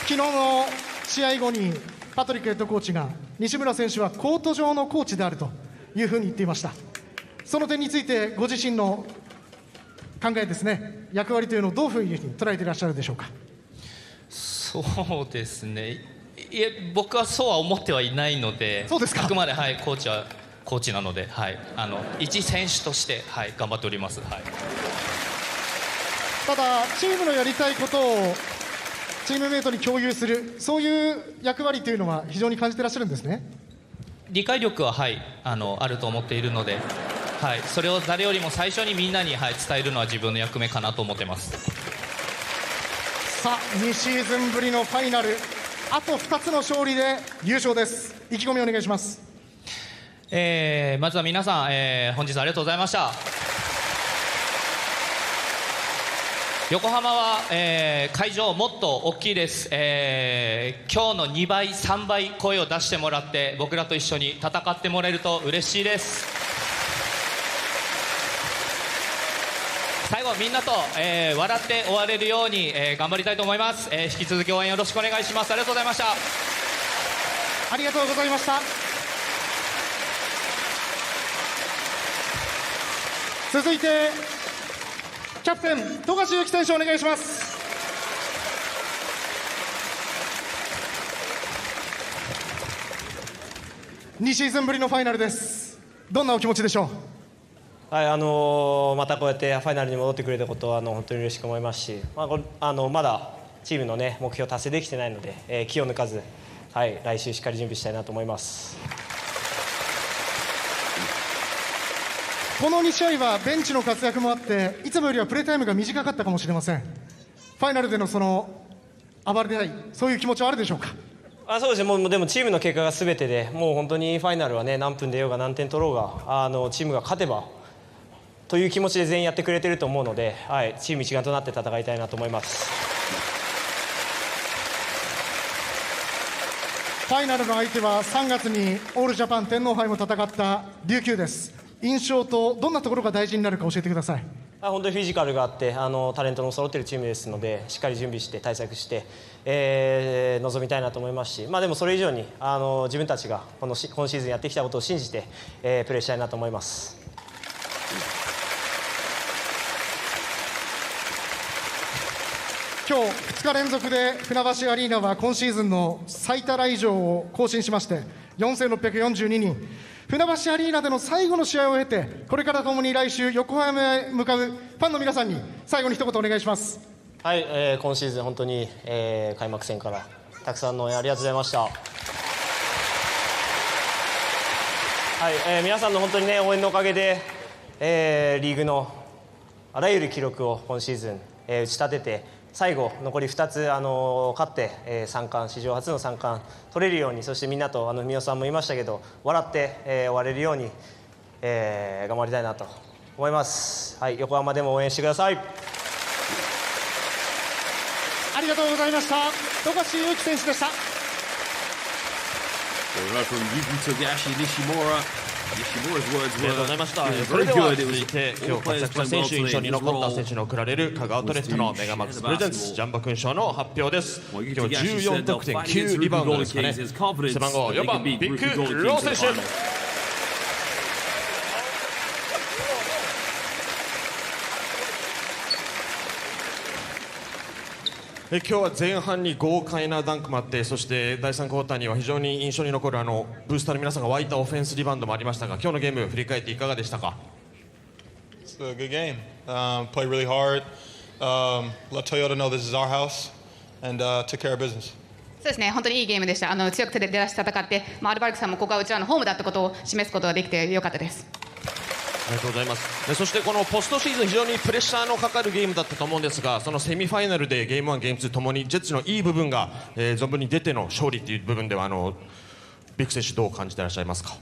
昨日の試合後にパトリックヘッドコーチが、西村選手はコート上のコーチであるというふうに言っていました。その点についてご自身の考えですね、役割というのをどういうふうに捉えていらっしゃるでしょうか？そうですね、いえ、僕はそうは思ってはいないので、そうですか。あくまで、はい、コーチはコーチなので、はい、一選手として、はい、頑張っております。はい、ただチームのやりたいことをチームメイトに共有する、そういう役割というのは非常に感じていらっしゃるんですね。理解力は、はい、あると思っているので、はい、それを誰よりも最初にみんなに、はい、伝えるのは自分の役目かなと思ってます。さあ、2シーズンぶりのファイナル、あと2つの勝利で優勝です。意気込みお願いします。まずは皆さん、本日はありがとうございました。横浜は、会場もっと大きいです。今日の2倍3倍声を出してもらって、僕らと一緒に戦ってもらえると嬉しいです。最後みんなと、笑って終われるように、頑張りたいと思います。引き続き応援よろしくお願いします。ありがとうございました。ありがとうございました。続いてキャプテン富樫勇樹選手お願いします。2シーズンぶりのファイナルです。どんなお気持ちでしょう？はい、またこうやってファイナルに戻ってくれたことは本当に嬉しく思いますし、まだチームの、ね、目標達成できてないので、気を抜かず、はい、来週しっかり準備したいなと思います。この2試合はベンチの活躍もあって、いつもよりはプレータイムが短かったかもしれません。ファイナルでのその暴れたい、そういう気持ちはあるでしょうか？そうですね、でもチームの結果がすべてで、もう本当にファイナルは、ね、何分出ようが何点取ろうがチームが勝てばという気持ちで全員やってくれてると思うので、はい、チーム一丸となって戦いたいなと思います。ファイナルの相手は3月にオールジャパン天皇杯も戦った琉球です。印象とどんなところが大事になるか教えてください。本当にフィジカルがあってタレントの揃っているチームですので、しっかり準備して対策して、臨みたいなと思いますし、でもそれ以上に自分たちが今シーズンやってきたことを信じて、プレーしたいなと思います。今日2日連続で船橋アリーナは今シーズンの最多来場を更新しまして4642人、船橋アリーナでの最後の試合を経て、これからともに来週横浜へ向かうファンの皆さんに最後に一言お願いします。はい、今シーズン本当に、開幕戦からたくさんの応援ありがとうございました。はい、皆さんの本当にね応援のおかげで、リーグのあらゆる記録を今シーズン、打ち立てて、最後残り2つ、勝って、3冠、史上初の3冠取れるように、そしてみんなと文雄さんも言いましたけど笑って、終われるように、頑張りたいなと思います。はい、横浜でも応援してください。ありがとうございました。富樫勇樹選手でした。ありがとうございました。それでは続いて今日活躍した選手、印象に残った選手に贈られる香川アウトレットのメガマックスプレゼンツジャンボ勲章の発表です。今日14得点9リバウンドですかね。背番号4番ビッグロー選手。今日は前半に豪快なダンクもあって、そして第3クォーターには非常に印象に残るブースターの皆さんが湧いたオフェンスリバウンドもありましたが、今日のゲーム振り返っていかがでしたか？ It's a good game. Played really hard. Let Toyota know this is our house and took care of business. そうですね、本当にいいゲームでした。強く出だし戦って、アルバルクさんもここはうちらのホームだってことを示すことができてよかったです。ありがとうございます。そしてこのポストシーズン非常にプレッシャーのかかるゲームだったと思うんですが、そのセミファイナルでゲーム1、ゲーム2ともにジェッツのいい部分が、存分に出ての勝利という部分ではビッグ選手どう感じていらっしゃいますか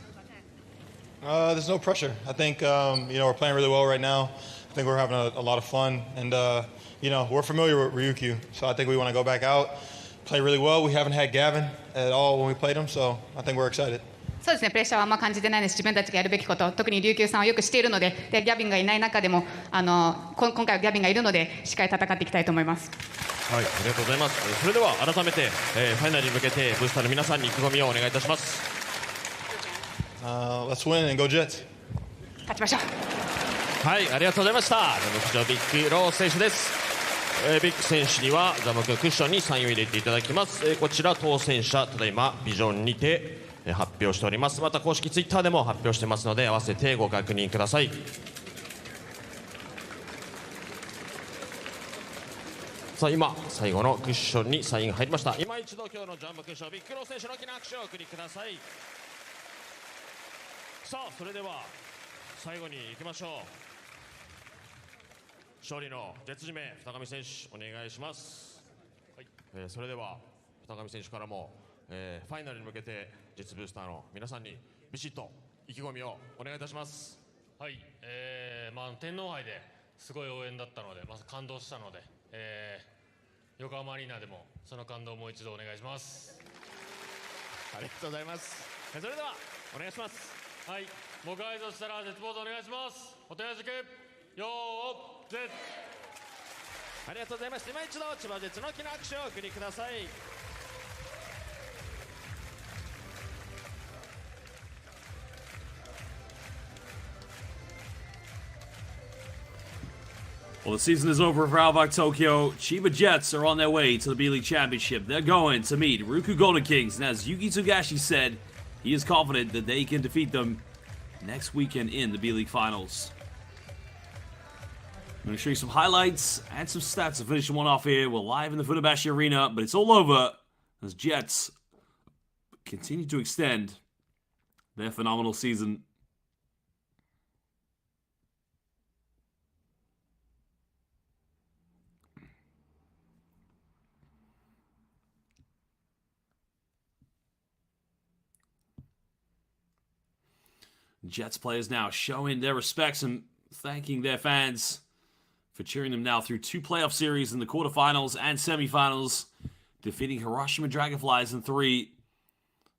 ？There's no pressure. I think we're playing really well right now. I think we're having a lot of fun, and we're familiar with Ryukyu, so I think we want to go back out, play really well. We haven't had Gavin at all when we played him, so I think we're excited.そうですね、プレッシャーはあんま感じてないです。自分たちがやるべきこと、特に琉球さんをよくしているので、ギャビンがいない中でも今回はギャビンがいるのでしっかり戦っていきたいと思います。はい、ありがとうございます。それでは改めて、ファイナルに向けてブースターの皆さんに意気込みをお願いいたします。Let's win and go Jets. 勝ちましょう。はい、ありがとうございました。ザムビッグロー選手です。ビッグ選手にはザムクッションにサインを入れていただきます。こちら当選者ただいまビジョンにて発表しております。また公式ツイッターでも発表してますので合わせてご確認ください。さあ今最後のクッションにサインが入りました。今一度今日のジャンボクッションビッグロー選手の大きな拍手をお送りください。さあそれでは最後に行きましょう。勝利のジェッツ締め二上選手お願いします。はい、それでは二上選手からもファイナルに向けてジェッツブースターの皆さんにビシッと意気込みをお願いいたします。はい、天皇杯ですごい応援だったのでまず感動したので、横浜アリーナでもその感動をもう一度お願いします。ありがとうございます。それではお願いします。はい、僕が合図したら絶望とお願いします。お手やじくよーゼッありがとうございます。今一度千葉ジェッツの大きな拍手をお送りください。Well, the season is over for ALVARK Tokyo. CHIBA Jets are on their way to the B.LEAGUE Championship. They're going to meet Ryukyu Golden Kings. And as Yuki Tsugashi said, he is confident that they can defeat them next weekend in the B.LEAGUE Finals. I'm going to show you some highlights and some stats to finish one off here. We're live in the Funabashi Arena, but it's all over as Jets continue to extend their phenomenal season. Jets players now showing their respects and thanking their fans for cheering them now through 2 playoff series in the quarterfinals and semifinals, defeating Hiroshima Dragonflies in 3,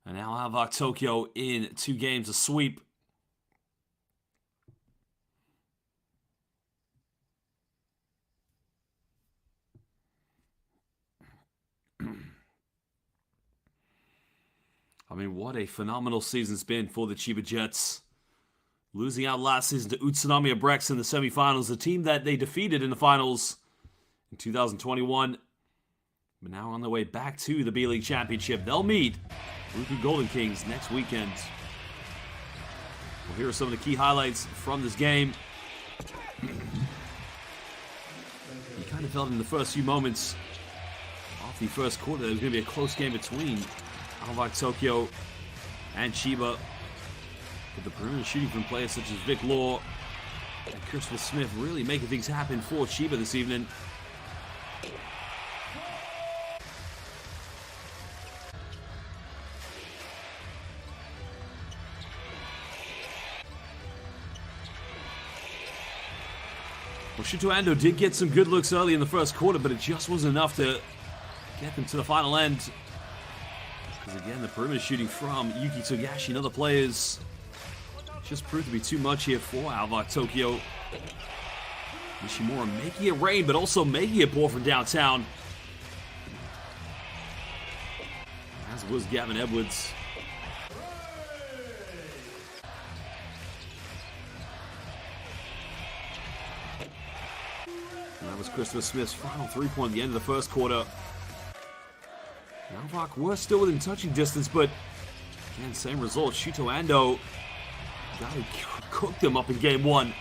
and now ALVARK Tokyo in 2 games, a sweep. I mean, what a phenomenal season it's been for the CHIBA Jets. Losing out last season to Utsunami Abrex in the semifinals, a team that they defeated in the finals in 2021. But now on their way back to the B-League Championship. They'll meet Ryukyu Golden Kings next weekend. Well, here are some of the key highlights from this game. You kind of felt in the first few moments off the first quarter there was going to be a close game between ALVARK Tokyo and CHIBA. But the perimeter shooting from players such as Vic Law and Christopher Smith really making things happen for CHIBA this evening. Well, Shuto Ando did get some good looks early in the first quarter, but it just wasn't enough to get them to the final end. Because again, the perimeter shooting from Yuki Togashi and other players just proved to be too much here for ALVARK Tokyo. Nishimura making it rain, but also making it pour from downtown. As was Gavin Edwards. And that was Christopher Smith's final three-point at the end of the first quarter. ALVARK were still within touching distance, but again, same result. Shuto Ando cooked them up in game one.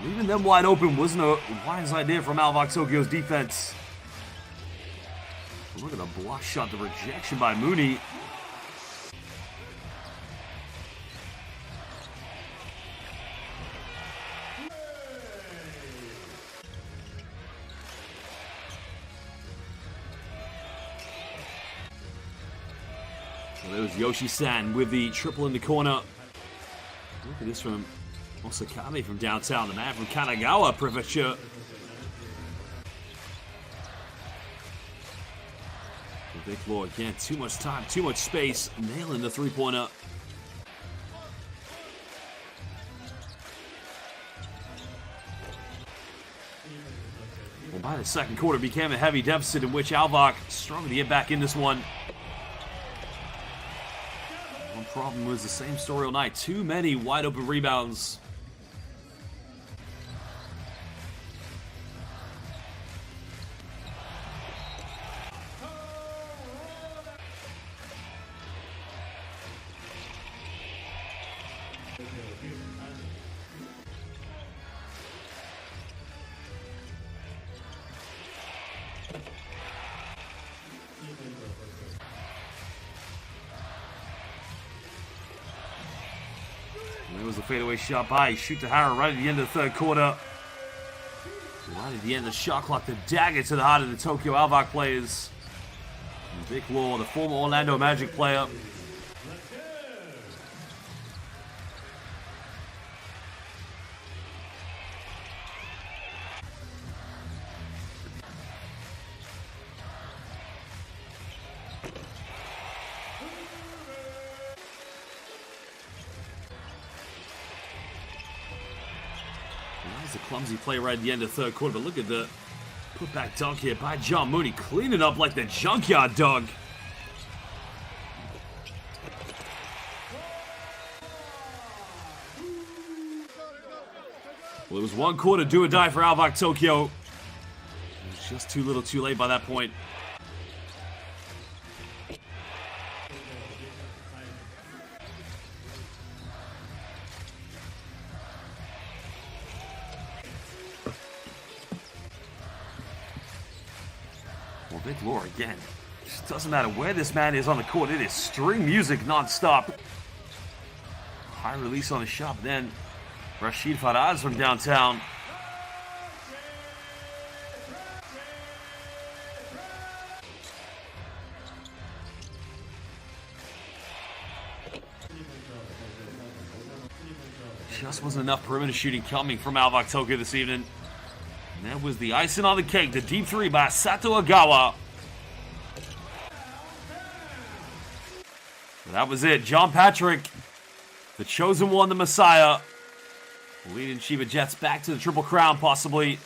Leaving them wide open wasn't a wise idea from ALVARK Tokyo's defense. Look at the block shot, the rejection by Mooney. Well, there was Yoshi-san with the triple in the corner. Look at this from Osakabe from downtown, the man from Kanagawa Prefecture. Vic Law again, too much time, too much space, nailing the three-pointer. Well, by the second quarter, it became a heavy deficit in which ALVARK struggled to get back in this one. One problem was the same story all night. Too many wide open rebounds. There was a fadeaway shot by Shutahara right at the end of the third quarter. Right at the end of the shot clock, the dagger to the heart of the Tokyo ALVARK players. And Vic Law, the former Orlando Magic player. That was a clumsy play right at the end of the third quarter, but look at the putback dunk here by John Mooney, cleaning up like the junkyard dog. Well, it was one quarter do or die for ALVARK Tokyo. It was just too little too late by that point. Well, Vic Law again. It just doesn't matter where this man is on the court. It is string music non-stop. High release on the shot, but then Rashid Faraz from downtown. Just wasn't enough perimeter shooting coming from ALVARK Tokyo this evening. And that was the icing on the cake, the deep three by Sato Agawa. And that was it. John Patrick, the chosen one, the Messiah, leading Chiba Jets back to the Triple Crown, possibly.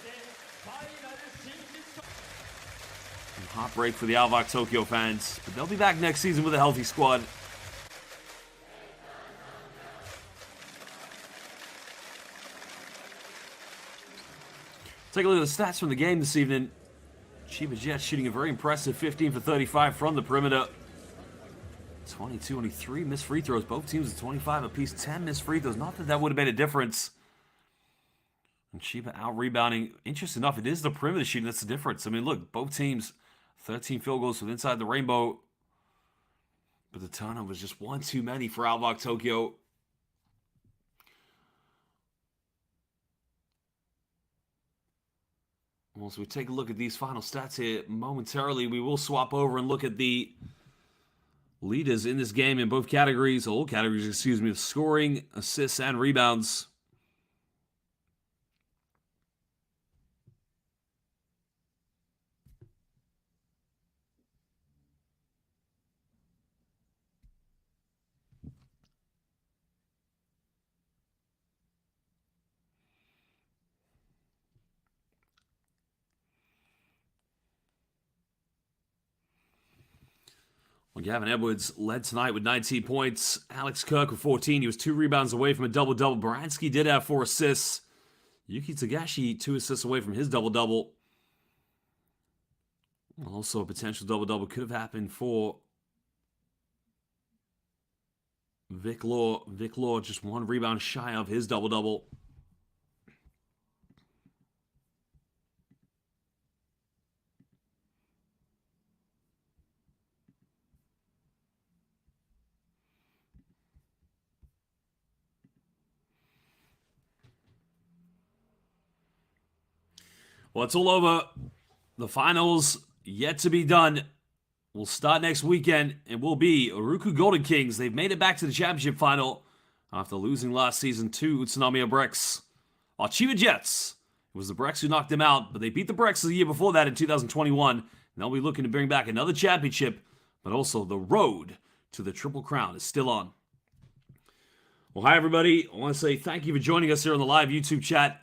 And hot break for the ALVARK Tokyo fans. But they'll be back next season with a healthy squad. Take a look at the stats from the game this evening. Chiba Jets shooting a very impressive 15 for 35 from the perimeter. 22 only 3 missed free throws. Both teams at 25 apiece. 10 missed free throws. Not that would have made a difference. And Chiba out rebounding. Interesting enough, it is the perimeter shooting that's the difference. I mean, look, both teams 13 field goals from inside the rainbow. But the turnover was just one too many for ALVARK Tokyo. Well, so we take a look at these final stats here momentarily. We will swap over and look at the leaders in this game in both categories, all categories, excuse me, scoring, assists, and rebounds. Well, Gavin Edwards led tonight with 19 points. Alex Kirk with 14. He was 2 rebounds away from a double-double. Baranski did have 4 assists. Yuki Tagashi, 2 assists away from his double-double. Also, a potential double-double could have happened for Vic Law. Vic Law just 1 rebound shy of his double-double. Well, it's all over. The finals yet to be done. We'll start next weekend. It will be Uruku Golden Kings. They've made it back to the championship final after losing last season to Utsunomiya Bricks. Our Chiba Jets, it was the Bricks who knocked them out, but they beat the Bricks the year before that in 2021. And they'll be looking to bring back another championship, but also the road to the Triple Crown is still on. Well, hi, everybody. I want to say thank you for joining us here on the live YouTube chat.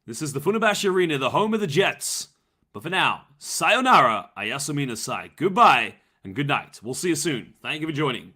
This is the Funabashi Arena, the home of the Jets. But for now, sayonara, ayasumi nasai. Goodbye and good night. We'll see you soon. Thank you for joining.